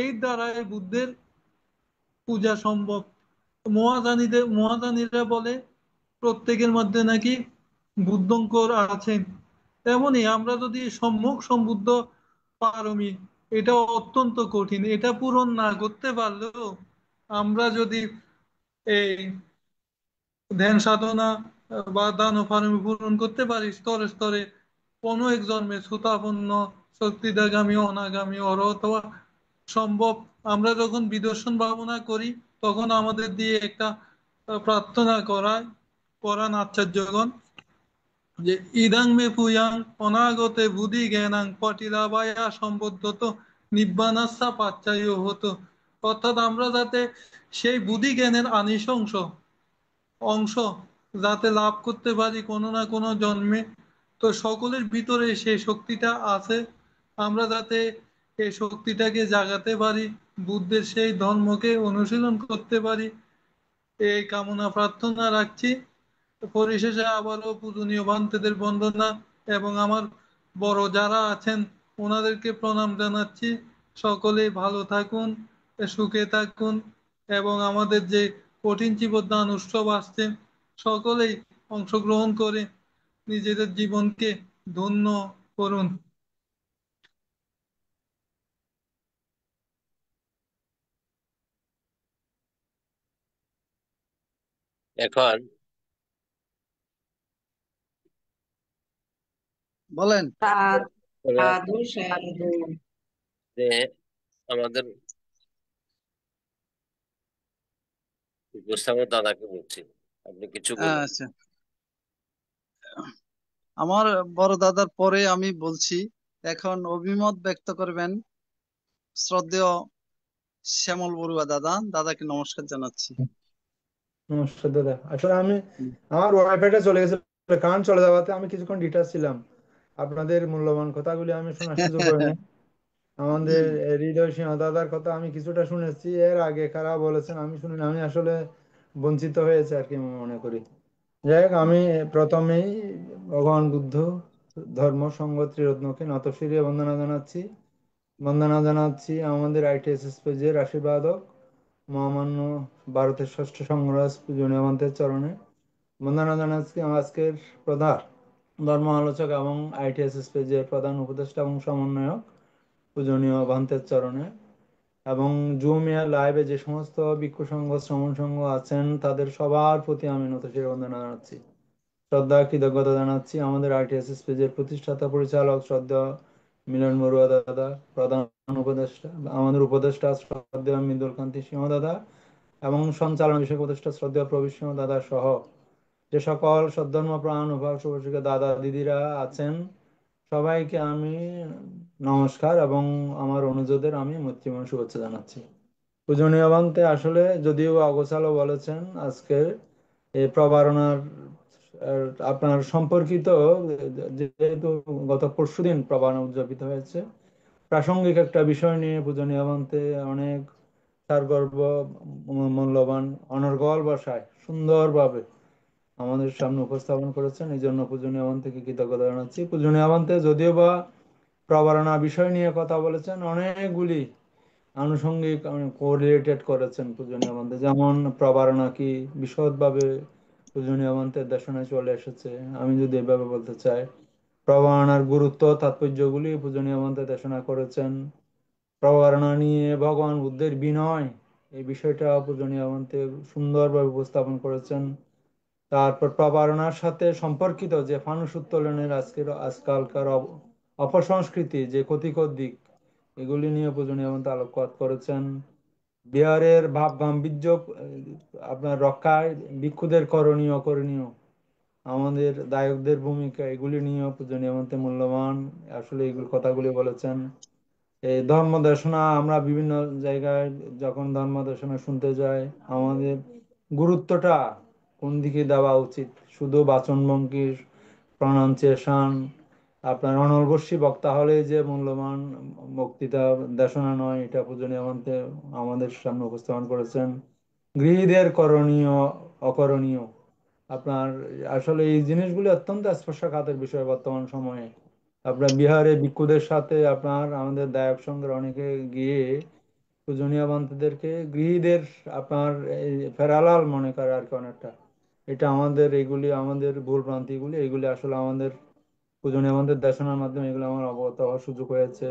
এই দ্বারাই বুদ্ধের পূজা সম্ভব। মহাযানীরা বলে প্রত্যেকের মধ্যে নাকি বুদ্ধঙ্কর আছেন। তেমনি আমরা যদি সম্যক সম্বুদ্ধ পারমি, এটা অত্যন্ত কঠিন। এটা পূরণ না করতে পারলেও আমরা যদি এই ধ্যান সাধনা বা দান পারমি পূরণ করতে পারি স্তরে স্তরে, কোনো এক জন্মে সুতাপন্ন শক্তিদাগামী অনাগামী অরহত হওয়া সম্ভব। আমরা যখন বিদর্শন ভাবনা করি, তখন আমাদের দিয়ে একটা প্রার্থনা করান আচার্যগণ, যে ইদাং মে পুয়াং অনাগতে বুদ্ধি জ্ঞানাং পটিলাবায়া সম্বদ্ধত নিব্বানাসা পাচ্চায় হতো। অর্থাৎ আমরা যাতে সেই বুদ্ধি জ্ঞানের আনিশংস অংশ যাতে লাভ করতে পারি কোনো না কোনো জন্মে, তো সকলের ভিতরে সেই শক্তিটা আছে। আমরা যাতে এই শক্তিটাকে জাগাতে পারি, বুদ্ধের সেই ধর্মকে অনুশীলন করতে পারি, এই কামনা প্রার্থনা রাখছি। পরিশেষে আবারও পূজনীয় ভান্তেদের বন্দনা এবং আমার বড় যারা আছেন ওনাদেরকে প্রণাম জানাচ্ছি। সকলে ভালো থাকুন, সুখে থাকুন এবং আমাদের যে কঠিন চিবদান উৎসব আসছে, সকলেই অংশগ্রহণ করে নিজেদের জীবনকে ধন্য করুন। এখন বলেন। সাধু সাধু। যে আমাদের উপস্থাপক দাদাকে বলছি, আপনি কিছু বলুন। আচ্ছা, আমার বড় দাদার পরে আমি বলছি। এখন অভিমত ব্যক্ত করবেন শ্রদ্ধেয় শ্যামল বড়ুয়া দাদা। দাদাকে নমস্কার জানাচ্ছি। নমস্কার দাদা। আসলে আমি হুম। আমার ওয়াইফাইটা চলে গেছে, কারেন্ট চলে যাওয়াতে আমি কিছুক্ষণ ডিটাচ ছিলাম। আপনাদের মূল্যবান কথাগুলি আমি শোনার সুযোগ হয়নি। আমাদের হৃদয় সিংহ দাদার কথা আমি কিছুটা শুনেছি, এর আগে কারা বলেছেন আমি শুনিনি। আমি আসলে বঞ্চিত হয়েছে আর কি মনে করি। যাই হোক, আমি প্রথমেই ভগবান বুদ্ধ ধর্ম সংঘ ত্রিরত্নকে নতশিরে বন্দনা জানাচ্ছি। বন্দনা জানাচ্ছি আমাদের আইটিএসএস পেজের আশীর্বাদক মহামান্য ভারতের ষষ্ঠ সংঘরাজ পূজনীয় মন্ত্রের চরণে বন্দনা জানাচ্ছি। আজকের প্রধান ধর্ম আলোচক এবং আইটিএসএস পেজের প্রধান উপদেষ্টা এবং সমন্বয়ক পূজনীয় ভান্তের চরণে, এবং জুমে লাইভে যে সমস্ত ভিক্ষু সংঘ শ্রমণ সংঘ আছেন তাদের সবার প্রতি আমি নতশিরে বন্দনা জানাচ্ছি, শ্রদ্ধা কৃতজ্ঞতা জানাচ্ছি। আমাদের আইটিএসএস পেজের প্রতিষ্ঠাতা পরিচালক শ্রদ্ধা মিলন বড়ুয়া দাদা, প্রধান উপদেষ্টা আমাদের উপদেষ্টা শ্রদ্ধেয় মৃদুল কান্তি সিংহ দাদা, এবং সঞ্চালন বিষয়ক উপদেষ্টা শ্রদ্ধেয় প্রবীর সিংহ দাদা সহ যে সকল সদ্ধর্ম প্রাণ উপাসক উপাসিকা দাদা দিদিরা আছেন, সবাইকে আমি নমস্কার এবং আমার অনুযোগের আমি মৈত্রীময় শুভেচ্ছা জানাচ্ছি। পূজনীয় বান্তে আসলে যদিও অগোছালো বলেছেন, আজকে এই প্রবারণার আপনার সম্পর্কিত, যেহেতু গত পরশুদিন প্রবারণা উদযাপিত হয়েছে, প্রাসঙ্গিক একটা বিষয় নিয়ে পূজনীয় বান্তে অনেক সারগর্ভ মূল্যবান অনর্গল ভাষায় সুন্দরভাবে আমাদের সামনে উপস্থাপন করেছেন। এই জন্য পূজনীয় বান্তেকে কৃতজ্ঞতা জানাচ্ছি। পূজনীয় বান্তে যদিও বা প্রবারণা বিষয় নিয়ে কথা বলেছেন, অনেকগুলি আনুষঙ্গিক কোরিলেটেড করেছেন পূজনীয় মন্ত্রে, যেমন প্রবারণা কি বিশদভাবে পূজনীয় মন্ত্রের দেশনায় চলে এসেছে। আমি যদি এভাবে বলতে চাই, প্রবারণার গুরুত্ব তাৎপর্যগুলি পূজনীয় মন্ত্রে দেশনা করেছেন। প্রবারণা নিয়ে ভগবান বুদ্ধের বিনয়, এই বিষয়টা পূজনীয় মন্ত্রে সুন্দরভাবে উপস্থাপন করেছেন। তারপর প্রবারণার সাথে সম্পর্কিত যে ফানুস উত্তোলনের আজকালকার অপসংস্কৃতি, যে ক্ষতিকর দিক, এগুলি নিয়ে পূজনীয় মন্ত্র আলোকপাত করেছেন। বিহারের ভাব গাম্ভীর্য আপনার রক্ষায় ভিক্ষুদের করণীয় অকরণীয়, আমাদের দায়কদের ভূমিকা, এগুলি নিয়েও পূজনীয় মন্ত্রে মূল্যবান আসলে এগুলো কথাগুলি বলেছেন। এই ধর্ম দেশনা আমরা বিভিন্ন জায়গায় যখন ধর্ম দেশনা শুনতে যাই, আমাদের গুরুত্বটা কোন দিকে দেওয়া উচিত, শুধু বাচনভঙ্গির প্রনাউন্সিয়েশন আপনার অনর্বশী বক্তা হলে যে মূল্যবান বক্তৃতা দেশনা নয়, এটা পূজনীয় মন্ত্রে আমাদের সামনে উপস্থাপন করেছেন। গৃহীদের করণীয় অকরণীয়, আপনার আসলে এই জিনিসগুলি অত্যন্ত স্পর্শকাতর বিষয় বর্তমান সময়ে। আপনার বিহারে ভিক্ষুদের সাথে আপনার আমাদের দায়ক সঙ্গের অনেকে গিয়ে পূজনীয় বান্তুদেরকে গৃহীদের আপনার এই ফেরালাল মনে করে আর কি অনেকটা। এটা আমাদের এগুলি আমাদের ভুল ভ্রান্তিগুলি, এগুলি আসলে আমাদের পূজনীয় বান্তের দেশনার মাধ্যমে এগুলো আমার অবগত হওয়ার সুযোগ হয়েছে।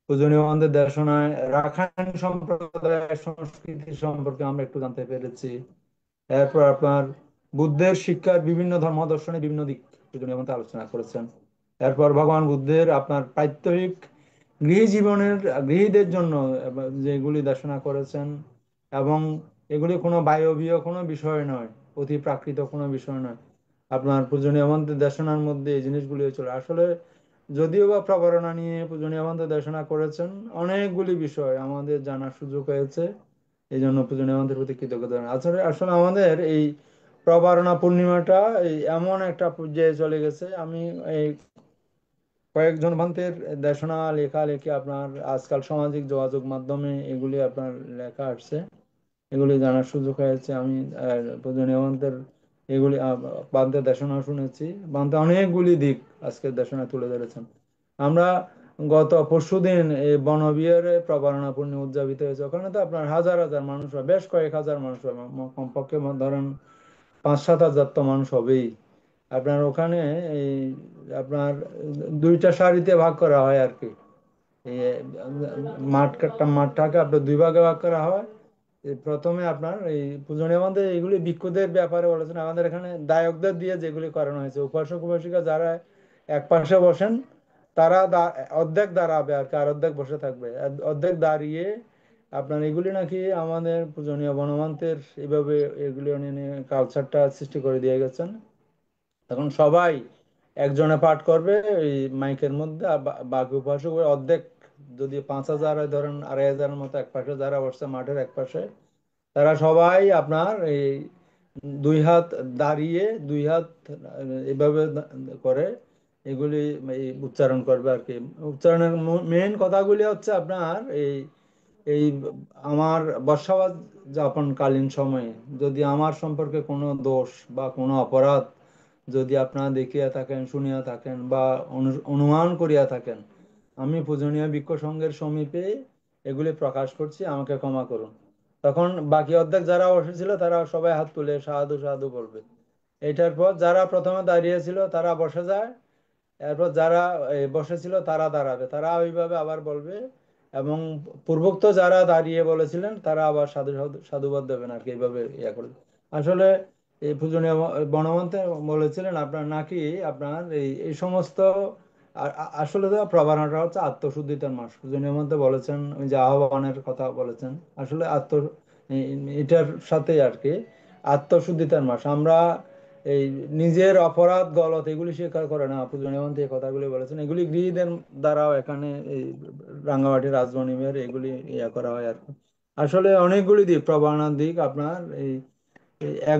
পূজনীয় বান্তের দেশনায় রাখাইন সম্প্রদায়ের সংস্কৃতি সম্পর্কে আমরা একটু জানতে পেরেছি। এরপর আপনার বুদ্ধের শিক্ষার বিভিন্ন ধর্ম দর্শনের বিভিন্ন দিক পূজনীয় বান্তে আলোচনা করেছেন। এরপর ভগবান বুদ্ধের আপনার প্রাত্যহিক গৃহ জীবনের গৃহীদের জন্য যেগুলি দেশনা করেছেন, এবং এগুলি কোনো বায়বীয় কোনো বিষয় নয়, অতি প্রাকৃত কোনো বিষয় নয়। আপনার পূজনীয় মন্ত্রের দেশনার মধ্যে এই জিনিসগুলি চলে আসলে, যদিও বা প্রবারণা নিয়ে পূজনীয় মন্ত্রে দেশনা করেছেন, অনেকগুলি বিষয় আমাদের জানার সুযোগ হয়েছে। এই জন্য পূজনীয় মন্ত্রের প্রতি কৃতজ্ঞতা জানাই। আসলে আসলে আমাদের এই প্রবারণা পূর্ণিমাটা এই এমন একটা পর্যায়ে চলে গেছে, আমি এই কয়েকজন ভান্তের দেশনা লেখালেখি আপনার আজকাল সামাজিক যোগাযোগ মাধ্যমে এগুলি আপনার লেখা আসছে, এগুলি জানার সুযোগ হয়েছে। আমি পূজনীয় ভান্তের এগুলি বান্তের দেশনা শুনেছি। বান্তে অনেকগুলি দিক আজকের দেশনা তুলে ধরেছেন। আমরা গত পরশুদিন এই বনবিহারে প্রবারণা পূর্ণিমা উদযাপিত হয়েছে। ওখানে তো আপনার হাজার হাজার মানুষ হয়, বেশ কয়েক হাজার মানুষ হয়, কমপক্ষে ধরেন 5-7 হাজার তো মানুষ হবেই। আপনার ওখানে এই আপনার দুইটা সারিতে ভাগ করা হয় আর কি। এই মাঠটাকে আপনার দুই ভাগে ভাগ করা হয়। প্রথমে আপনার এই পূজনীয় মধ্যে এইগুলি ভিক্ষুদের ব্যাপারে বলেছেন। আমাদের এখানে দায়কদের দিয়ে যেগুলি করানো হয়েছে, উপাসক উপাসিকা যারা এক পাশে বসেন তারা অর্ধেক দাঁড়াবে আর কি, আর অর্ধেক বসে থাকবে। আর অর্ধেক দাঁড়িয়ে আপনার এগুলি নাকি আমাদের পূজনীয় বনমান্তের এইভাবে এগুলি উনি কালচারটা সৃষ্টি করে দিয়ে গেছেন। তখন সবাই একজনে পাঠ করবে ওই মাইকের মধ্যে, আর বাকি উপাসক ওই অর্ধেক, যদি 5,000 হয় ধরেন 2,500-এর মতো এক পাশে যারা বসছে মাঠের এক পাশে, তারা সবাই আপনার এই 2 হাত দাঁড়িয়ে 2 হাত এইভাবে করে এগুলি এই উচ্চারণ করবে আর কি। উচ্চারণের মেন কথাগুলি হচ্ছে আপনার এই এই আমার বর্ষাবাদ যাপনকালীন সময়ে যদি আমার সম্পর্কে কোনো দোষ বা কোনো অপরাধ যদি আপনারা দেখিয়া থাকেন, শুনিয়া থাকেন বা অনুমান করিয়া থাকেন, আমি পূজনীয় ভিক্ষু সংঘের সমীপে এগুলি প্রকাশ করছি, আমাকে ক্ষমা করুন। তখন বাকি অর্ধেক যারা বসেছিল তারা সবাই হাত তুলে সাধু সাধু বলবে। এটার পর যারা প্রথমে দাঁড়িয়েছিল তারা বসে যায়, এরপর যারা বসেছিল তারা দাঁড়াবে, তারা ওইভাবে আবার বলবে, এবং পূর্বোক্ত যারা দাঁড়িয়ে বলেছিলেন তারা আবার সাধু সাধু সাধুবাদ দেবেন আর কি, এইভাবে ইয়া করবে। আসলে এই পূজনীয় বনমন্তে বলেছিলেন আপনার নাকি আপনার এই এই সমস্ত আসলে তো প্রবারণাটা হচ্ছে আত্মশুদ্ধিতার মাস। পূজনীয় মন্ত্রে বলেছেন ওই যে আহ্বানের কথা বলেছেন, আসলে এটার সাথে আর কি আত্মশুদ্ধিতার মাস। আমরা এই নিজের অপরাধ গলত এগুলি স্বীকার করে না, পূজনীয় মন্ত্রী এই কথাগুলি বলেছেন। এগুলি গৃহীদের দ্বারাও এখানে এই রাঙ্গামাটি রাজবনিমের এগুলি ইয়া করা হয় আর কি। আসলে অনেকগুলি দিক, প্রবারণার দিক আপনার এই এই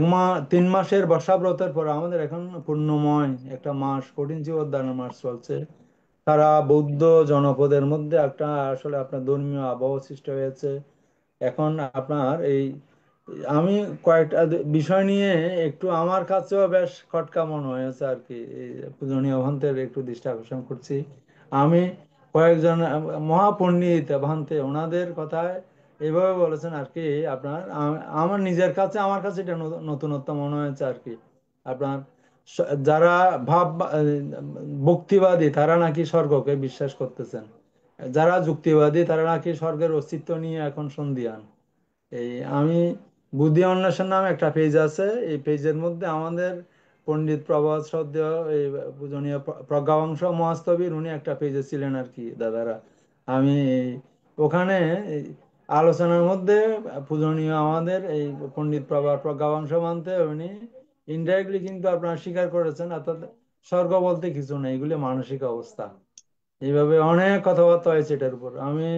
3 মাসের বর্ষাব্রতের পর আমাদের এখন পূর্ণময় একটা মাস, কঠিন চিবদানের মাস চলছে। সারা বৌদ্ধ জনপদের মধ্যে একটা আসলে আপনার ধর্মীয় আবহাওয়া সৃষ্টি হয়েছে এখন। আপনার এই আমি কয়েকটা বিষয় নিয়ে একটু আমার কাছেও বেশ খটকা মনে হয়েছে আর কি, এই পূজনীয় ভান্তের একটু দৃষ্টি আকর্ষণ করছি। আমি কয়েকজন মহাপণ্ডিত ভান্তে ওনাদের কথায় এইভাবে বলেছেন আর কি আপনার, আমার নিজের কাছে আমার কাছে এটা নতুনত্ব মনে হয়েছে আর কি। আপনার যারা ভক্তিবাদী তারা নাকি স্বর্গকে বিশ্বাস করতেছেন, যারা যুক্তিবাদী তারা নাকি স্বর্গের অস্তিত্ব নিয়ে এখন সন্দিহান। এই আমি বুদ্ধি অন্বেষণ নামে একটা পেজ আছে, এই পেজের মধ্যে আমাদের পণ্ডিত প্রভাত শ্রদ্ধেয় এই পূজনীয় প্রজ্ঞাবংশ মহাস্তবীর উনি একটা পেজে ছিলেন আর কি দাদারা। আমি ওখানে এই আলোচনার মধ্যে পূজনীয় আমাদের এই পণ্ডিত প্রজ্ঞাবংশ মানতে উনি ইনডাইরেক্টলি কিন্তু আপনারা স্বীকার করেছেন, অর্থাৎ স্বর্গ বলতে কিছু নেই, এগুলি মানসিক অবস্থা। এইভাবে অনেক কথাবার্তা হয়েছে এটার উপর। আমি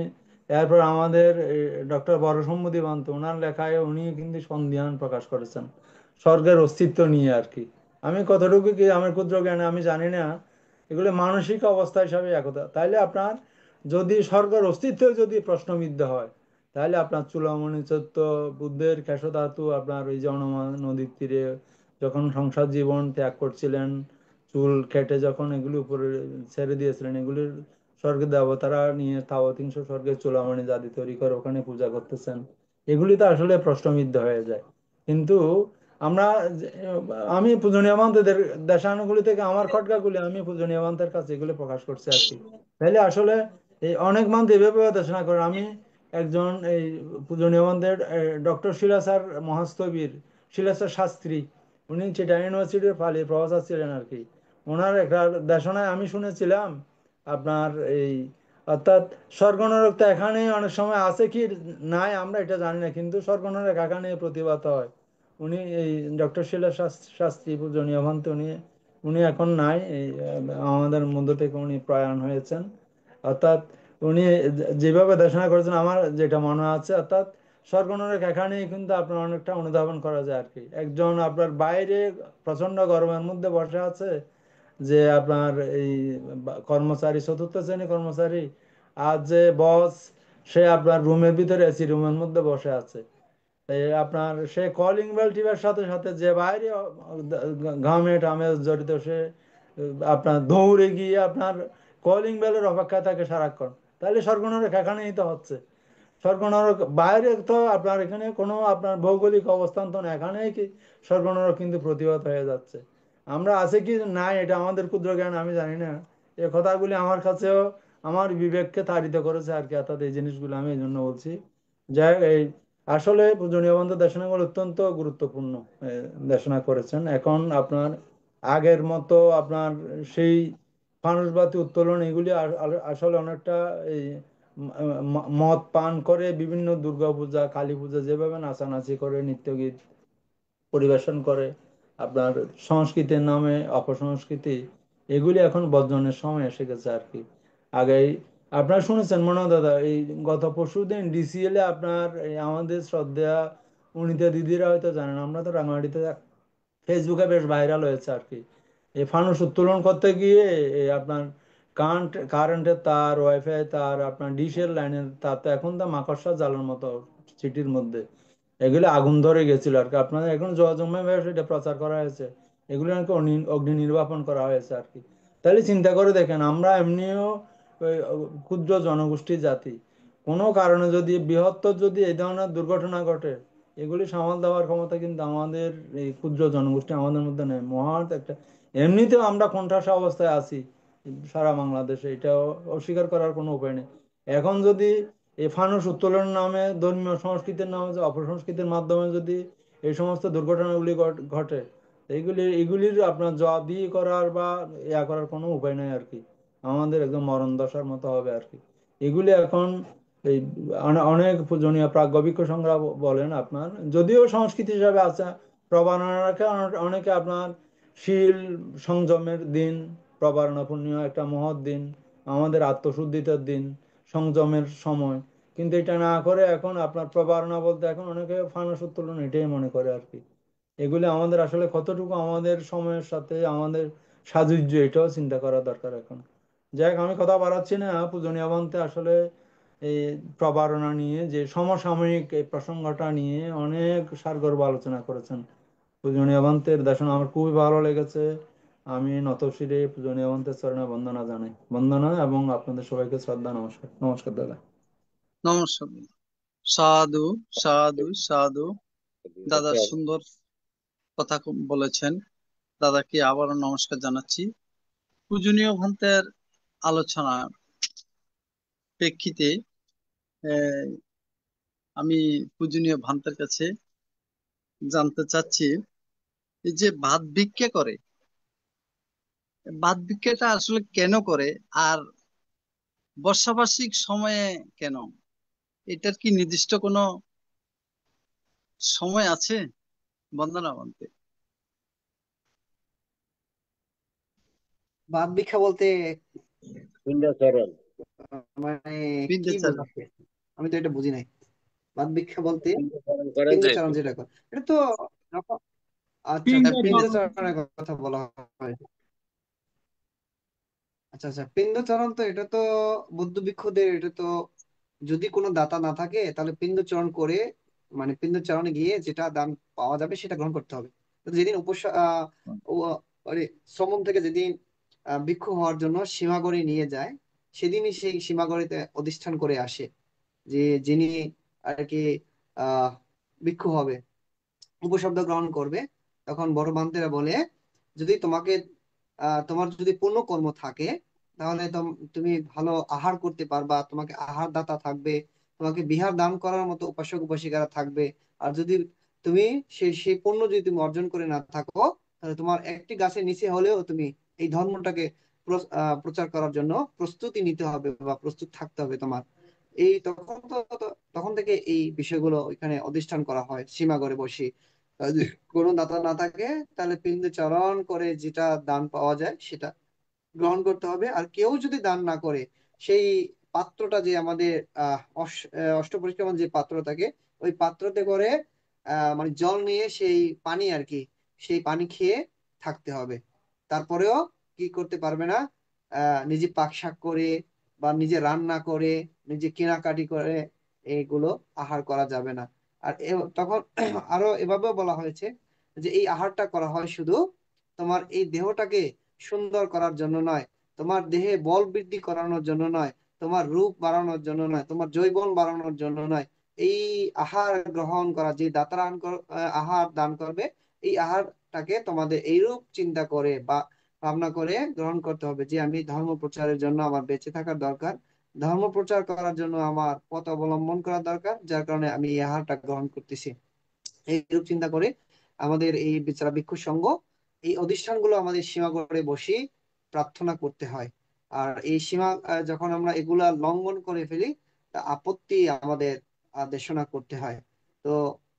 এরপর আমাদের ডক্টর বড়সম্মতি পান্ত ওনার লেখায় উনি কিন্তু সন্দিহান প্রকাশ করেছেন স্বর্গের অস্তিত্ব নিয়ে আর কি। আমি কতটুকু কি আমার ক্ষুদ্র জ্ঞানে আমি জানি না, এগুলো মানসিক অবস্থা হিসাবে একতা। তাইলে আপনার যদি স্বর্গের অস্তিত্ব যদি প্রশ্নবিদ্ধ হয়, তাহলে আপনার চূড়ামণি চৈত্য বুদ্ধের কেশধাতু আপনার ওই যে অনমা নদীর তীরে যখন সংসার জীবন ত্যাগ করছিলেন, চুল কেটে যখন এগুলি উপরে ছেড়ে দিয়েছিলেন, এগুলির স্বর্গের দেবতারা নিয়ে তাওয়াতিংশ স্বর্গের চূড়ামণি জাতি তৈরি করে ওখানে পূজা করতেছেন, এগুলি তো আসলে প্রশ্নবিদ্ধ হয়ে যায়। কিন্তু আমরা আমি পূজনীয় মান্তের দেশানুগুলি থেকে আমার খটকাগুলি আমি পূজনীয় মান্তের কাছে এগুলি প্রকাশ করছি আর কি। তাইলে আসলে এই অনেক মান্ত এভাবে দেশনা করেন। আমি একজন এই পূজনীয় মান্তের ডক্টর শিলাসার মহাস্তবীর শিলাসার শাস্ত্রী, উনি চিটাগাং ইউনিভার্সিটির ফালি প্রফেসর ছিলেন আর কি। ওনার একটা দেশনায় আমি শুনেছিলাম আপনার এই অর্থাৎ স্বর্গ নরক তো এখানে অনেক সময় আছে কি নাই আমরা এটা জানি না, কিন্তু স্বর্গ নরক এখানে প্রতিভাত হয়। উনি এই ডক্টর শিলা শাস্ত্রী পূজনীয় ভন্ত উনি উনি এখন নাই, এই আমাদের মধ্য থেকে উনি প্রয়াণ হয়েছেন। অর্থাৎ উনি যেভাবে দেশনা করেছেন আমার যেটা মনে আছে, অর্থাৎ স্বর্গ নরক এখানেই কিন্তু আপনার অনেকটা অনুধাবন করা যায় আর কি। একজন আপনার বাইরে প্রচন্ড গরমের মধ্যে বসে আছে, যে আপনার এই কর্মচারী, চতুর্থ শ্রেণী কর্মচারী, আর যে বস সে আপনার রুমের ভিতরে এসি রুমের মধ্যে বসে আছে। এই আপনার সে কলিং বেল টিপার সাথে সাথে যে বাইরে ঘামে টামে জড়িত সে আপনার দৌড়ে গিয়ে আপনার কলিং বেলের অপেক্ষায় থাকে সারাক্ষণ। তাহলে স্বর্গনরক এখানেই তো হচ্ছে। স্বর্গনরক বাইরে তো আপনার এখানে কোনো আপনার ভৌগোলিক অবস্থান তো না, এখানেই কি স্বর্গনরক কিন্তু প্রতিহত হয়ে যাচ্ছে। আমরা আছে কি নাই এটা আমাদের ক্ষুদ্র জ্ঞান আমি জানি না। এই কথাগুলি আমার কাছেও আমার বিবেককে তাড়িত করেছে আর কি, অর্থাৎ এই জিনিসগুলো আমি এই জন্য বলছি। যাই হোক, এই আসলে পূজনীয় বন্ধু দেশনাগুলো অত্যন্ত গুরুত্বপূর্ণ দেশনা করেছেন। এখন আপনার আগের মতো আপনার সেই ফানুসবাতি উত্তোলন এগুলি আসলে অনেকটা এই মদ পান করে বিভিন্ন দুর্গাপূজা কালী পূজা যেভাবে নাচানাচি করে নৃত্যগীত পরিবেশন করে আপনার সংস্কৃতির নামে অপসংস্কৃতি এগুলি এখন বর্জনের সময় এসে গেছে আর কি। আগে আপনার শুনেছেন মনে হয় দাদা, এই গত পরশুদিন ডিসিএল এ আপনার এই আমাদের শ্রদ্ধেয়া উনিতা দিদিরা হয়তো জানেন, আমরা তো রাঙামাটিতে ফেসবুকে বেশ ভাইরাল হয়েছে আর কি। এই ফানুস উত্তোলন করতে গিয়ে এই আপনার কারেন্টের তার, ওয়াইফাই তার, আপনার ডিশের লাইনের তার তো এখন তো মাকড়সা জালের মতো সিটির মধ্যে, এগুলো আগুন ধরে গেছিল আর কি। আপনাদের এখন যোগাযোগ মাধ্যমে এটা প্রচার করা হয়েছে, এগুলো নাকি অগ্নি নির্বাপন করা হয়েছে আর কি। তাহলে চিন্তা করে দেখেন, আমরা এমনিও ওই ক্ষুদ্র জনগোষ্ঠী জাতি, কোনো কারণে যদি বৃহত্তর যদি এই ধরনের দুর্ঘটনা ঘটে, এগুলি সামাল দেওয়ার ক্ষমতা কিন্তু আমাদের এই ক্ষুদ্র জনগোষ্ঠী আমাদের মধ্যে নেই। মহা একটা এমনিতেও আমরা কোণঠাসা অবস্থায় আছি সারা বাংলাদেশে, এটা অস্বীকার করার কোনো উপায় নেই। এখন যদি এই ফানুস উত্তোলনের নামে, ধর্মীয় সংস্কৃতির নামে যে অপসংস্কৃতির মাধ্যমে যদি এই সমস্ত দুর্ঘটনাগুলি ঘটে, এগুলির আপনার জবাবদিহি করার বা ইয়া করার কোনো উপায় নেই আর কি। আমাদের একদম মরণ দশার মতো হবে আর কি। এগুলি এখন এই অনেক পূজনীয় প্রাজ্ঞবিক্ষ সংগ্রহ বলেন আপনার, যদিও সংস্কৃতি হিসাবে আছে, প্রবারণাকে অনেকে আপনার শীল সংযমের দিন, প্রবারণা পুণ্য একটা মহৎ দিন, আমাদের আত্মশুদ্ধিতার দিন, সংযমের সময়, কিন্তু এটা না করে এখন আপনার প্রবারণা বলতে এখন অনেকে ফানুস উত্তোলন এটাই মনে করে আর কি। এগুলি আমাদের আসলে কতটুকু আমাদের সময়ের সাথে আমাদের সাযুজ্য, এটাও চিন্তা করা দরকার এখন। যাই হোক, আমি কথা বাড়াচ্ছি না। পূজনীয় বন্তে আসলে এই প্রবারণা নিয়ে যে সমসাময়িক এই প্রসঙ্গটা নিয়ে অনেক সারগর্ভ আলোচনা করেছেন পূজনীয় বন্তের দেশনা, আমার খুবই ভালো লেগেছে। আমি নতশিরে পূজনীয় বন্তের চরণে বন্দনা জানাই, বন্দনা, এবং আপনাদের সবাইকে শ্রদ্ধা, নমস্কার। নমস্কার দাদা। নমস্কার। সাধু, সাধু, সাধু। দাদা আচ্ছা, সুন্দর কথা বলেছেন, দাদাকে আবারও নমস্কার জানাচ্ছি। পূজনীয় ভন্তের আলোচনার প্রেক্ষিতে আহ, আমি পূজনীয় ভন্তের কাছে জানতে চাচ্ছি, এই যে ভাত ভিক্ষা করে, ভাত ভিক্ষাটা আসলে কেন করে, আর বর্ষাবার্ষিক সময়ে কেন? এটার কি নির্দিষ্ট কোনো সময় আছে? বন্দনা বলতে বাদ ভিক্ষা বলতে পিণ্ডাচরণ মানে কি বিদ্যাচারী। বোঝাচ্ছে? আমি তো এটা বুঝি নাই। বাদ ভিক্ষা বলতে পিণ্ডাচরণ করে যে পিণ্ডচারণ যেটা করে, এটা তো যখন- আচ্ছা আচ্ছা, পিণ্ডাচরণ। পিণ্ডচারণের কথা বলা হয়। আচ্ছা আচ্ছা, পিণ্ডচারণ তো এটা তো বৌদ্ধ ভিক্ষুদের, এটা তো যদি কোনো দাতা না থাকে তাহলে পিণ্ডচরণ করে, মানে পিণ্ডচারণে গিয়ে যেটা দান পাওয়া যাবে সেটা গ্রহণ করতে হবে। তো যেদিন মানে শ্রমণ থেকে যেদিন ভিক্ষু হওয়ার জন্য সীমাগড়ে নিয়ে যায়, সেদিনই সেই সীমাগড়িতে অধিষ্ঠান করে আসে যে যিনি আর কি আহ ভিক্ষু হবে, উপশব্দ গ্রহণ করবে। তখন বড় মান্তেরা বলে, যদি তোমাকে তোমার যদি পূর্ণ কর্ম থাকে, তাহলে তুমি ভালো আহার করতে পারবা, তোমাকে আহার দাতা থাকবে, তোমাকে বিহার দান করার মতো উপাসক উপাসিকারা থাকবে। আর যদি তুমি সেই পুণ্য যদি তুমি অর্জন করে না থাকো, তাহলে তোমার একটি গাছের নিচে হলেও তুমি এই ধর্মটাকে প্রচার করার জন্য প্রস্তুতি নিতে হবে বা প্রস্তুত থাকতে হবে তোমার। এই তখন থেকে এই বিষয়গুলো এখানে অধিষ্ঠান করা হয় সীমাগড়ে বসে। যদি কোনো দাতা না থাকে, তাহলে পিণ্ডচারণ করে যেটা দান পাওয়া যায় সেটা গ্রহণ করতে হবে। আর কেউ যদি দান না করে, সেই পাত্রটা যে আমাদের অষ্টপরিক্রমণ যে পাত্র থাকে, ওই পাত্রতে করে মানে জল নিয়ে সেই পানি আর কি, সেই পানি খেয়ে থাকতে হবে। তারপরেও কি করতে পারবে না, নিজে পাক শাক করে বা নিজে রান্না করে নিজে কেনাকাটি করে এগুলো আহার করা যাবে না। আর তখন আরো এভাবেও বলা হয়েছে যে এই আহারটা করা হয় শুধু তোমার এই দেহটাকে সুন্দর করার জন্য নয়, তোমার দেহে বল বৃদ্ধি করানোর জন্য নয়, তোমার রূপ বাড়ানোর জন্য নয়, তোমার যৌবন বাড়ানোর জন্য নয়। এই আহার গ্রহণ করা, যে দাতারা আহার দান করবে, এই আহারটাকে তোমাদের এইরূপ চিন্তা করে বা ভাবনা করে গ্রহণ করতে হবে যে আমি ধর্ম প্রচারের জন্য আমার বেঁচে থাকার দরকার, ধর্ম প্রচার করার জন্য আমার পথ অবলম্বন করা দরকার, যার কারণে আমি এই আহারটা গ্রহণ করতেছি। এইরূপ চিন্তা করে আমাদের এই বেচারা ভিক্ষু সংঘ এই অধিষ্ঠানগুলো আমাদের সীমা করে বসে প্রার্থনা করতে হয়। আর এই সীমা যখন আমরা এগুলা লঙ্ঘন করে ফেলি, তা আপত্তি আমাদের দেশনা করতে হয়। তো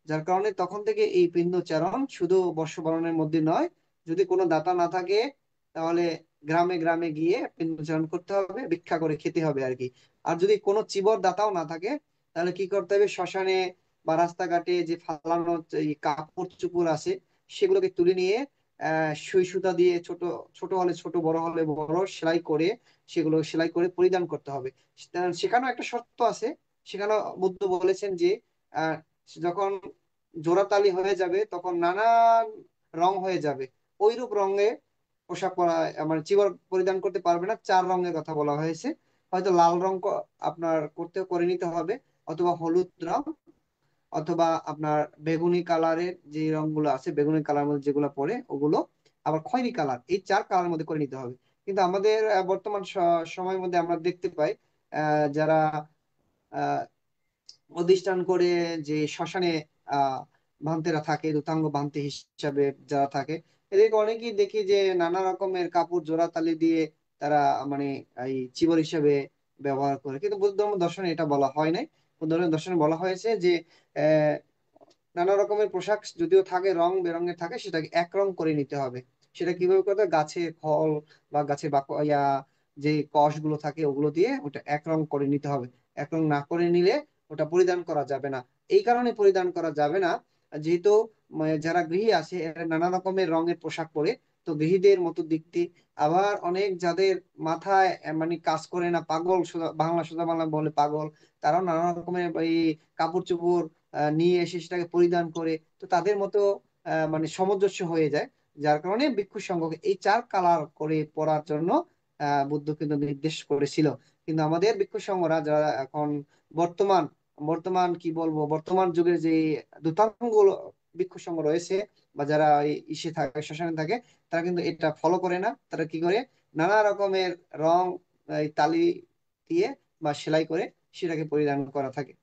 যার কারণে তখন থেকে এই পিণ্ডচারণ শুধু বর্ষবরণের মধ্যে নয়, যদি কোনো দাতা না থাকে তাহলে গ্রামে গ্রামে গিয়ে পিণ্ডচারণ করতে হবে, ভিক্ষা করে খেতে হবে আর কি। আর যদি কোনো চিবর দাতাও না থাকে তাহলে কি করতে হবে, শ্মশানে বা রাস্তাঘাটে যে ফালানো এই কাপড় চোপড় আছে সেগুলোকে তুলে নিয়ে সুই সুতা দিয়ে ছোট ছোট হলে ছোট, বড় হলে বড় সেলাই করে সেগুলো সেলাই করে পরিধান করতে হবে। সেখানেও একটা শর্ত আছে। সেখানে বুদ্ধ বলেছেন যে আহ যখন জোড়াতালি হয়ে যাবে তখন নানান রং হয়ে যাবে, ওইরূপ রঙে পোশাক পরা মানে চিবর পরিধান করতে পারবে না। 4 রঙের কথা বলা হয়েছে। হয়তো লাল রং আপনার করে নিতে হবে, অথবা হলুদ রং, অথবা আপনার বেগুনি কালারের যে রংগুলো আছে, বেগুনি কালার মধ্যে যেগুলো পড়ে ওগুলো, আবার খয়েরি কালার, এই 4 কালার মধ্যে করে নিতে হবে। কিন্তু আমাদের বর্তমান সময়ের মধ্যে আমরা দেখতে পাই যারা আহ অধিষ্ঠান করে যে শ্মশানে আহ ভান্তেরা থাকে, রূপাঙ্গ ভান্তে হিসাবে যারা থাকে, এদেরকে অনেকেই দেখি যে নানা রকমের কাপড় জোড়াতালি দিয়ে তারা মানে এই চিবর হিসেবে ব্যবহার করে। কিন্তু বুদ্ধ ধর্ম দর্শনে এটা বলা হয় নাই। বুদ্ধ ধর্ম দর্শনে বলা হয়েছে যে আহ নানা রকমের পোশাক যদিও থাকে, রং বেরঙের থাকে, সেটাকে এক রং করে নিতে হবে। সেটা কিভাবে করতে হবে, গাছের ফল বা গাছের যে কষ গুলো থাকে ওগুলো দিয়ে ওটা এক রং করে নিতে হবে। এক রং না করে নিলে ওটা পরিধান করা যাবে না। এই কারণে পরিধান করা যাবে না, যেহেতু যারা গৃহী আছে এরা নানা রকমের রঙের পোশাক পরে, তো গৃহীদের মতো দেখতে। আবার অনেক যাদের মাথায় মানে কাজ করে না, পাগল, সোজা বাংলা বলে পাগল, তারাও নানা রকমের এই কাপড় চোপড় নিয়ে এসে সেটাকে পরিধান করে, তো তাদের মতো মানে সামঞ্জস্য হয়ে যায়। যার কারণে ভিক্ষু সংঘকে এই 4 কালার করে পরার জন্য বুদ্ধ কিন্তু নির্দেশ করেছিল। কিন্তু আমাদের ভিক্ষু সংঘরা যারা এখন বর্তমান বর্তমান কি বলবো, বর্তমান যুগের যে দূতাঙ্গ ভিক্ষু সংঘ রয়েছে, বা যারা ইসে থাকে, শ্মশানে থাকে, তারা কিন্তু এটা ফলো করে না। তারা কি করে, নানা রকমের রং এই তালি দিয়ে বা সেলাই করে সেটাকে পরিধান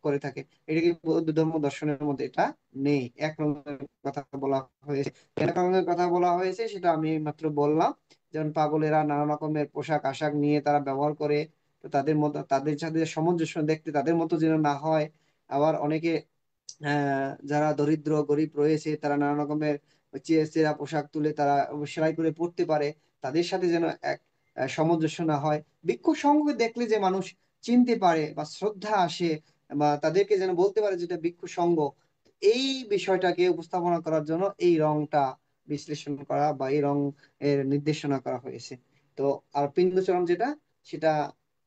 করে থাকে। এটা কি বৌদ্ধ ধর্ম দর্শনের মধ্যে এটা নেই। এক রঙের কথা বলা হয়েছে, এক রঙের কথা বলা হয়েছে, সেটা আমি মাত্র বললাম। যেমন পাগলেরা নানা রকমের পোশাক আশাক নিয়ে তারা ব্যবহার করে, তো তাদের মতো, তাদের সাথে সামঞ্জস্য দেখতে তাদের মতো যেন না হয়। আবার অনেকে যারা দরিদ্র গরিব রয়েছে তারা নানা রকমের চেরা পোশাক তুলে তারা সেলাই করে পড়তে পারে, তাদের সাথে যেন এক সামঞ্জস্য না হয়। ভিক্ষু সংঘকে দেখলে যে মানুষ চিনতে পারে বা শ্রদ্ধা আসে, বা তাদেরকে যেন বলতে পারে যেটা ভিক্ষু সংঘ, এই বিষয়টাকে উপস্থাপনা করার জন্য এই রংটা বিশ্লেষণ করা বা এই রং এর নির্দেশনা করা হয়েছে। তো আর পিণ্ডচরণ যেটা, সেটা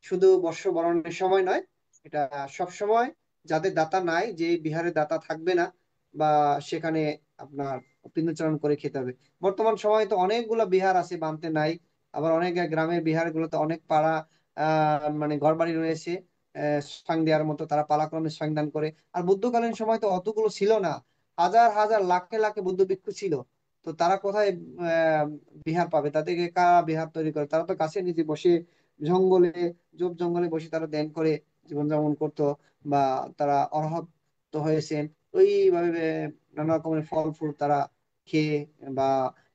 শুধু বর্ষবরণের সময় নয়, এটা সব সময়, যাদের দাতা নাই, যে বিহারে দাতা থাকবে না বা সেখানে আপনার পিণ্ডচরণ করে খেতে হবে। বর্তমান সময়ে তো অনেকগুলো বিহার আছে বানতে নাই, আবার অনেক গ্রামের বিহার গুলোতে অনেক পাড়া মানে ঘর বাড়ি রয়েছে সাং দেওয়ার মতো, তারা পালাক্রমে সাং দান করে। আর বুদ্ধকালীন সময় তো অতগুলো ছিল না, হাজার হাজার লাখে লাখে বুদ্ধ ভিক্ষু ছিল। তো তারা কোথায় আহ বিহার পাবে? তাদেরকে কারা বিহার তৈরি করে? তারা তো গাছের নিচে বসে জঙ্গলে, জঙ্গলে বসে তারা ধ্যান করে জীবনযাপন করতো, বা তারা অরহত হয়েছেন ওইভাবে নানা রকমের ফল ফুল তারা খেয়ে বা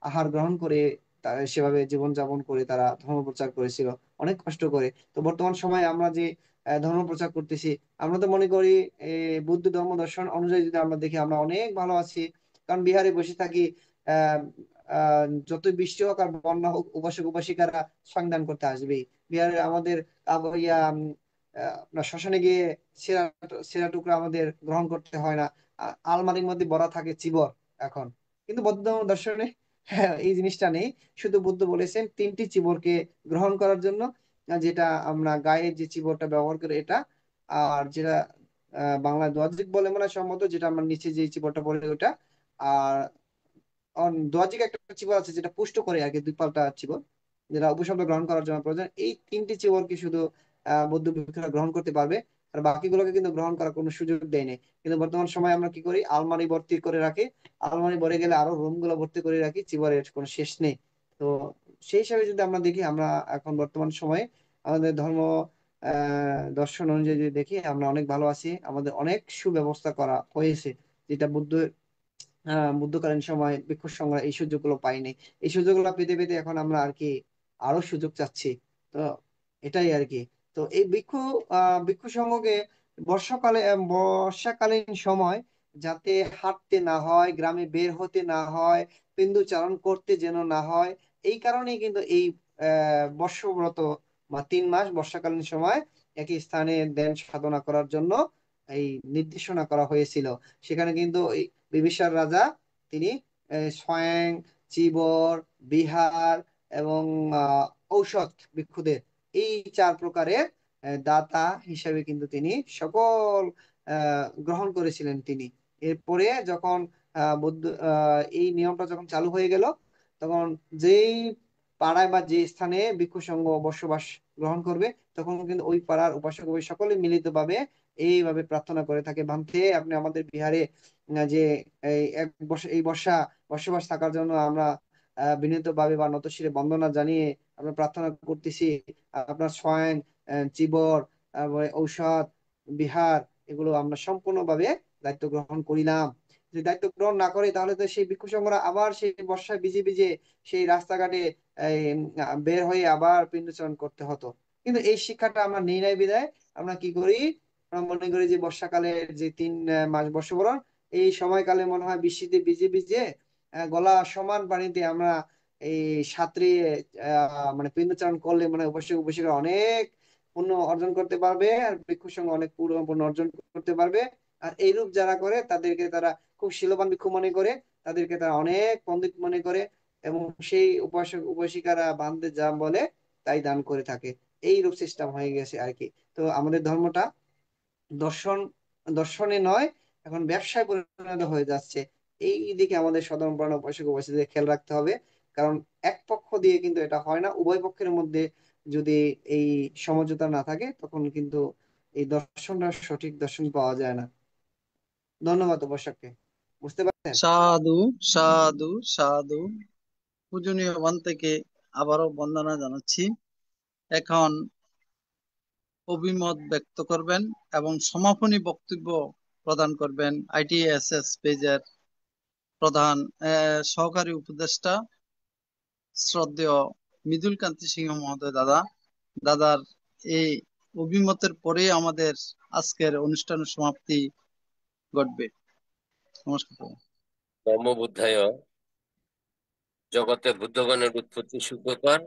আহার গ্রহণ করে তারা সেভাবে জীবনযাপন করে তারা ধর্ম প্রচার করেছিল অনেক কষ্ট করে। তো বর্তমান সময়ে আমরা যে ধর্ম প্রচার করতেছি, আমরা তো মনে করি বুদ্ধ ধর্ম দর্শন অনুযায়ী যদি আমরা দেখি আমরা অনেক ভালো আছি। কারণ বিহারে বসে থাকি, আহ যতই বৃষ্টি হোক আর বন্যা হোক, উপাসক উপাসিকারা সন্ধান করতে আসবেই। বিহারে আমাদের আপনার শ্মশানে গিয়ে সেরা সেরা টুকরা আমাদের গ্রহণ করতে হয় না, আলমারির মধ্যে ভরা থাকে চিবর এখন। কিন্তু বৌদ্ধ ধর্ম দর্শনে এই জিনিসটা নেই। শুধু বুদ্ধ বলেছেন 3টি চিবরকে গ্রহণ করার জন্য, যেটা আমরা গায়ের যে চিবরটা ব্যবহার করি এটা, আর যেটা বাংলা দোয়াজিক বলে মনে হয় সম্ভবত, যেটা আমরা নিচে যে চিবরটা বলে ওটা, আর দোয়াজিক একটা চিবর আছে যেটা পুষ্ট করে আর কি, 2 পাল্টা চিবর, যেটা উপশব্দ গ্রহণ করার জন্য প্রয়োজন। এই 3টি চিবরকে শুধু বৌদ্ধ ভিক্ষুরা গ্রহণ করতে পারবে, আর বাকিগুলোকে কিন্তু গ্রহণ করার কোনো সুযোগ দেয় নেই। কিন্তু বর্তমান সময় আমরা কি করি, আলমারি ভর্তি করে রাখি, আলমারি ভরে গেলে আরো রুম গুলো ভর্তি করে রাখি, চিবরের কোনো শেষ নেই। তো সেই হিসাবে যদি আমরা দেখি, আমরা এখন বর্তমান সময়ে আমাদের ধর্ম দর্শন অনুযায়ী যদি দেখি আমরা অনেক ভালো আছি, আমাদের অনেক সুব্যবস্থা করা হয়েছে, যেটা বুদ্ধকালীন সময় ভিক্ষু সংঘরা এই সুযোগগুলো পাইনি। এই সুযোগগুলো পেতে পেতে এখন আমরা আর কি আরো সুযোগ চাচ্ছি। তো এটাই আর কি। তো এই ভিক্ষু সংঘকে বর্ষাকালীন সময় যাতে হাঁটতে না হয়, গ্রামে বের হতে না হয়, পিণ্ডুচারণ করতে যেন না হয়, এই কারণেই কিন্তু এই বর্ষব্রত বা 3 মাস বর্ষাকালীন সময় একই স্থানে ধ্যান সাধনা করার জন্য এই নির্দেশনা করা হয়েছিল। সেখানে কিন্তু বিবিসার রাজা তিনি স্বয়ং, চিবর, বিহার এবং ঔষধ ভিক্ষুদের এই 4 প্রকারের দাতা হিসেবে কিন্তু তিনি সকল গ্রহণ করেছিলেন তিনি। এরপরে যখন এই নিয়মটা যখন চালু হয়ে গেল, তখন যেই পাড়ায় বা যে স্থানে ভিক্ষু সংঘ বসবাস গ্রহণ করবে, তখন কিন্তু ওই পাড়ার উপাসক সকলে মিলিতভাবে এইভাবে প্রার্থনা করে থাকে, ভান্তে আপনি আমাদের বিহারে যে এই বসবাস থাকার জন্য আমরা বিনীতভাবে বা নতশিরে বন্দনা জানিয়ে আমরা প্রার্থনা করতেছি। আপনার স্বয়ং, চিবর, ঔষধ, বিহার, এগুলো আমরা সম্পূর্ণভাবে দায়িত্ব গ্রহণ করিলাম। যদি দায়িত্ব গ্রহণ না করে, তাহলে তো সেই ভিক্ষু সংঘরা আবার সেই বর্ষায় ভিজে ভিজে সেই রাস্তাঘাটে এই, বের হয়ে আবার পিণ্ডচরণ করতে হতো। কিন্তু এই শিক্ষাটা আমরা নেই নাই বিধায় আমরা কি করি, আমরা মনে করি যে বর্ষাকালের যে 3 মাস বর্ষবরণ, এই সময়কালে মনে হয় বৃষ্টিতে ভিজে ভিজে গলা সমান পানিতে আমরা এই সাঁতরিয়ে মানে পিণ্ডচারণ করলে মানে উপাসক অনেক পুণ্য অর্জন করতে পারবে, আর ভিক্ষুর সঙ্গে অনেক পুণ্য অর্জন করতে পারবে। আর এইরূপ যারা করে তাদেরকে তারা খুব শীলবান ভিক্ষু মনে করে, তাদেরকে তারা অনেক পণ্ডিত মনে করে, এবং সেই উপাসক উপাসিকারা বান্ধে যা বলে তাই দান করে থাকে। এই রূপ সিস্টেম হয়ে গেছে আর কি। তো আমাদের ধর্মটা দর্শন দর্শনে নয়, এখন ব্যবসায় পরিণত হয়ে যাচ্ছে। এই দিকে আমাদের সাধারণ প্রাণ উপাসক উপাসীদের খেয়াল রাখতে হবে। কারণ এক পক্ষ দিয়ে কিন্তু এটা হয় না, উভয় পক্ষের মধ্যে যদি এই সমঝোতা না থাকে, তখন কিন্তু এই দর্শনটা সঠিক দর্শন পাওয়া যায় না। ধন্যবাদ উপাসককে। বুঝতে পারছেন? সাধু, সাধু, সাধু। পূজনীয় থেকে আবারও বন্দনা জানাচ্ছি। এখন অভিমত ব্যক্ত করবেন এবং সমাপনী বক্তব্য প্রদান করবেন ITSS পেজের প্রধান সহকারী উপদেষ্টা শ্রদ্ধেয় মৃদুল কান্তি সিংহ মহোদয় দাদার এই অভিমতের পরে আমাদের আজকের অনুষ্ঠানের সমাপ্তি ঘটবে। নমস্কার। ধর্ম বুদ্ধায়। জগতে বুদ্ধগণের উৎপত্তি সুখকর,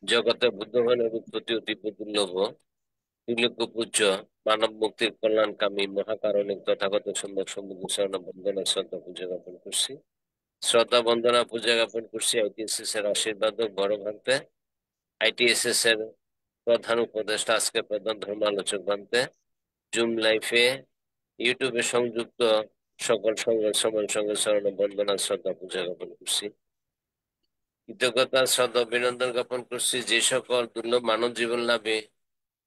জগতে বুদ্ধগণের উৎপত্তি অতি দুর্লভ। তিলক পূজ্য মানব মুক্তির কল্যাণকামী মহাকারণিক তথাগত সুন্দর সমুদ্র শরণ বন্দনা শ্রদ্ধা পূজা জ্ঞাপন করছি। শ্রদ্ধা বন্দনা পূজা জ্ঞাপন করছি ITSS এর আশীর্বাদ বড় ভান্তে, ITSS এর প্রধান উপদেষ্টা, আজকে প্রধান ধর্ম আলোচক ভান্তে, জুম লাইফে ইউটিউবে সংযুক্ত সকল সমান সঙ্গে শরণ বন্দনা শ্রদ্ধা পূজা জ্ঞাপন করছি। কৃতজ্ঞতা শ্রদ্ধা অভিনন্দন জ্ঞাপন করছি যে সকল দুর্লভ মানব জীবন লাভে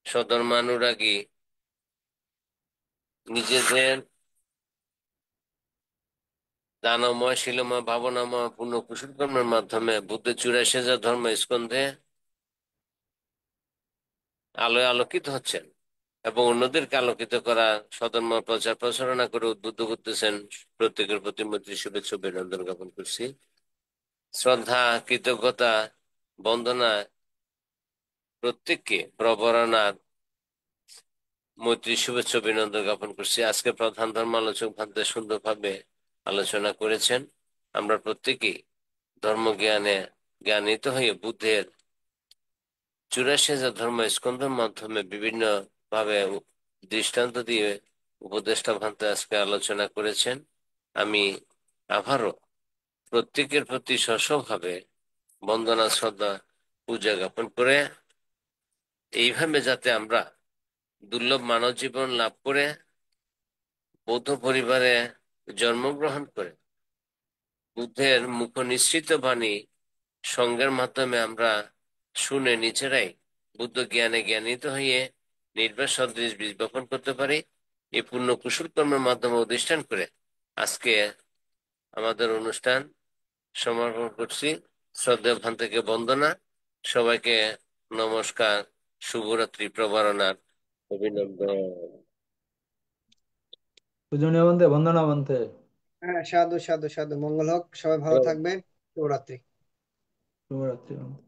সধর্মানুরাগী নিজেদের দানময়, শিলময়, ভাবনাময় পূর্ণ কুশল কর্মের মাধ্যমে বুদ্ধের 84,000 ধর্ম স্কন্ধে আলোয় আলোকিত হচ্ছেন এবং অন্যদেরকে আলোকিত করা সধর্ম প্রচার প্রচারণা করে উদ্বুদ্ধ করতেছেন। প্রত্যেকের প্রতি মৈত্রী শুভেচ্ছা অভিনন্দন জ্ঞাপন করছি। শ্রদ্ধা, কৃতজ্ঞতা, বন্দনা প্রত্যেককে প্রবরণার মৈত্রী শুভেচ্ছা অভিনন্দন জ্ঞাপন করছি। আজকে প্রধান ধর্ম আলোচক ভান্তে সুন্দরভাবে আলোচনা করেছেন। আমরা প্রত্যেকেই ধর্মজ্ঞানে জ্ঞানিত হয়ে বুদ্ধের 84,000 ধর্ম স্কন্ধের মাধ্যমে বিভিন্ন ভাবে দৃষ্টান্ত দিয়ে উপদেষ্টা ভান্তে আজকে আলোচনা করেছেন। আমি আবারও প্রত্যেকের প্রতি সশভাবে বন্দনা শ্রদ্ধা পূজা জ্ঞাপন করে এইভাবে যাতে আমরা দুর্লভ মানব জীবন লাভ করে বৌদ্ধ পরিবারে জন্মগ্রহণ করে বুদ্ধের মুখ নিঃসৃত বাণী সঙ্গের মাধ্যমে আমরা শুনে নিজেরাই বুদ্ধ জ্ঞানে জ্ঞানিত হয়ে নির্বাক সদৃশ বীজ বপন করতে পারি, এই পূর্ণ কুশল কর্মের মাধ্যমে অধিষ্ঠান করে আজকে আমাদের অনুষ্ঠান সমর্পণ করছি। শ্রদ্ধেয় ভান থেকে বন্দনা, সবাইকে নমস্কার, শুভরাত্রি প্রবারণার অভিনন্দন। পূজনীয় বন্ধে, বন্দনা বন্ধে। হ্যাঁ, সাধু সাধু সাধু, মঙ্গল হোক, সবাই ভালো থাকবেন, শুভরাত্রি। শুভরাত্রি বন্ধে।